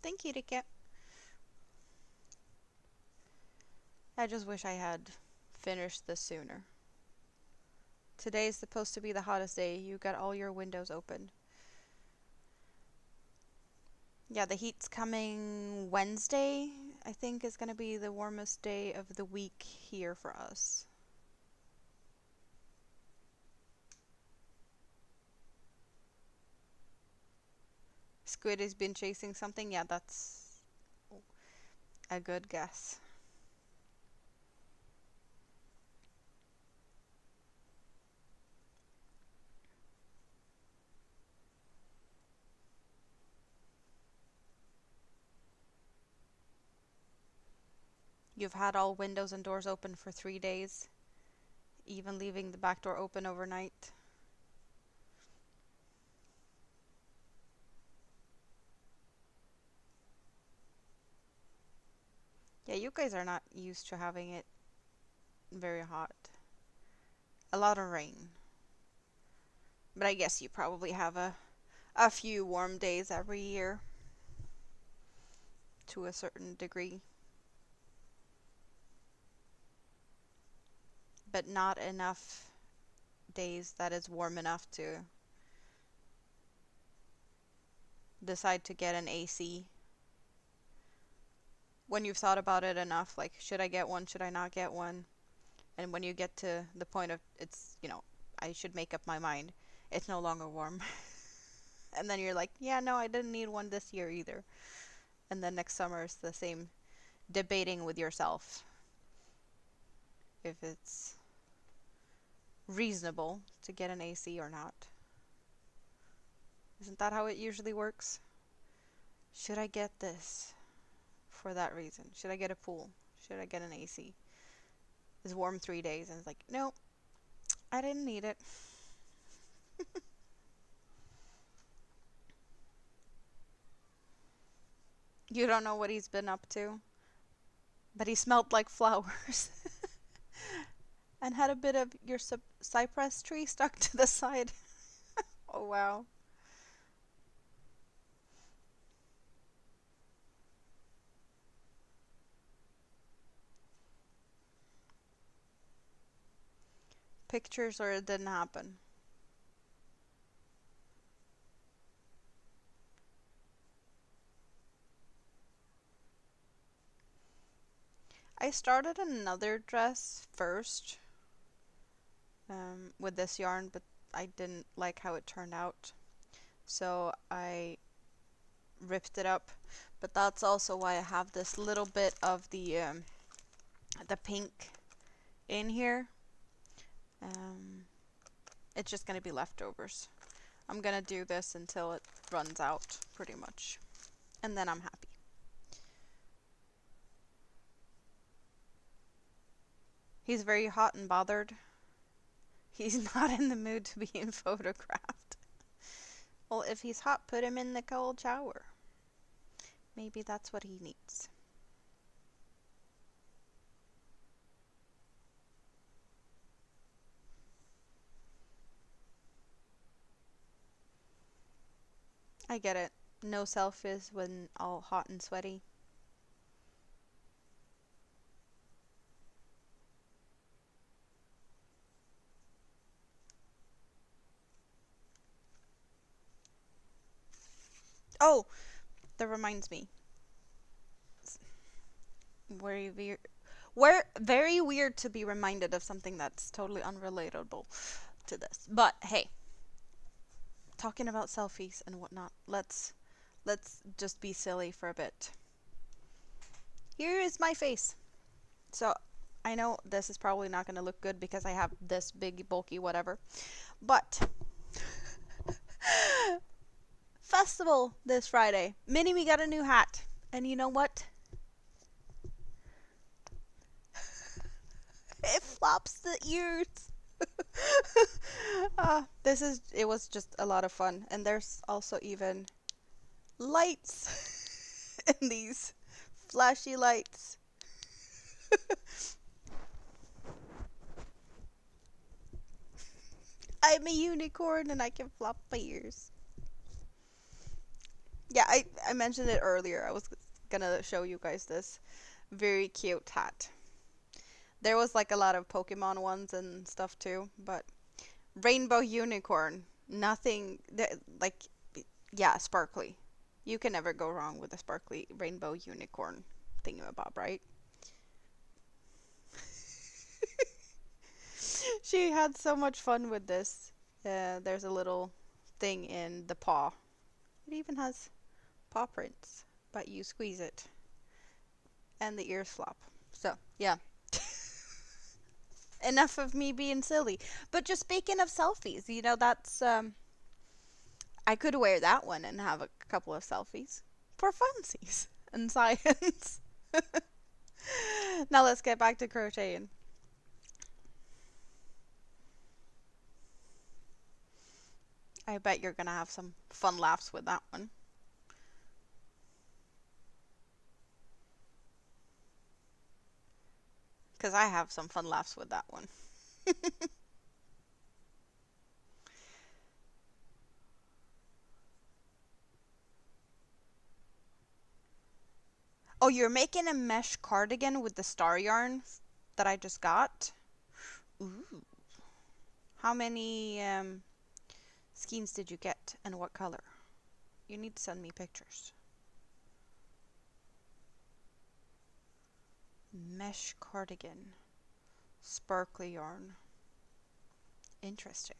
Thank you, Ticket. I just wish I had finished this sooner. Today's supposed to be the hottest day. You got all your windows open. Yeah, the heat's coming Wednesday, I think is going to be the warmest day of the week here for us. Squid has been chasing something? Yeah, that's a good guess. You've had all windows and doors open for 3 days, even leaving the back door open overnight. Yeah, you guys are not used to having it very hot. A lot of rain. But I guess you probably have a few warm days every year to a certain degree. But not enough days that is warm enough to decide to get an AC. When you've thought about it enough, like, should I get one, should I not get one? And when you get to the point of, it's, I should make up my mind, it's no longer warm. And then you're like, yeah, no, I didn't need one this year either. And then next summer it's the same debating with yourself if it's reasonable to get an AC or not. Isn't that how it usually works? Should I get this for that reason? Should I get a pool? Should I get an AC? It's warm 3 days, and it's like, no, I didn't need it. You don't know what he's been up to, but he smelled like flowers. And had a bit of your cypress tree stuck to the side. Oh, wow. Pictures or it didn't happen? I started another dress first with this yarn, but I didn't like how it turned out. So I ripped it up. But that's also why I have this little bit of the pink in here. It's just going to be leftovers. I'm going to do this until it runs out, pretty much. And then I'm happy. He's very hot and bothered. He's not in the mood to be photographed. Well, if he's hot, put him in the cold shower. Maybe that's what he needs. I get it. No selfies when all hot and sweaty. Oh, that reminds me. Very weird to be reminded of something that's totally unrelatable to this. But hey, talking about selfies and whatnot, let's just be silly for a bit. Here is my face. So I know this is probably not going to look good because I have this big bulky whatever, but possible this Friday. Mini-Me got a new hat. And you know what? It flops the ears. It was just a lot of fun. And there's also even lights in these flashy lights. I'm a unicorn and I can flop my ears. Yeah, I mentioned it earlier. I was gonna show you guys this very cute hat. There was like a lot of Pokemon ones and stuff too, but rainbow unicorn, nothing like, yeah, sparkly. You can never go wrong with a sparkly rainbow unicorn thingamabob, right? She had so much fun with this. There's a little thing in the paw. It even has paw prints, but you squeeze it and the ears flop. So, yeah. Enough of me being silly. But just speaking of selfies, you know, that's I could wear that one and have a couple of selfies for funsies and science. Now let's get back to crocheting. I bet you're gonna have some fun laughs with that one. Because I have some fun laughs with that one. Oh, you're making a mesh cardigan with the star yarn that I just got? Ooh. How many skeins did you get and what color? You need to send me pictures. Mesh cardigan. Sparkly yarn. Interesting.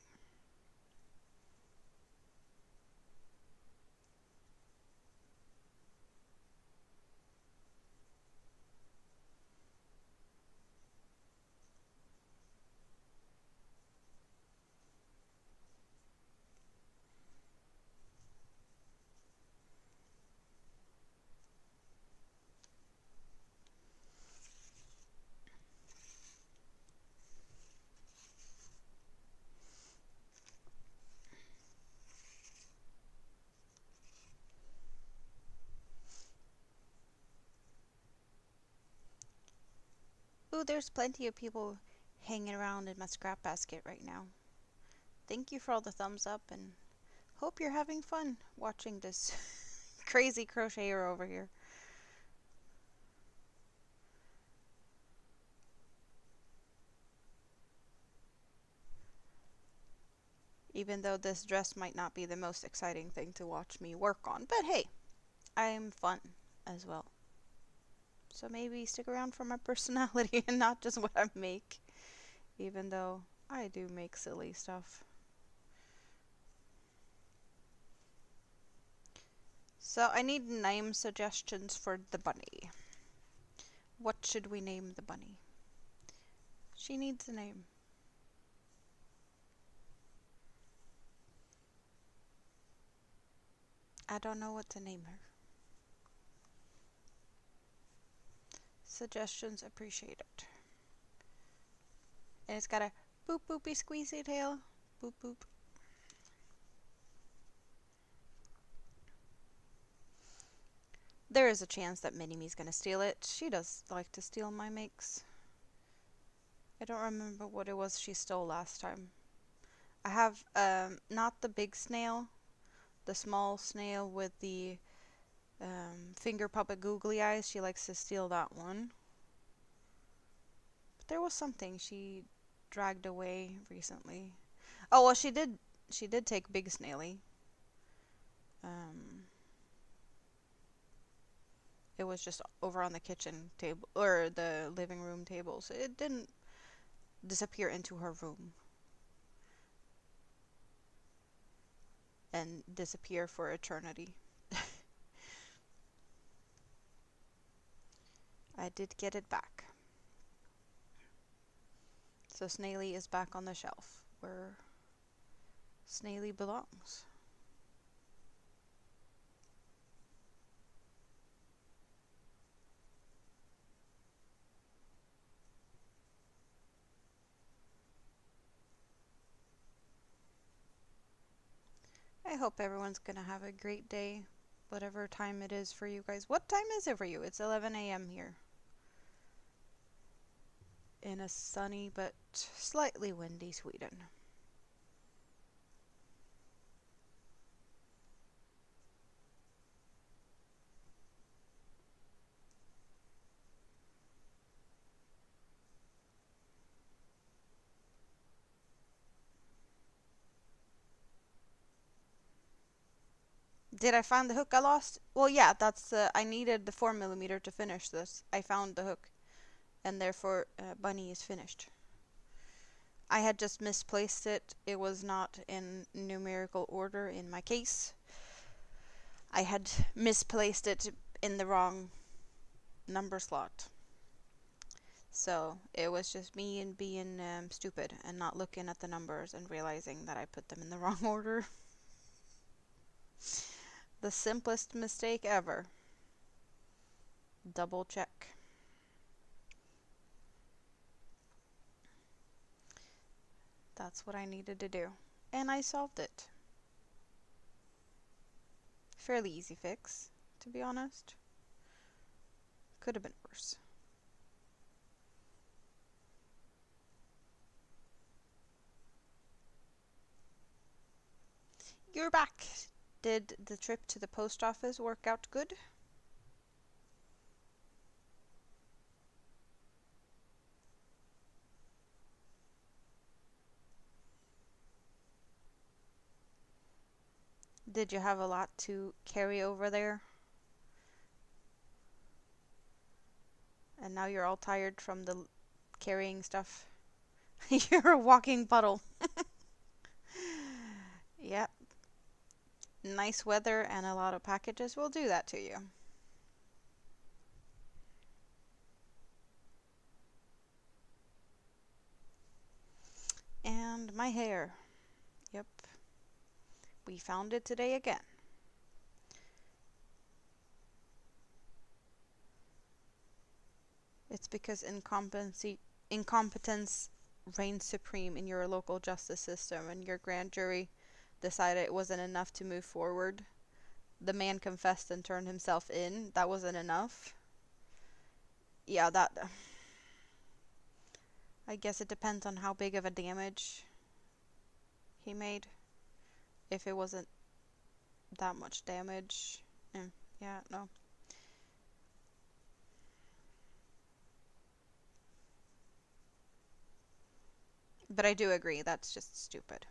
Ooh, there's plenty of people hanging around in my scrap basket right now. Thank you for all the thumbs up and hope you're having fun watching this crazy crocheter over here. Even though this dress might not be the most exciting thing to watch me work on, but hey, I'm fun as well. So maybe stick around for my personality and not just what I make, even though I do make silly stuff. So I need name suggestions for the bunny. What should we name the bunny? She needs a name. I don't know what to name her. Suggestions appreciated. And it's got a boop boopy squeezy tail. Boop boop. There is a chance that Mini-Me's gonna steal it. She does like to steal my makes. I don't remember what it was she stole last time. I have not the big snail, the small snail with the finger puppet googly eyes. She likes to steal that one. But there was something she dragged away recently. Oh well, she did take Big Snaily. It was just over on the kitchen table or the living room table, so it didn't disappear into her room and disappear for eternity. I did get it back. So Snaily is back on the shelf where Snaily belongs. I hope everyone's gonna have a great day, whatever time it is for you guys. What time is it for you? It's 11 a.m. here. In a sunny but slightly windy Sweden. Did I find the hook I lost? Well, yeah, that's I needed the 4mm to finish this. I found the hook, and therefore Bunny is finished. I had just misplaced it. It was not in numerical order in my case. I had misplaced it in the wrong number slot. So it was just me and being stupid and not looking at the numbers and realizing that I put them in the wrong order. The simplest mistake ever. Double check. That's what I needed to do. And I solved it. Fairly easy fix, to be honest. Could have been worse. You're back. Did the trip to the post office work out good? Did you have a lot to carry over there? And now you're all tired from the carrying stuff. You're a walking puddle. Yep. Nice weather and a lot of packages will do that to you. And my hair. Yep. We found it today again. It's because incompetence reigns supreme in your local justice system, and your grand jury decided it wasn't enough to move forward. The man confessed and turned himself in. That wasn't enough. Yeah, that... I guess it depends on how big of a damage he made. If it wasn't that much damage. Yeah, no. But I do agree, that's just stupid.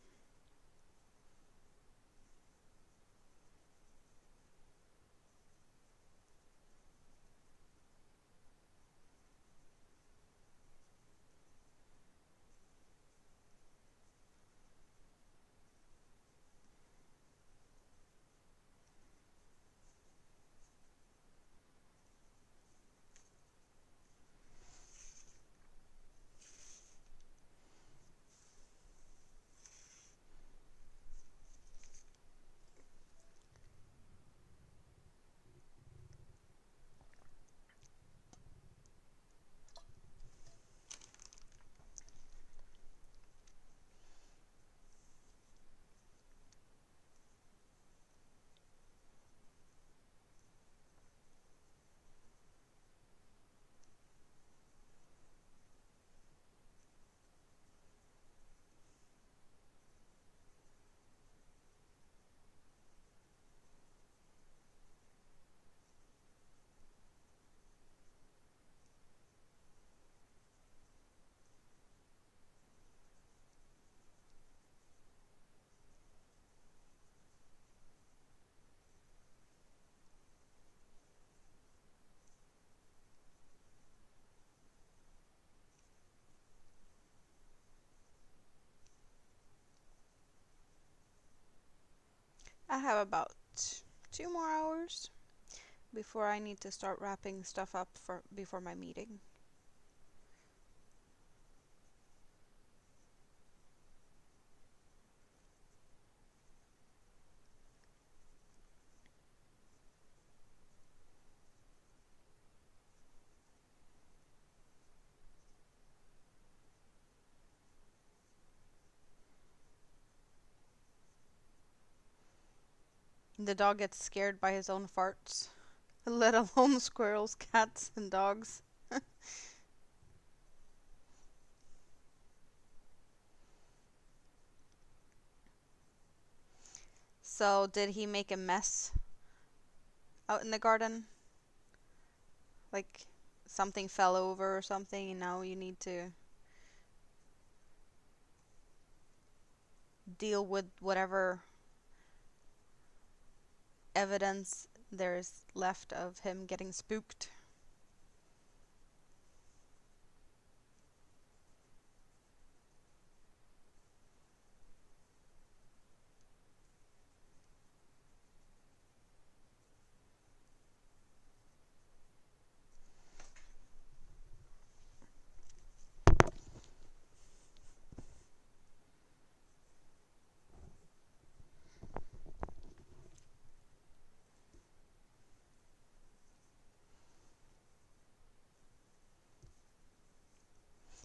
I have about 2 more hours before I need to start wrapping stuff up for before my meeting. The dog gets scared by his own farts, let alone squirrels, cats, and dogs. So, did he make a mess out in the garden? Like something fell over or something, and now you need to deal with whatever evidence there's left of him getting spooked.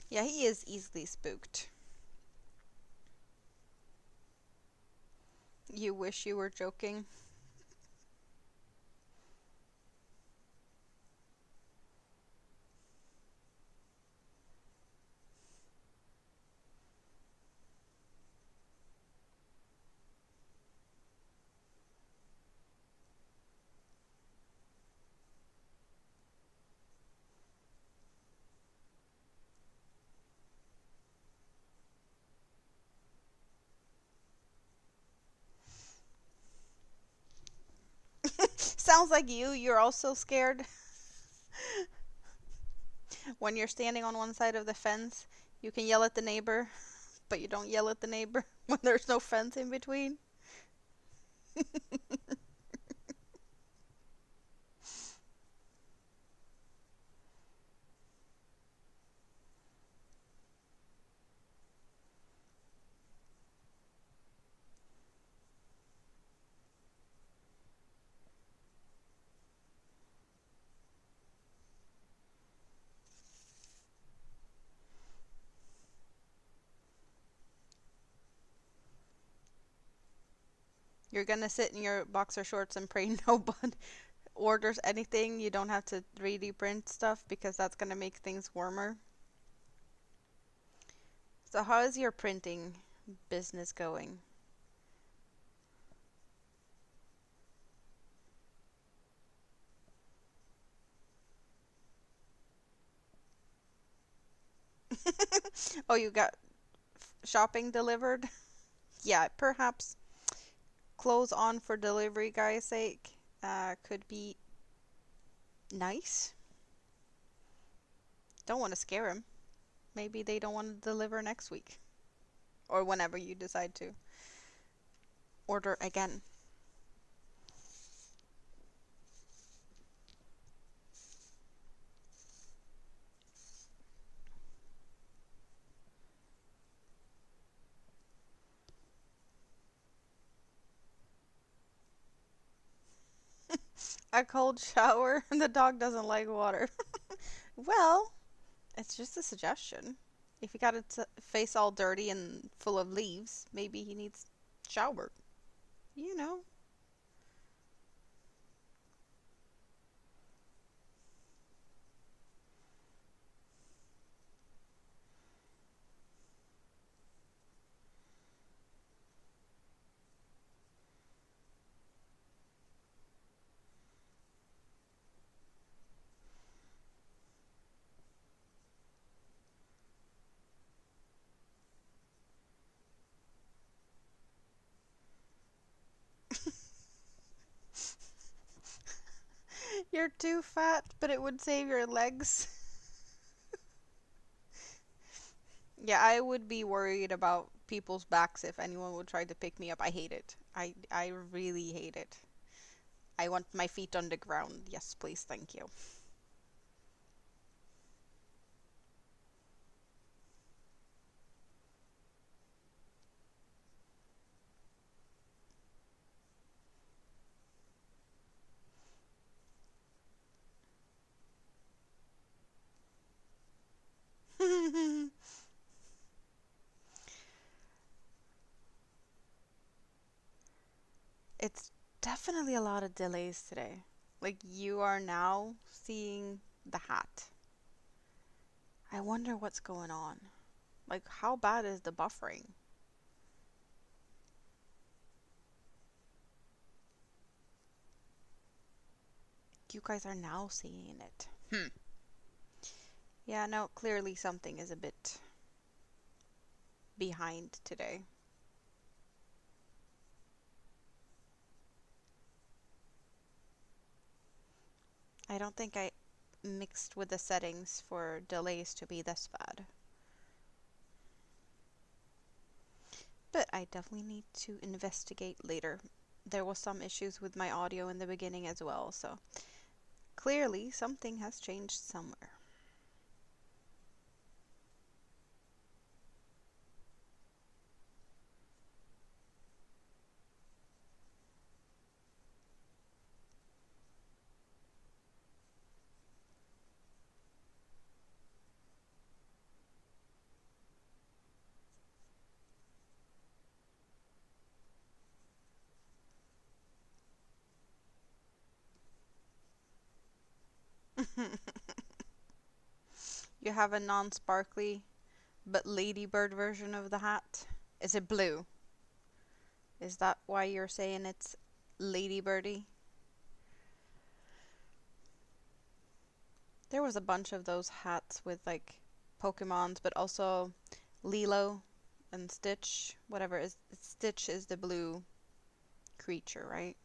Yeah, he is easily spooked. You wish you were joking. Sounds like you. You're also scared. When you're standing on one side of the fence, you can yell at the neighbor, but you don't yell at the neighbor when there's no fence in between. You're gonna sit in your boxer shorts and pray nobody orders anything. You don't have to 3D print stuff because that's gonna make things warmer. So how is your printing business going? Oh, you got shopping delivered? Yeah, perhaps clothes on for delivery guy's sake could be nice. Don't want to scare him. Maybe they don't want to deliver next week or whenever you decide to order again. A cold shower? The dog doesn't like water. Well, it's just a suggestion. If he got its face all dirty and full of leaves, maybe he needs shower. You know. You're too fat, but it would save your legs. Yeah, I would be worried about people's backs if anyone would try to pick me up. I hate it. I really hate it. I want my feet on the ground. Yes, please, thank you. It's definitely a lot of delays today. Like, you are now seeing the hat. I wonder what's going on. Like, how bad is the buffering? You guys are now seeing it. Yeah, no, clearly something is a bit behind today. I don't think I mixed with the settings for delays to be this bad. But I definitely need to investigate later. There was some issues with my audio in the beginning as well, so clearly something has changed somewhere. You have a non-sparkly but ladybird version of the hat. Is it blue? Is that why you're saying it's ladybirdy? There was a bunch of those hats with like Pokemons, but also Lilo and Stitch. Whatever is Stitch is the blue creature, right?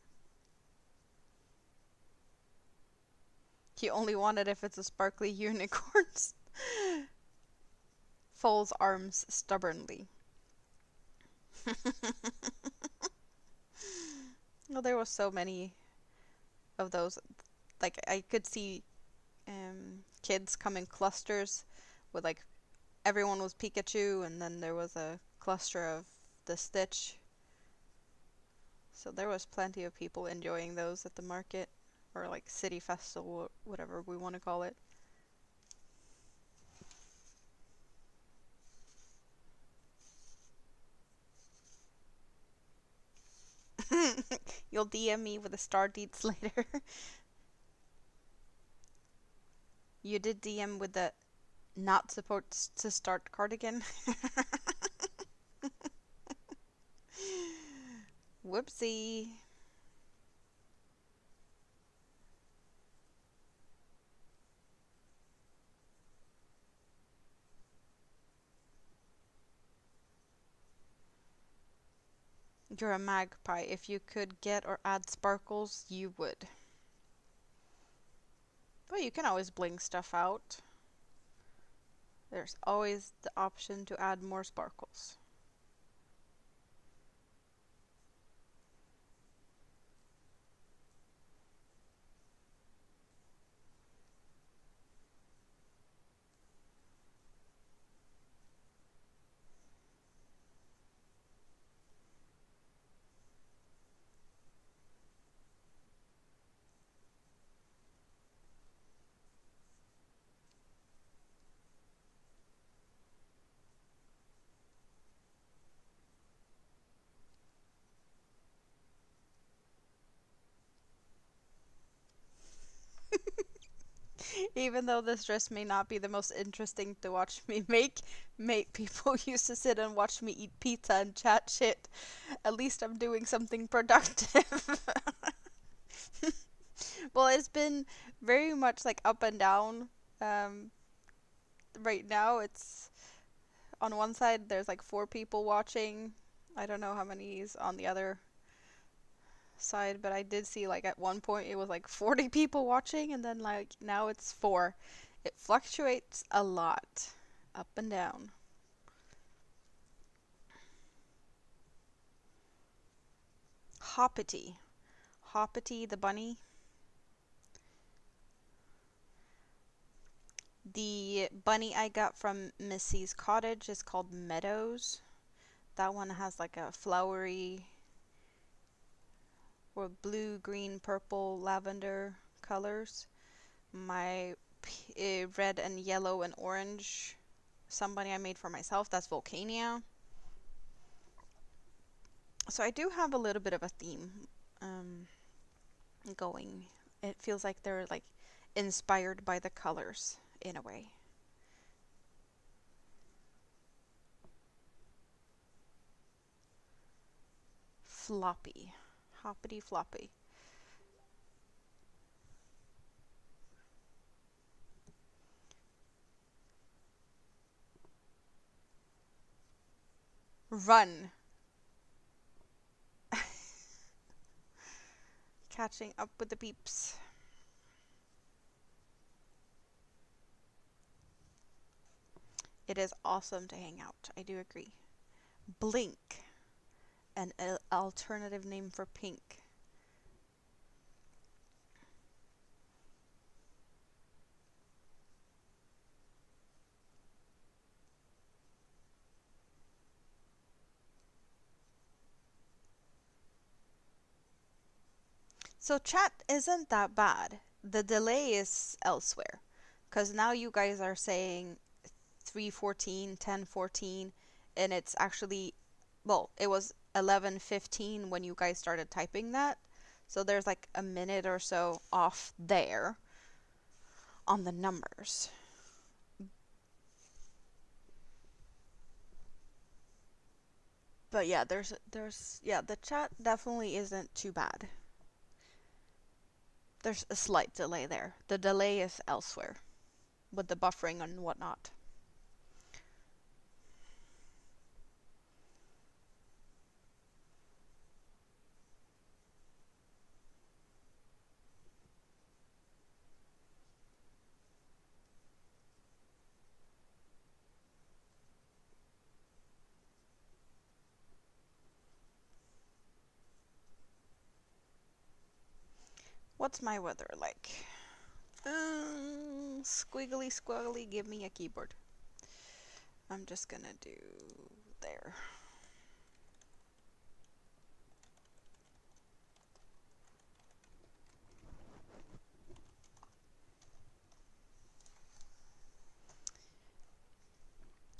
You only want it if it's a sparkly unicorn. Folds arms stubbornly. Well, there was so many of those. Like, I could see kids come in clusters with like everyone was Pikachu, and then there was a cluster of the Stitch. So there was plenty of people enjoying those at the market, or like city festival, whatever we want to call it. You'll DM me with the star deets later. You did DM with the not supposed to start cardigan. Whoopsie. You're a magpie. If you could get or add sparkles, you would. Well, you can always bling stuff out. There's always the option to add more sparkles. Even though this dress may not be the most interesting to watch me make people used to sit and watch me eat pizza and chat shit. At least I'm doing something productive. Well, it's been very much like up and down. Um, right now, it's on one side, there's like 4 people watching. I don't know how many is on the other side, but I did see like at one point it was like 40 people watching, and then like now it's 4. It fluctuates a lot, up and down. Hoppity. Hoppity the bunny. The bunny I got from Missy's cottage is called Meadows. That one has like a flowery or blue, green, purple, lavender colors. My red and yellow and orange Somebunny I made for myself, that's Volcania. So I do have a little bit of a theme. going. It feels like they're like inspired by the colors in a way. Floppy. Hoppity floppy. Run. Catching up with the peeps. It is awesome to hang out. I do agree. Blink. An alternative name for pink. So chat isn't that bad. The delay is elsewhere. Because now you guys are saying 3:14, 10:14, and it's actually, well, it was 11:15 when you guys started typing that. So there's like a minute or so off there on the numbers. But yeah, yeah, the chat definitely isn't too bad. There's a slight delay there. The delay is elsewhere with the buffering and whatnot. What's my weather like? Squiggly squiggly, give me a keyboard. I'm just gonna do there.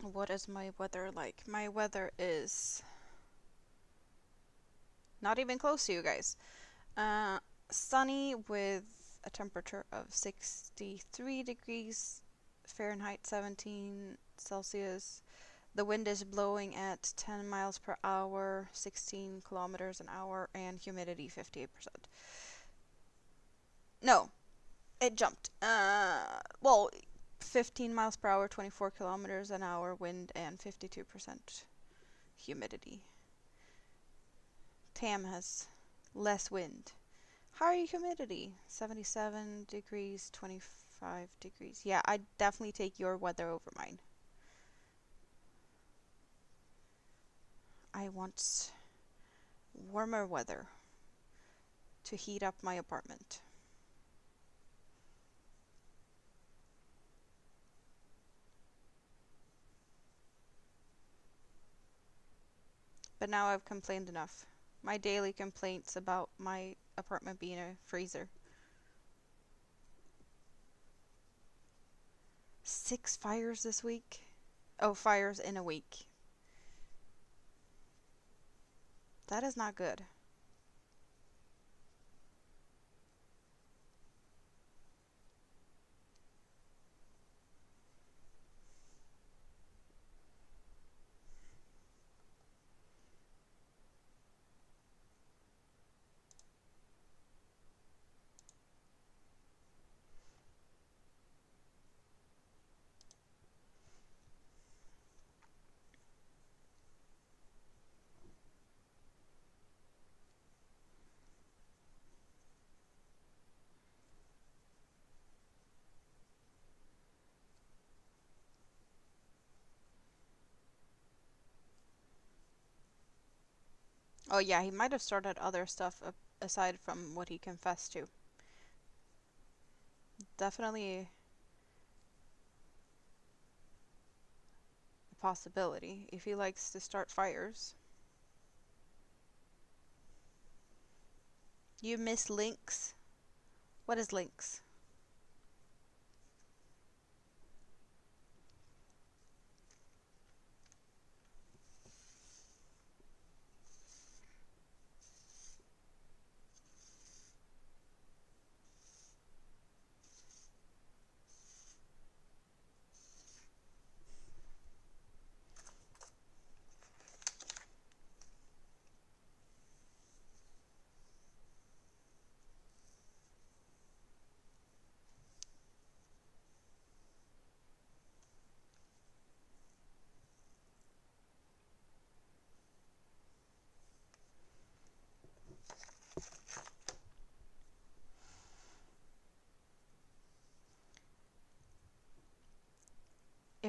What is my weather like? My weather is not even close to you guys. Sunny with a temperature of 63 degrees Fahrenheit, 17 Celsius. The wind is blowing at 10 miles per hour, 16 kilometers an hour, and humidity 58%. No, it jumped. Well, 15 miles per hour, 24 kilometers an hour wind, and 52% humidity. Tam has less wind. Higher humidity, 77 degrees, 25 degrees. Yeah, I'd definitely take your weather over mine. I want warmer weather to heat up my apartment. But now I've complained enough. My daily complaints about my apartment being a freezer. 6 fires this week? Oh, fires in a week. That is not good. Oh yeah, he might have started other stuff aside from what he confessed to. Definitely a possibility if he likes to start fires. You miss links? What is links?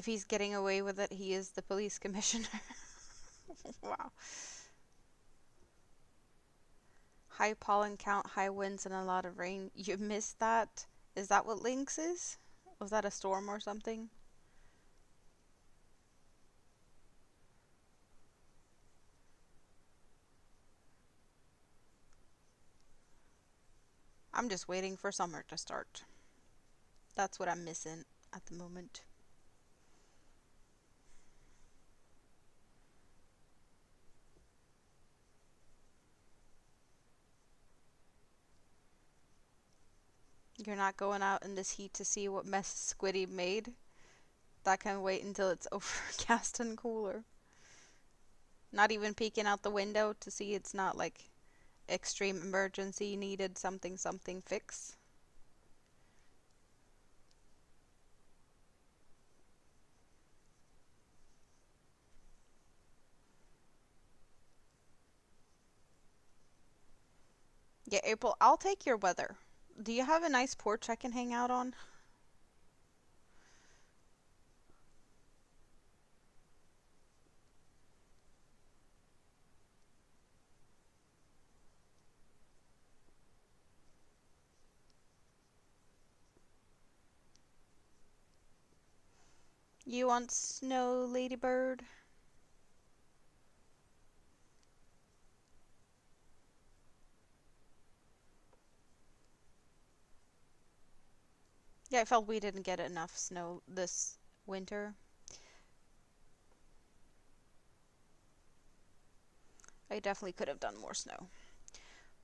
If he's getting away with it, he is the police commissioner. Wow. High pollen count, high winds, and a lot of rain. You missed that? Is that what Lynx is? Was that a storm or something? I'm just waiting for summer to start. That's what I'm missing at the moment. You're not going out in this heat to see what mess Squiddy made? That can wait until it's overcast and cooler. Not even peeking out the window to see it's not like extreme emergency needed something something fix. Yeah, April, I'll take your weather. Do you have a nice porch I can hang out on? You want snow, ladybird? Yeah, I felt we didn't get enough snow this winter. I definitely could have done more snow.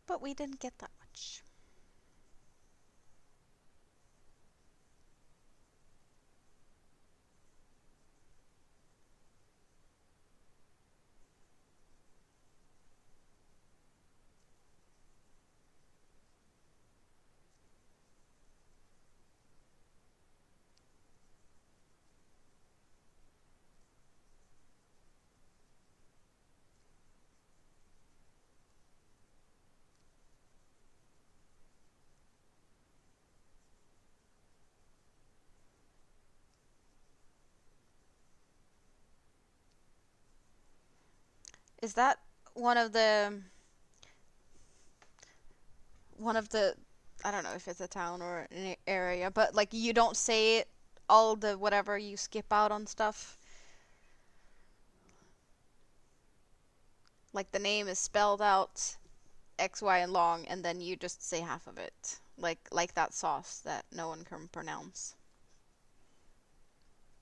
But we didn't get that much. Is that one of the I don't know if it's a town or an area, but like you don't say it, all the whatever, you skip out on stuff? Like the name is spelled out X, Y, and long, and then you just say half of it. Like that sauce that no one can pronounce.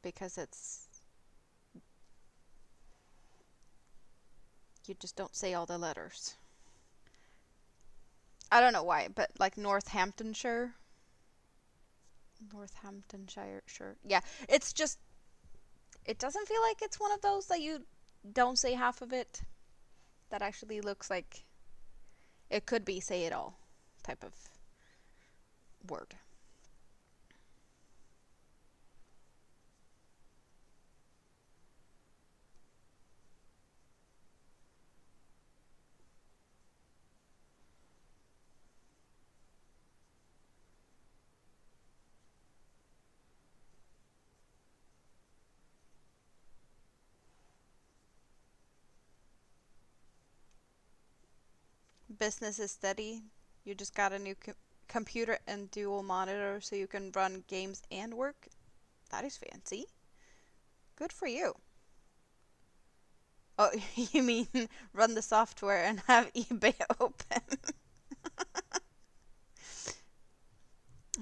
Because you just don't say all the letters. I don't know why, but like Northamptonshire. Northamptonshire, sure. Yeah, it's just, it doesn't feel like it's one of those that you don't say half of it. That actually looks like it could be say it all type of word. Business is steady. You just got a new computer and dual monitor so you can run games and work. That is fancy. Good for you. Oh, you mean run the software and have eBay open?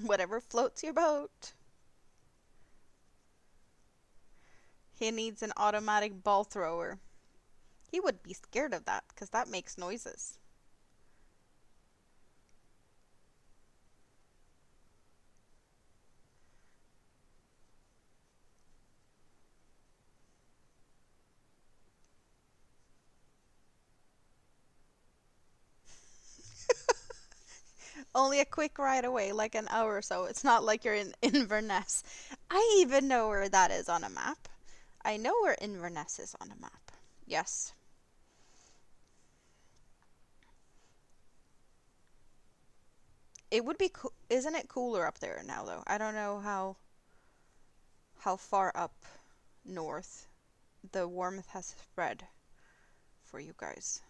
Whatever floats your boat. He needs an automatic ball thrower. He would be scared of that because that makes noises. Only a quick ride away, like an hour or so. It's not like you're in Inverness. I even know where that is on a map. I know where Inverness is on a map. Yes. It would be isn't it cooler up there now though? I don't know how far up north, the warmth has spread for you guys.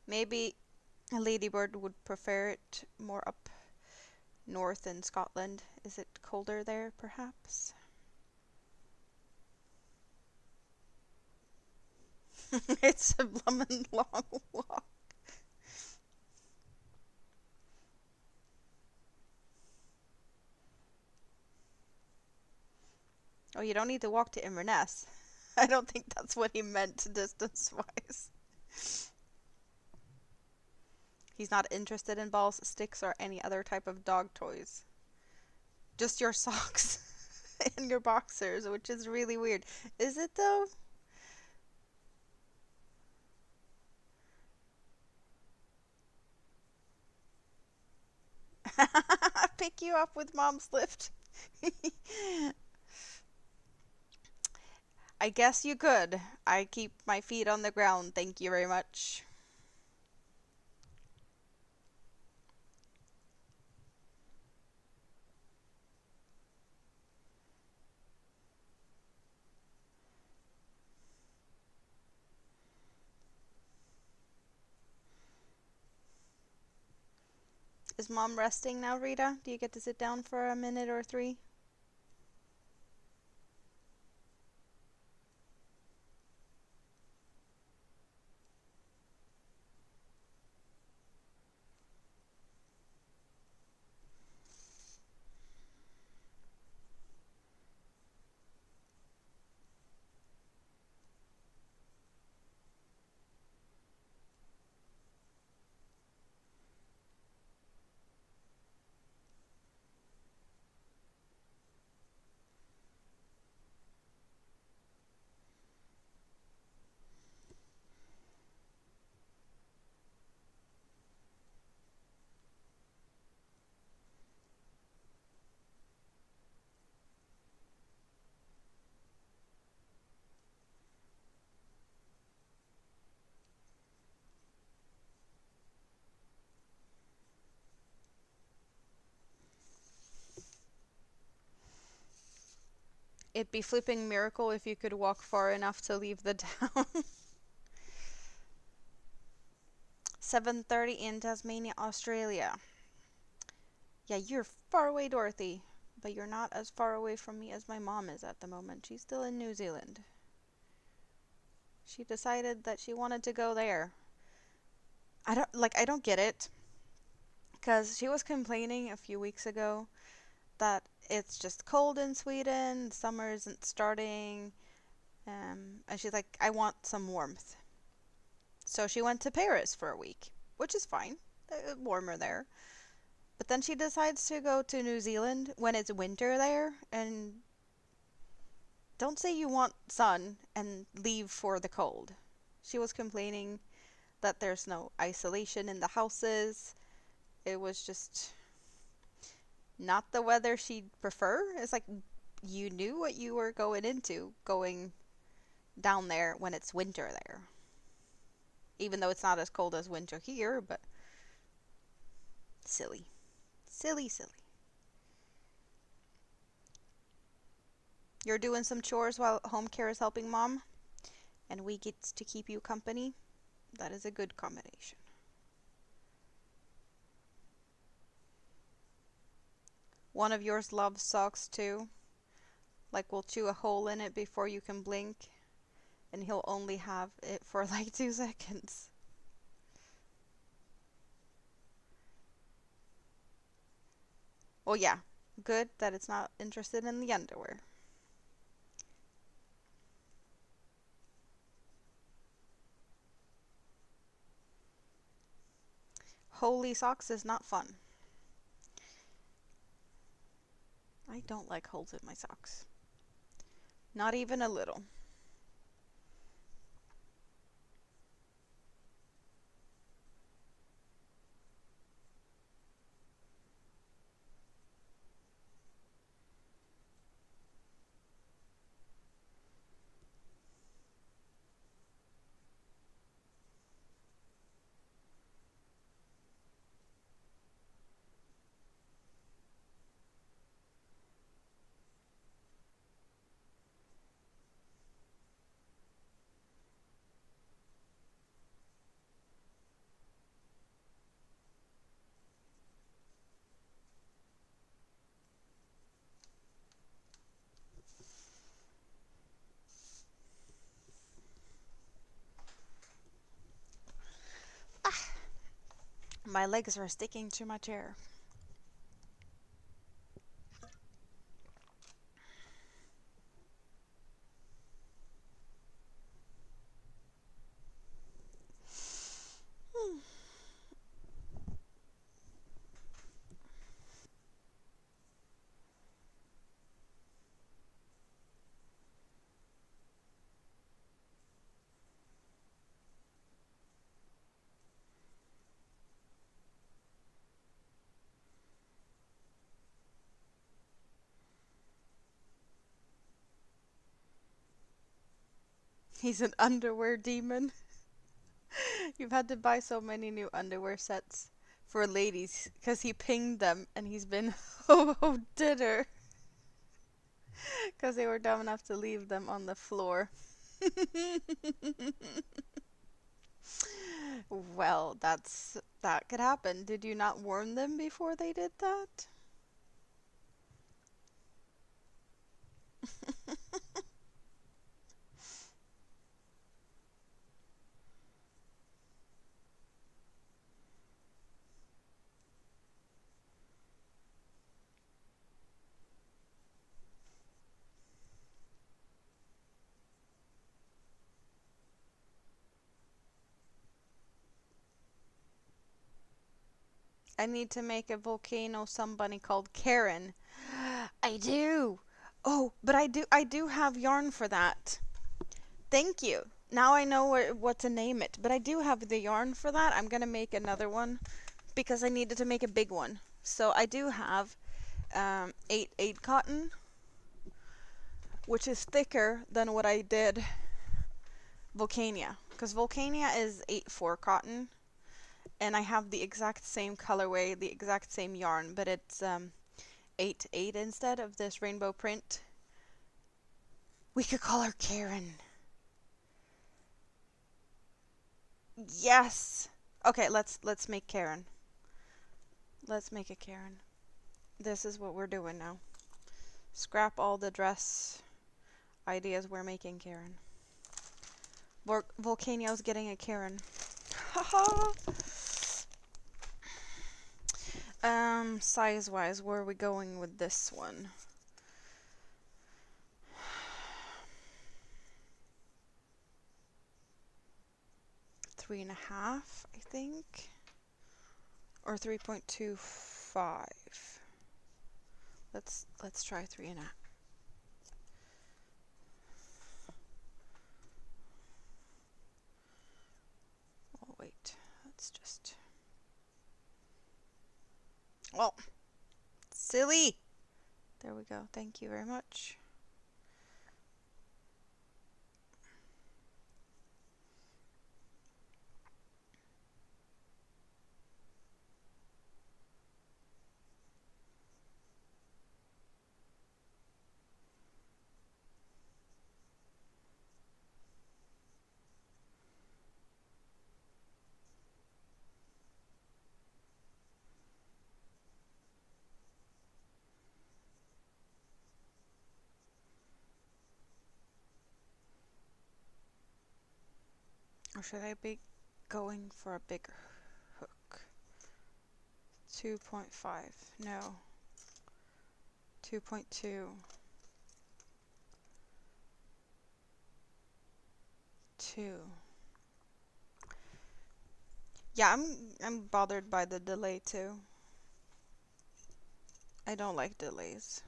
Maybe a ladybird would prefer it more up north in Scotland. Is it colder there, perhaps? It's a bloomin' long walk. Oh, you don't need to walk to Inverness. I don't think that's what he meant distance-wise. He's not interested in balls, sticks, or any other type of dog toys. Just your socks and your boxers, which is really weird. Is it though? Pick you up with mom's lift. I guess you could. I keep my feet on the ground, thank you very much. Is mom resting now, Rita? Do you get to sit down for a minute or three? It'd be flipping miracle if you could walk far enough to leave the town. 7:30 in Tasmania, Australia. Yeah, you're far away, Dorothy. But you're not as far away from me as my mom is at the moment. She's still in New Zealand. She decided that she wanted to go there. I don't get it. Because she was complaining a few weeks ago that it's just cold in Sweden, summer isn't starting, and she's like, I want some warmth. So she went to Paris for a week, which is fine, warmer there. But then she decides to go to New Zealand when it's winter there, and don't say you want sun and leave for the cold. She was complaining that there's no isolation in the houses. It was just not the weather she'd prefer. It's like you knew what you were going into going down there when it's winter there. Even though it's not as cold as winter here, but silly. Silly, silly. You're doing some chores while home care is helping mom, and we get to keep you company. That is a good combination. One of yours loves socks too. Like we'll chew a hole in it before you can blink, and he'll only have it for like 2 seconds. Well, yeah, good that it's not interested in the underwear. Holy socks is not fun. I don't like holes in my socks. Not even a little. My legs are sticking to my chair. He's an underwear demon. You've had to buy so many new underwear sets for ladies because he pinged them and he's been oh dinner because they were dumb enough to leave them on the floor. Well, that could happen. Did you not warn them before they did that? I need to make a volcano somebody called Karen. I do. Oh, but I do have yarn for that. Thank you. Now I know what to name it, but I do have the yarn for that. I'm gonna make another one because I needed to make a big one. So I do have 8 cotton, which is thicker than what I did Volcania, because Volcania is 8/4 cotton, and I have the exact same colorway, the exact same yarn, but it's 8/8 instead of this rainbow print. We could call her Karen. Yes. Okay, let's make Karen. Let's make a Karen. This is what we're doing now. Scrap all the dress ideas. We're making Karen. Volcano's getting a Karen. Haha. Size wise, where are we going with this one? Three and a half, I think, or 3.25. Let's try 3.5. Oh wait, let's just. Well, silly. There we go. Thank you very much. Or should I be going for a bigger hook? 2.5. No. 2.2. 2. Yeah, I'm bothered by the delay too. I don't like delays.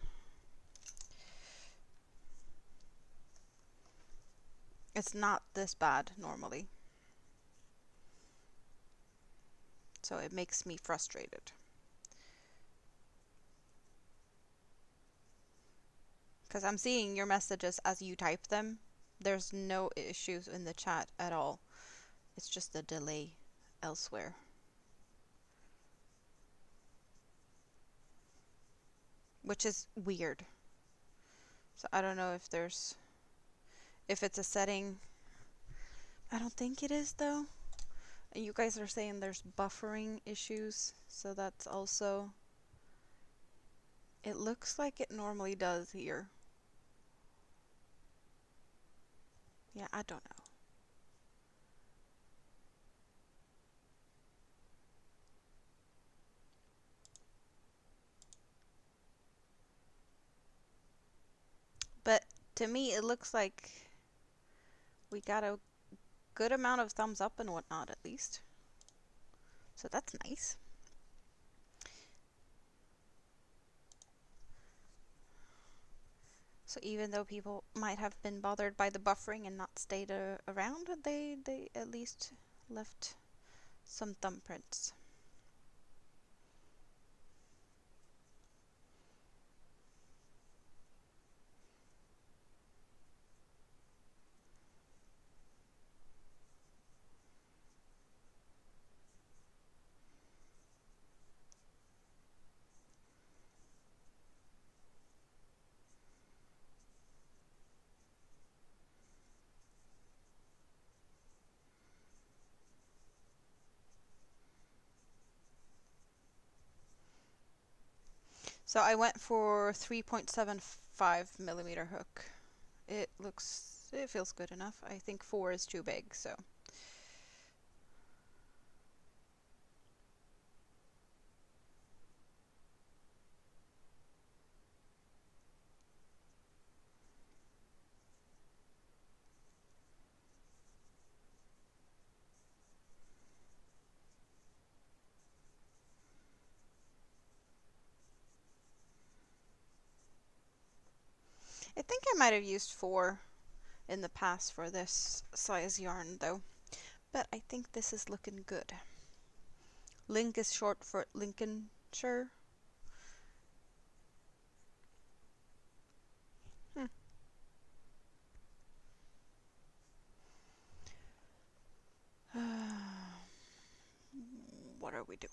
It's not this bad normally. So it makes me frustrated. Because I'm seeing your messages as you type them. There's no issues in the chat at all. It's just a delay elsewhere. Which is weird. So I don't know if it's a setting. I don't think it is though. And you guys are saying there's buffering issues. So that's also. It looks like it normally does here. Yeah, I don't know. to me it looks like we got a good amount of thumbs up and whatnot at least. So that's nice. So even though people might have been bothered by the buffering and not stayed around, they at least left some thumbprints. So I went for 3.75 millimeter hook. It feels good enough. I think 4 is too big, so. I think I might have used 4 in the past for this size yarn though, but I think this is looking good. Link is short for Lincolnshire. What are we doing?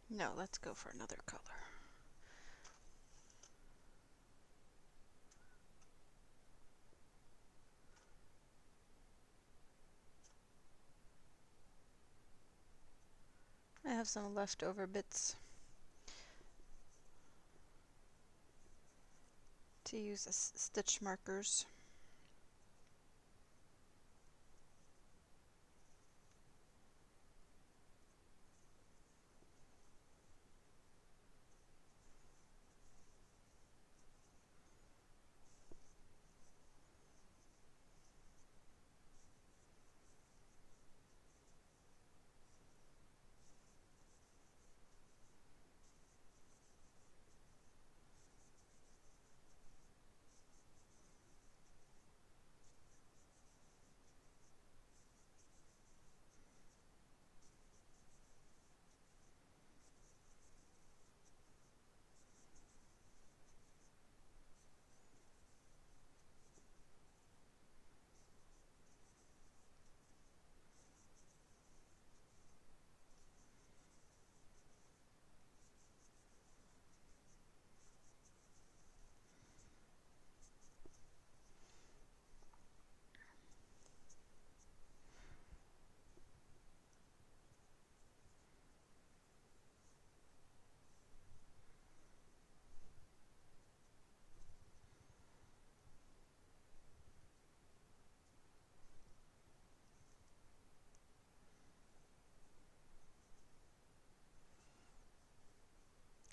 No, let's go for another color. I have some leftover bits to use as stitch markers.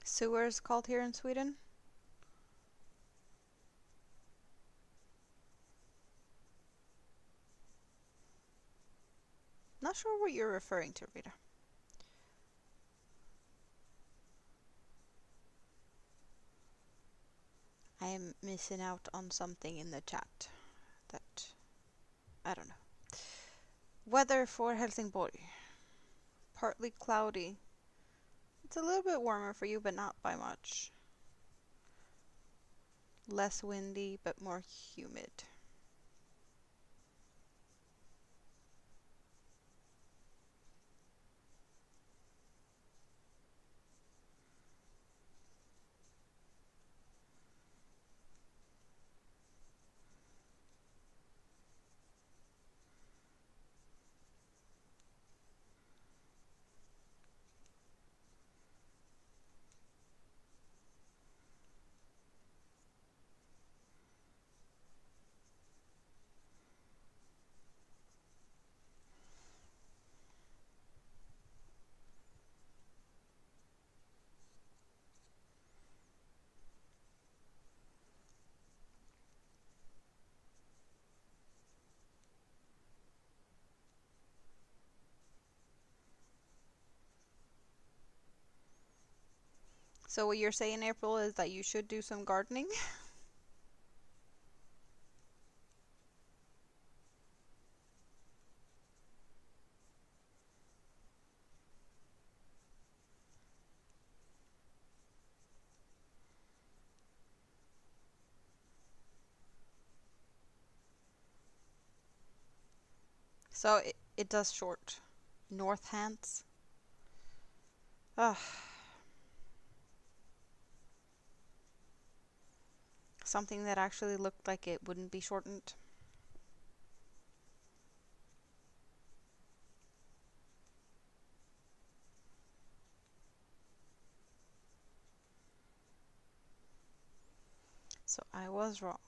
Sewer is called here in Sweden. Not sure what you're referring to, Rita. I am missing out on something in the chat that I don't know. Weather for Helsingborg. Partly cloudy. It's a little bit warmer for you, but not by much. Less windy, but more humid. So what you're saying, April, is that you should do some gardening? So it does short. North hands. Ugh. Something that actually looked like it wouldn't be shortened. So I was wrong.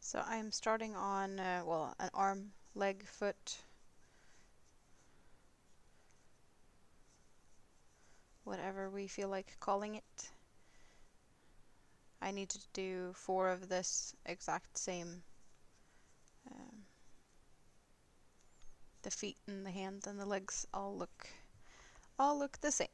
So I'm starting on, well, an arm, leg, foot, whatever we feel like calling it. I need to do 4 of this exact same. The feet and the hands and the legs all look the same.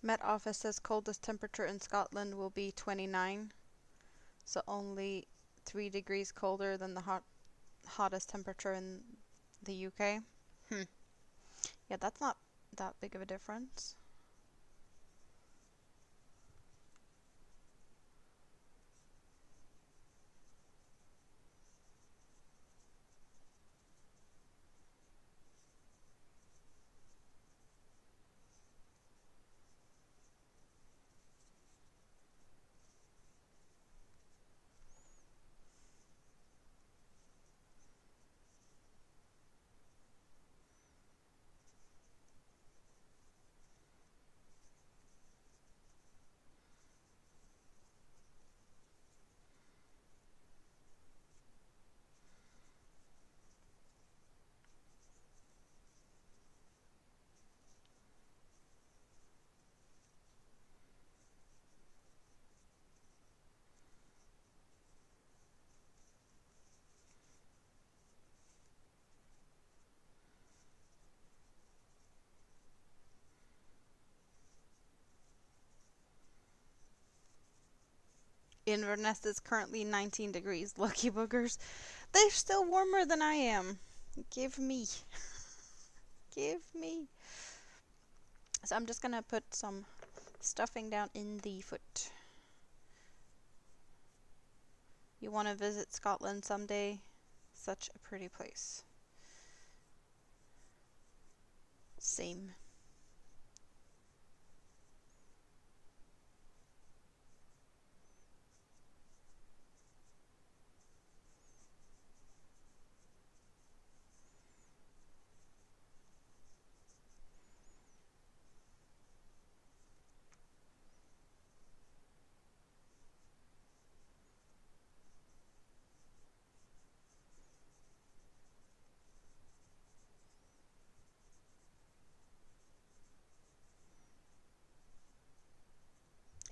Met Office says coldest temperature in Scotland will be 29, so only 3 degrees colder than the hottest temperature in the UK. Yeah, that's not that big of a difference. Inverness is currently 19 degrees. Lucky boogers. They're still warmer than I am. Give me. Give me. So I'm just gonna put some stuffing down in the foot. You want to visit Scotland someday? Such a pretty place. Same.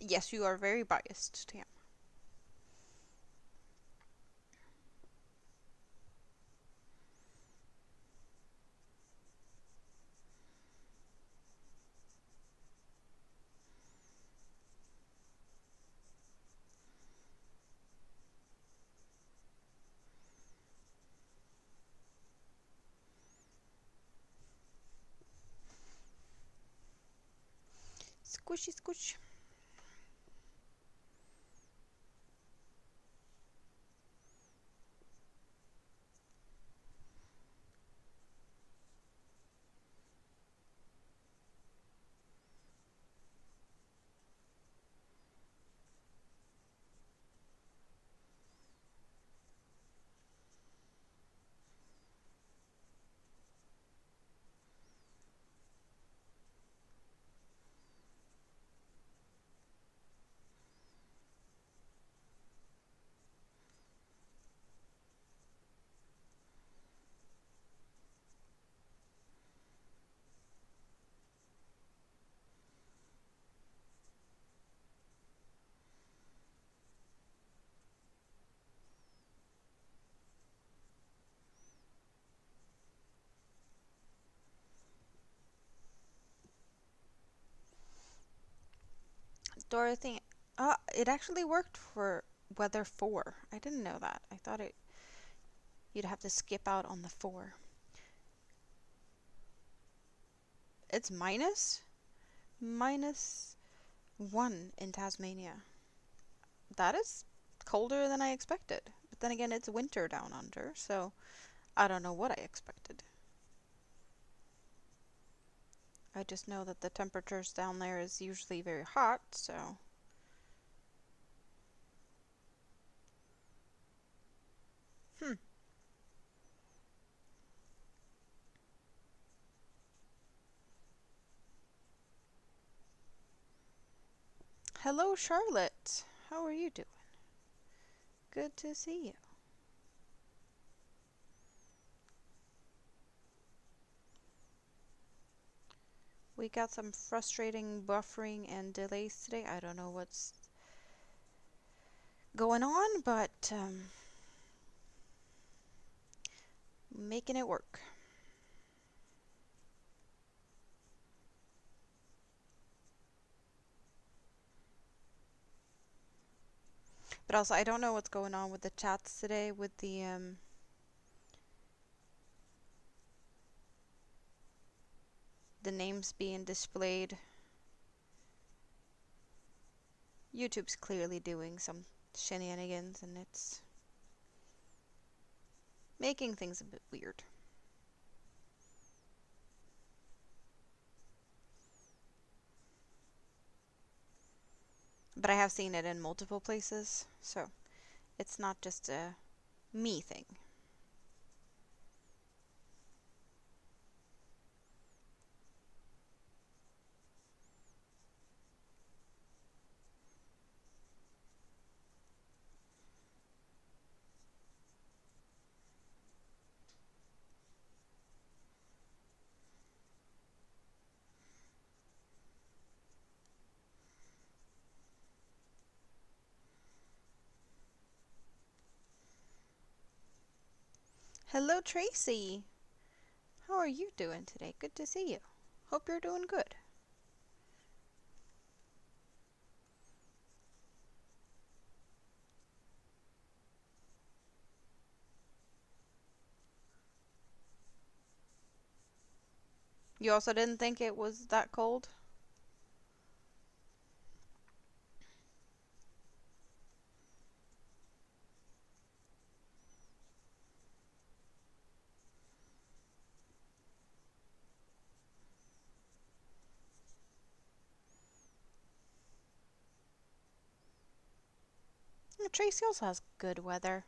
Yes, you are very biased, Tam. Squishy squish. Dorothy, it actually worked for weather 4. I didn't know that. I thought you'd have to skip out on the 4. It's -1 in Tasmania. That is colder than I expected. But then again, it's winter down under, so I don't know what I expected. I just know that the temperatures down there is usually very hot, so... Hello, Charlotte. How are you doing? Good to see you. We got some frustrating buffering and delays today. I don't know what's going on, but making it work. But also, I don't know what's going on with the chats today with the names being displayed. YouTube's clearly doing some shenanigans, and it's making things a bit weird. But I have seen it in multiple places, so it's not just a me thing. Hello, Tracy. How are you doing today? Good to see you. Hope you're doing good. You also didn't think it was that cold? Yeah, Tracy also has good weather.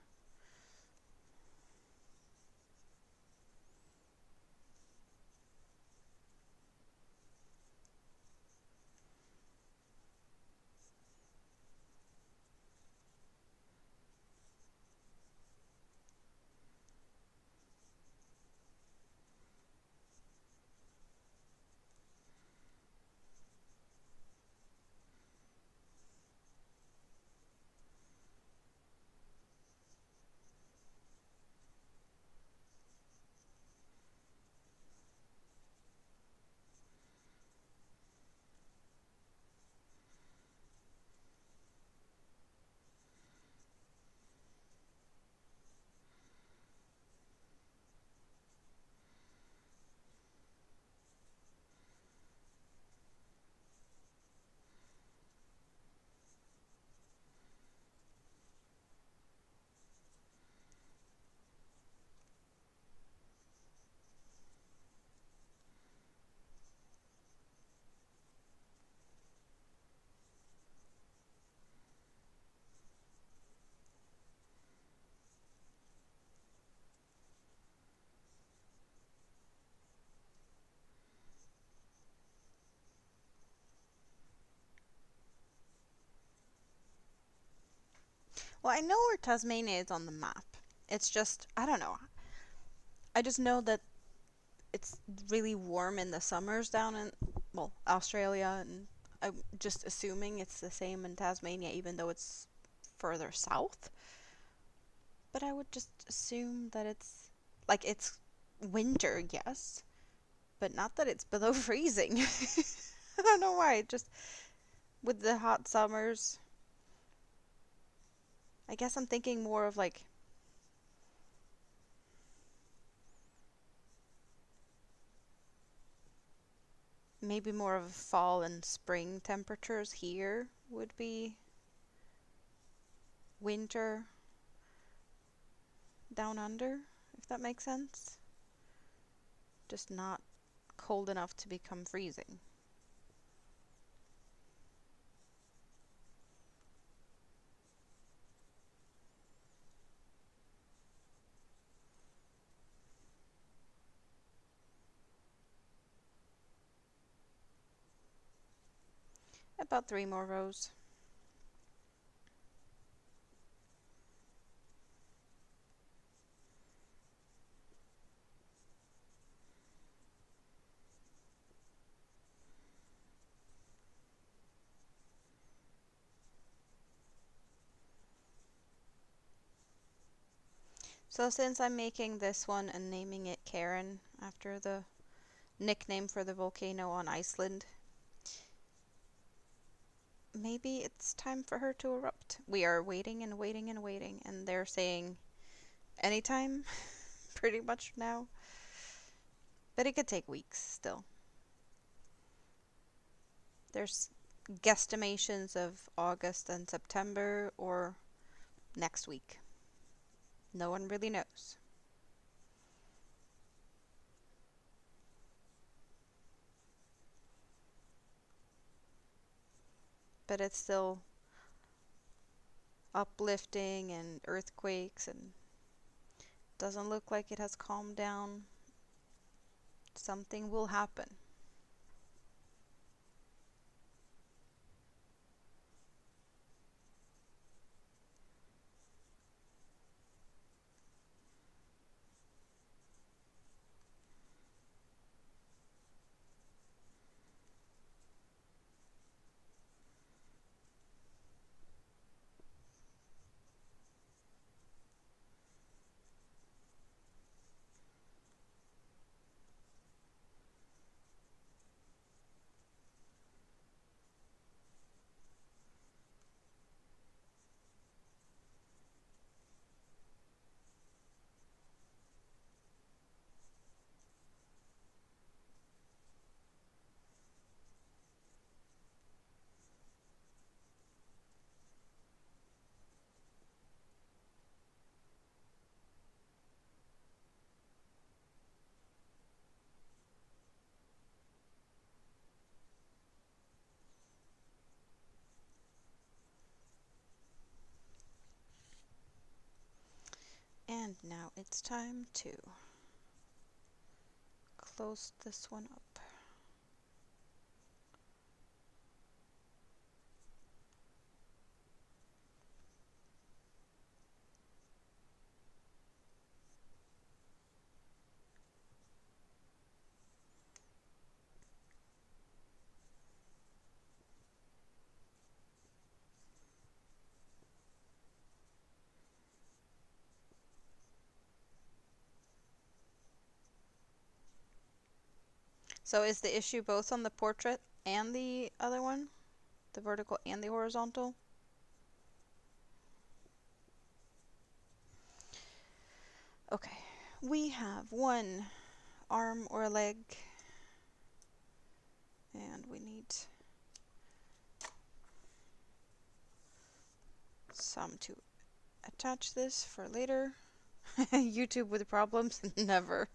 Well, I know where Tasmania is on the map. It's just, I don't know. I just know that it's really warm in the summers down in, well, Australia, and I'm just assuming it's the same in Tasmania, even though it's further south. But I would just assume that it's, like, it's winter, yes, but not that it's below freezing. I don't know why, just with the hot summers. I guess I'm thinking more of like maybe more of fall and spring temperatures here would be winter down under, if that makes sense. Just not cold enough to become freezing. About 3 more rows. So since I'm making this one and naming it Karen after the nickname for the volcano on Iceland, maybe it's time for her to erupt. We are waiting and waiting and waiting, and they're saying anytime, pretty much now. But it could take weeks still. There's guesstimations of August and September or next week. No one really knows. But it's still uplifting and earthquakes, and doesn't look like it has calmed down. Something will happen. And now it's time to close this one up. So is the issue both on the portrait and the other one? The vertical and the horizontal? Okay, we have one arm or leg, and we need some to attach this for later. YouTube with problems? Never.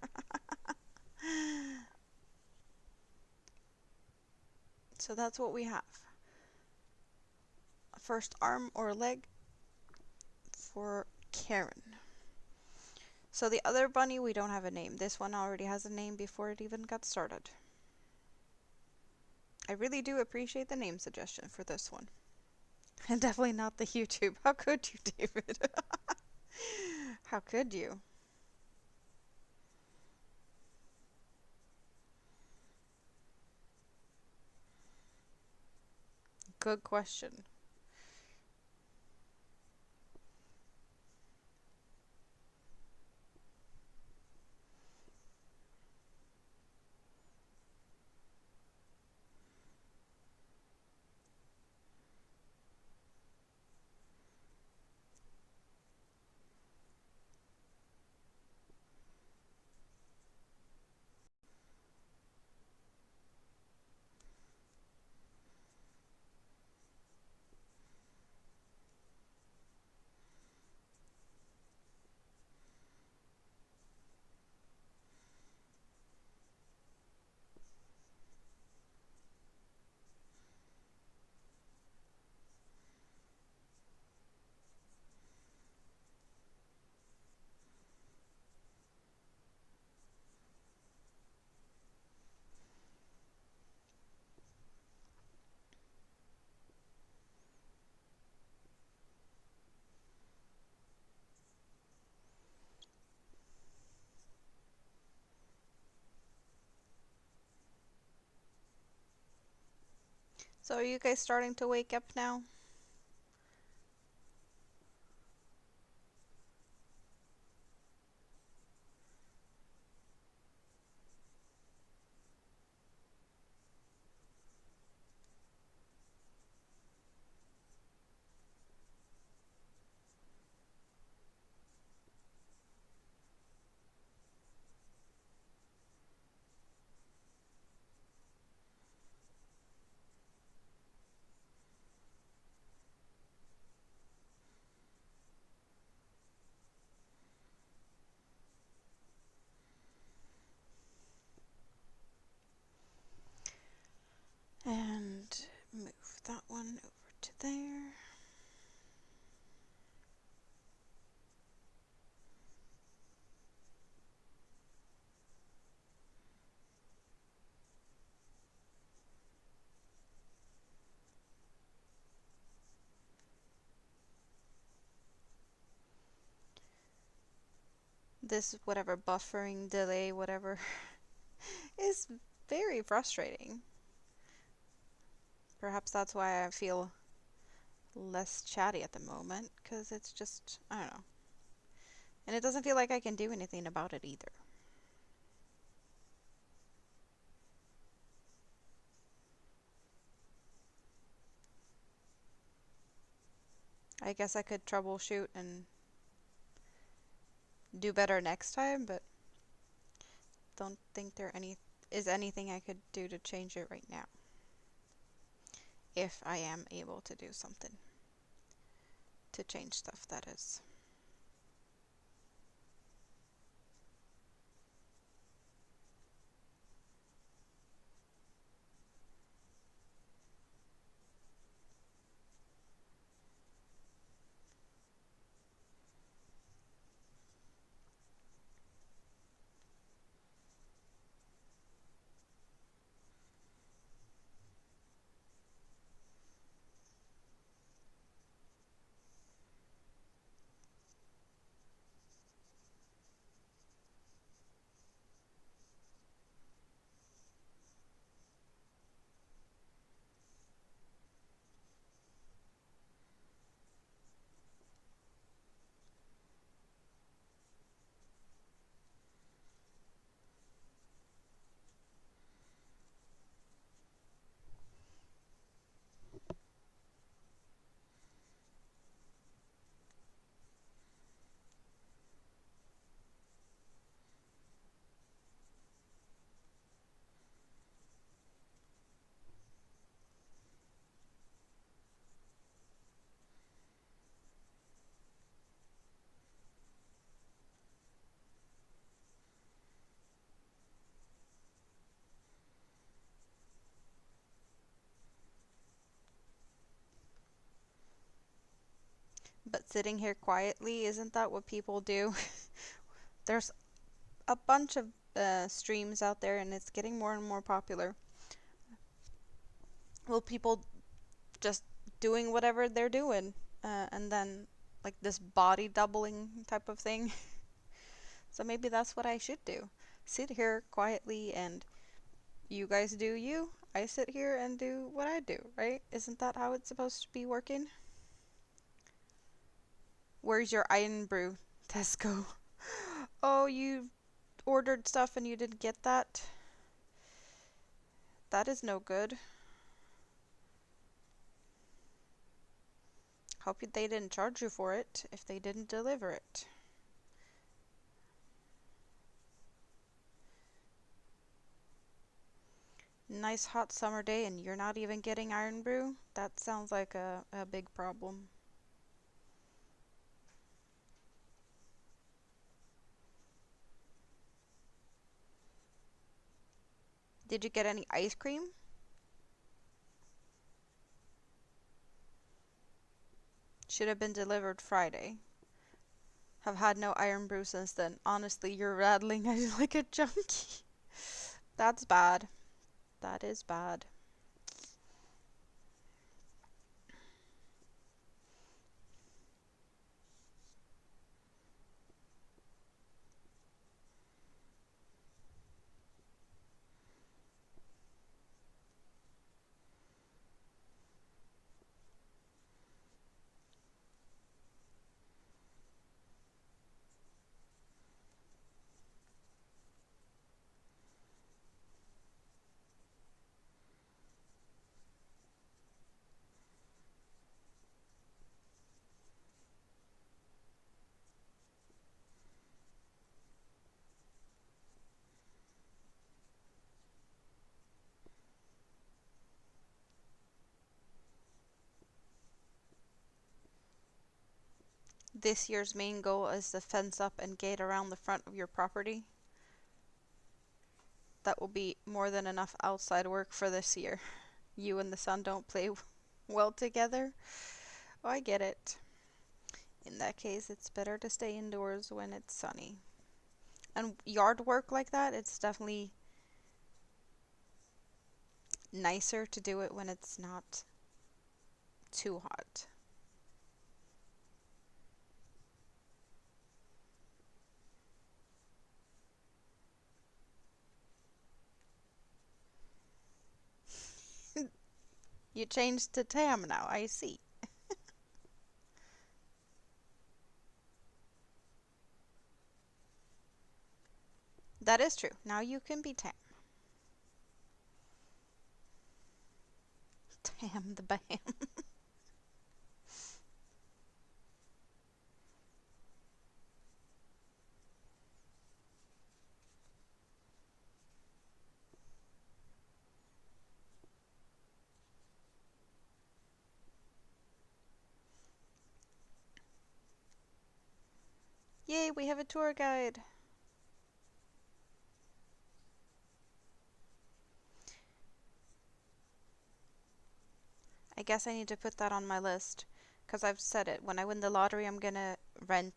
So that's what we have. First arm or leg for Karen. So the other bunny, we don't have a name. This one already has a name before it even got started. I really do appreciate the name suggestion for this one. And definitely not the YouTube. How could you, David? How could you? Good question. So are you guys starting to wake up now? And move that one over to there. This whatever buffering delay, whatever, is very frustrating. Perhaps that's why I feel less chatty at the moment, because it's just, I don't know. And it doesn't feel like I can do anything about it either. I guess I could troubleshoot and do better next time, but don't think there is anything I could do to change it right now. If I am able to do something to change stuff, that is. But sitting here quietly, isn't that what people do? There's a bunch of streams out there, and it's getting more and more popular. Well, people just doing whatever they're doing. And then, like, this body doubling type of thing. So maybe that's what I should do. Sit here quietly and you guys do you. I sit here and do what I do, right? Isn't that how it's supposed to be working? Where's your iron brew, Tesco? Oh, you ordered stuff and you didn't get that? That is no good. Hope they didn't charge you for it if they didn't deliver it. Nice hot summer day and you're not even getting iron brew? That sounds like a big problem. Did you get any ice cream? Should have been delivered Friday. Have had no iron brew since then. Honestly, you're rattling like a junkie. That's bad. That is bad. This year's main goal is to fence up and gate around the front of your property. That will be more than enough outside work for this year. You and the sun don't play well together. Oh, I get it. In that case, it's better to stay indoors when it's sunny. And yard work like that, it's definitely nicer to do it when it's not too hot. You changed to Tam now, I see. That is true. Now you can be Tam. Tam the Bam. Yay, we have a tour guide. I guess I need to put that on my list because I've said it. When I win the lottery, I'm gonna rent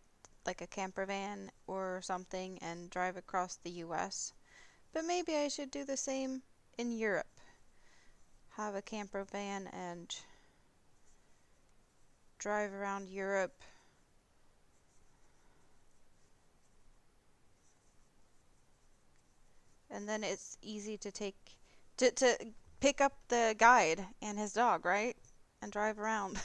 like a camper van or something and drive across the US. But maybe I should do the same in Europe. Have a camper van and drive around Europe. And then it's easy to to pick up the guide and his dog, right? And drive around.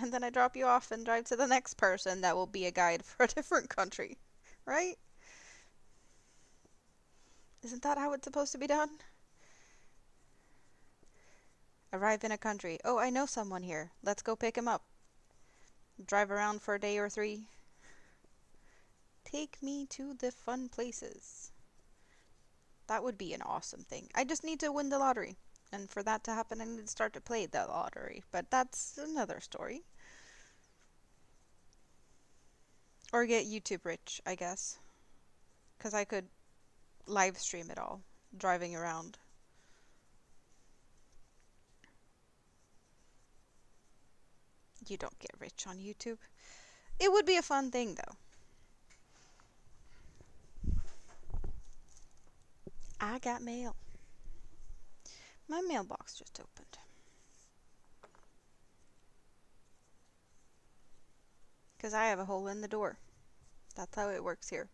And then I drop you off and drive to the next person that will be a guide for a different country, right? Isn't that how it's supposed to be done? Arrive in a country. Oh, I know someone here. Let's go pick him up. Drive around for a day or 3. Take me to the fun places. That would be an awesome thing. I just need to win the lottery. And for that to happen, I need to start to play the lottery. But that's another story. Or get YouTube rich, I guess. Because I could live stream it all, driving around. You don't get rich on YouTube. It would be a fun thing, though. I got mail. My mailbox just opened. because I have a hole in the door. That's how it works here.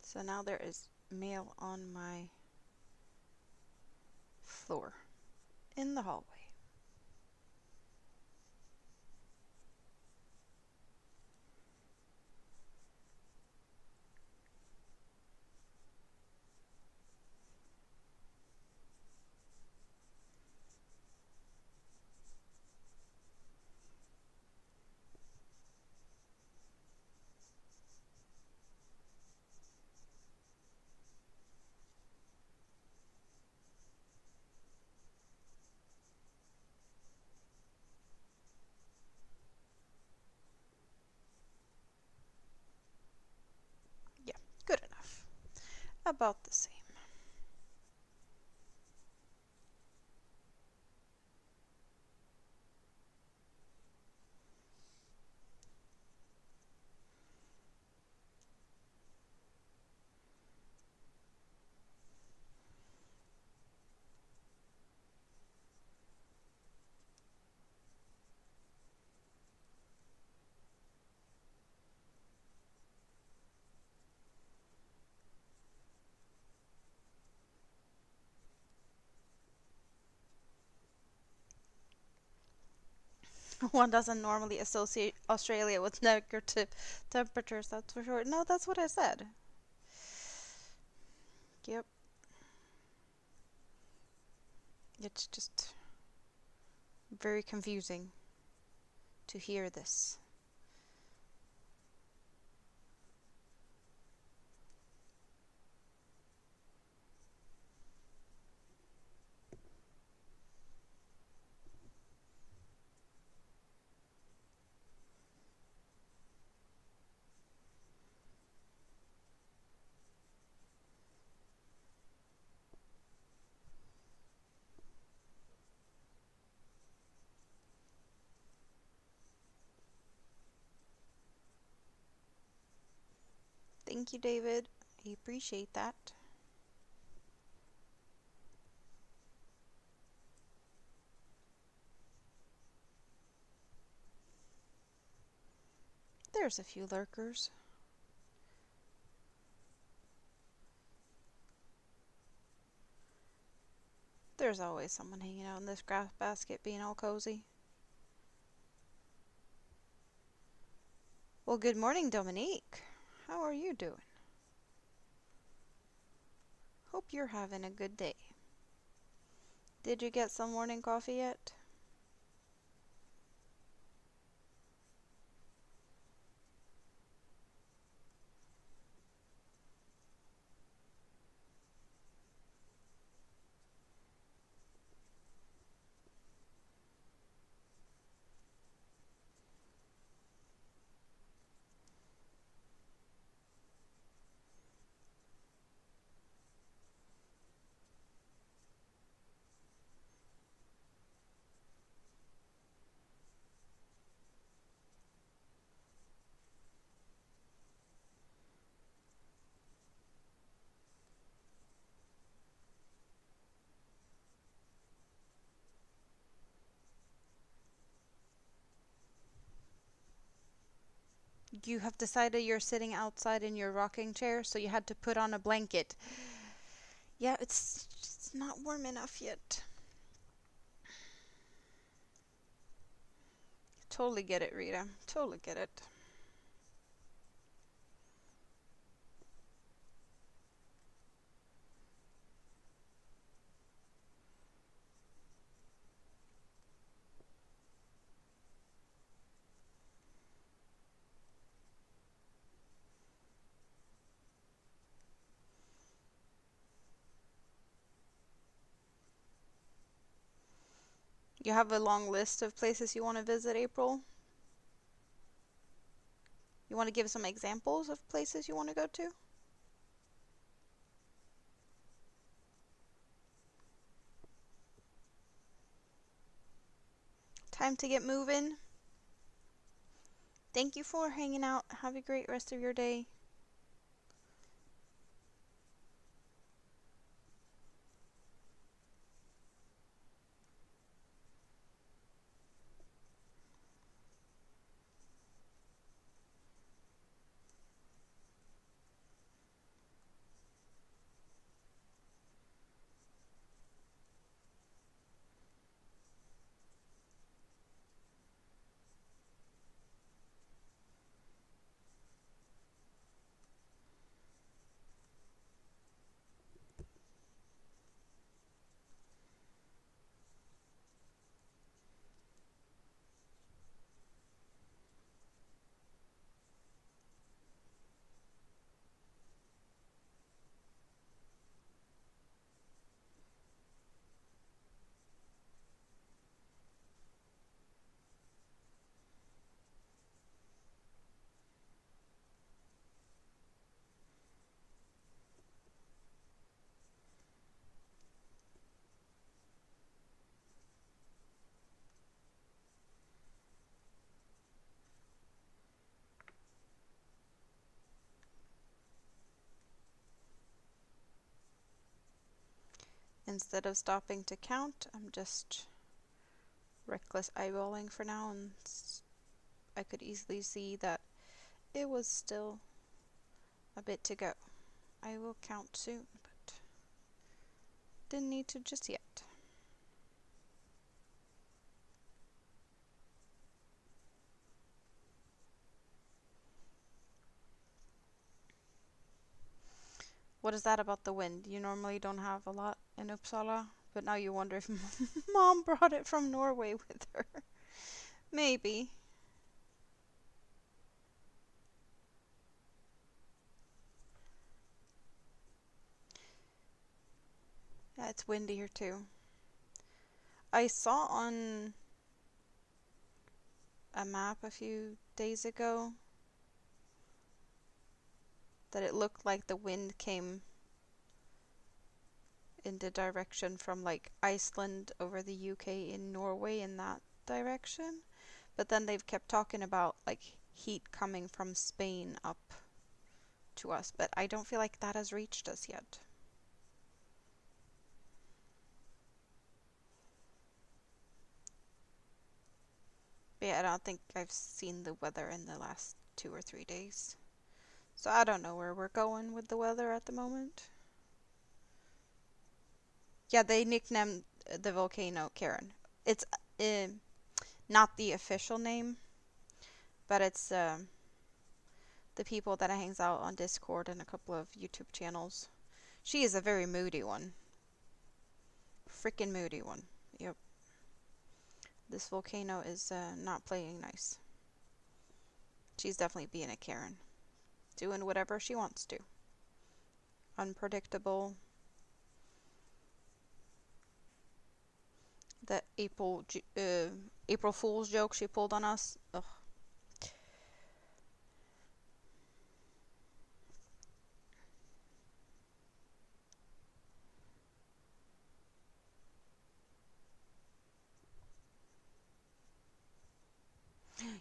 So now there is mail on my floor in the hallway. Yeah, good enough. About the same. One doesn't normally associate Australia with negative temperatures, that's for sure. No, that's what I said. Yep. It's just very confusing to hear this. Thank you, David. I appreciate that. There's a few lurkers. There's always someone hanging out in this grass basket being all cozy. Well, good morning, Dominique. How are you doing? Hope you're having a good day. Did you get some morning coffee yet? You have decided you're sitting outside in your rocking chair, so you had to put on a blanket. Yeah, it's just not warm enough yet. Totally get it, Rita. Totally get it. You have a long list of places you want to visit, April? You want to give some examples of places you want to go to? Time to get moving. Thank you for hanging out. Have a great rest of your day. instead of stopping to count, I'm just reckless eyeballing for now, and I could easily see that it was still a bit to go. I will count soon, but didn't need to just yet. What is that about the wind? You normally don't have a lot in Uppsala, but now you wonder if Mom brought it from Norway with her. Maybe. Yeah, it's windy here too. I saw on a map a few days ago that it looked like the wind came in the direction from like Iceland over the UK in Norway in that direction. But then they've kept talking about like heat coming from Spain up to us, but I don't feel like that has reached us yet. But yeah, I don't think I've seen the weather in the last 2 or 3 days. So I don't know where we're going with the weather at the moment. Yeah, they nicknamed the volcano Karen. It's not the official name, but it's the people that hangs out on Discord and a couple of YouTube channels. She is a very moody one. Freaking moody one. Yep. This volcano is not playing nice. She's definitely being a Karen. Doing whatever she wants to. Unpredictable. The April Fool's joke she pulled on us. Ugh.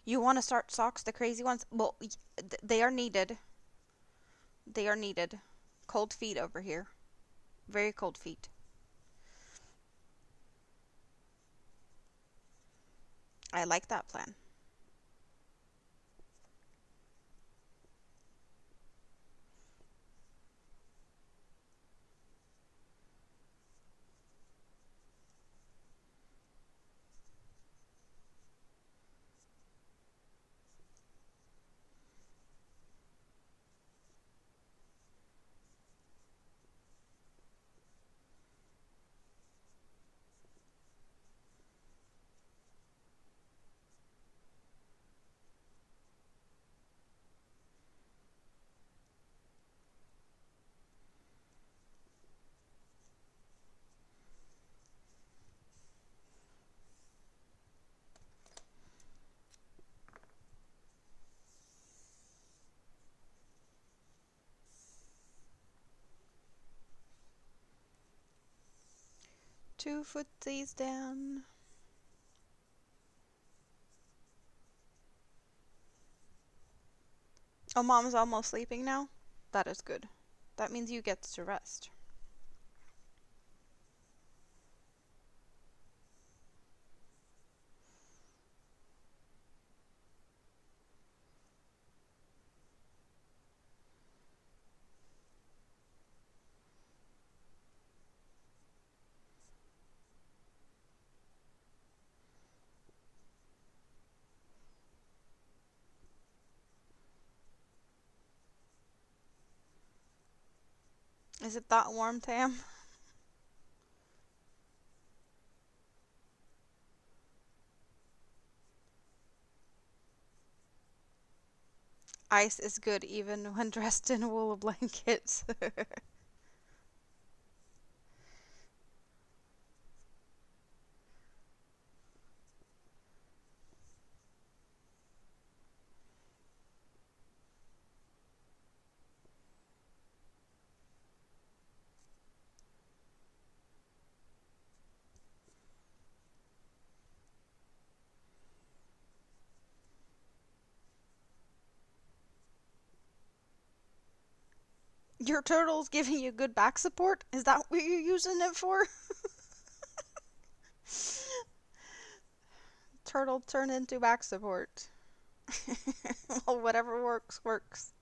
You want to start socks, the crazy ones? Well, they are needed. They are needed. Cold feet over here. Very cold feet. I like that plan. Two footsies down. Oh, Mom's almost sleeping now? That is good. That means you get to rest. Is it that warm, Tam? Ice is good even when dressed in wool blankets. Your turtle's giving you good back support? Is that what you're using it for? Turtle turn into back support. Well, whatever works, works.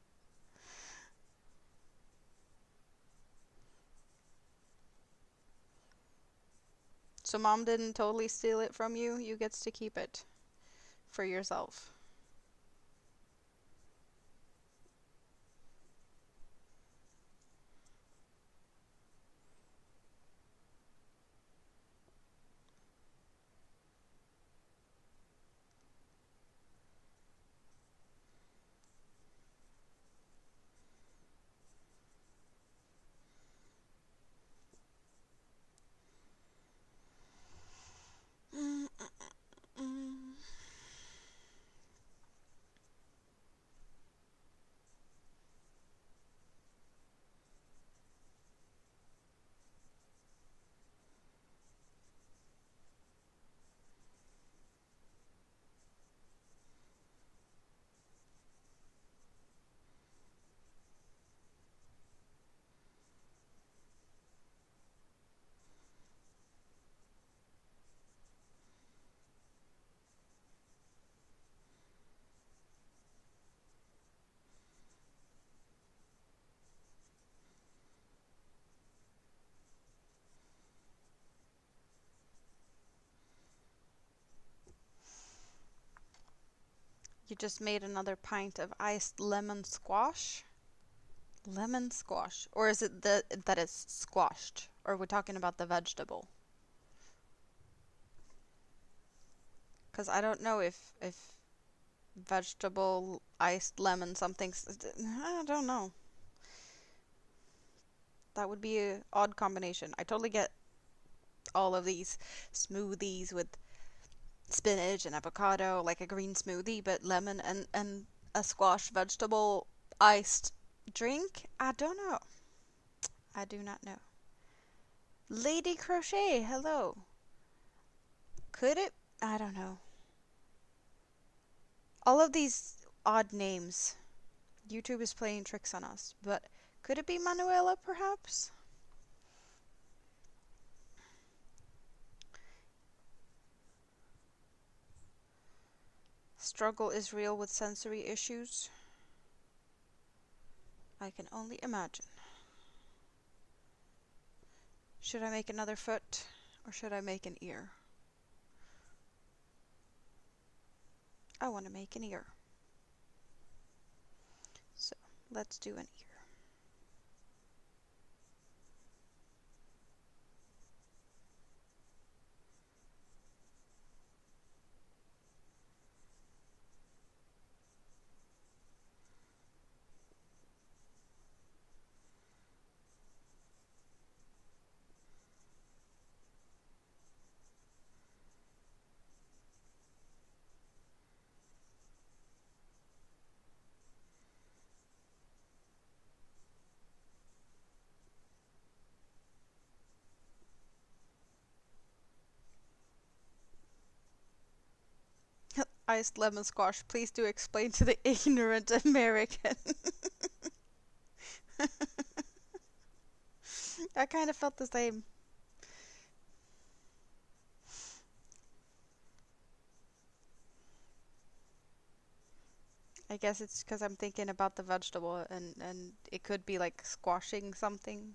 So mom didn't totally steal it from you. You gets to keep it for yourself. Mm, mm, mm. You just made another pint of iced lemon squash? Lemon squash. Or is it that it's squashed? Or are we talking about the vegetable? Because I don't know if vegetable iced lemon something's... I don't know. That would be an odd combination. I totally get all of these smoothies with spinach and avocado, like a green smoothie, but lemon and a squash vegetable iced drink? I don't know. I do not know. Lady Crochet, hello. Could it? I don't know. All of these odd names. YouTube is playing tricks on us, but could it be Manuela, perhaps? Struggle is real with sensory issues. I can only imagine. Should I make another foot, or should I make an ear? I want to make an ear. So, let's do an ear. Iced lemon squash, please do explain to the ignorant American. I kind of felt the same. I guess it's because I'm thinking about the vegetable and it could be like squashing something.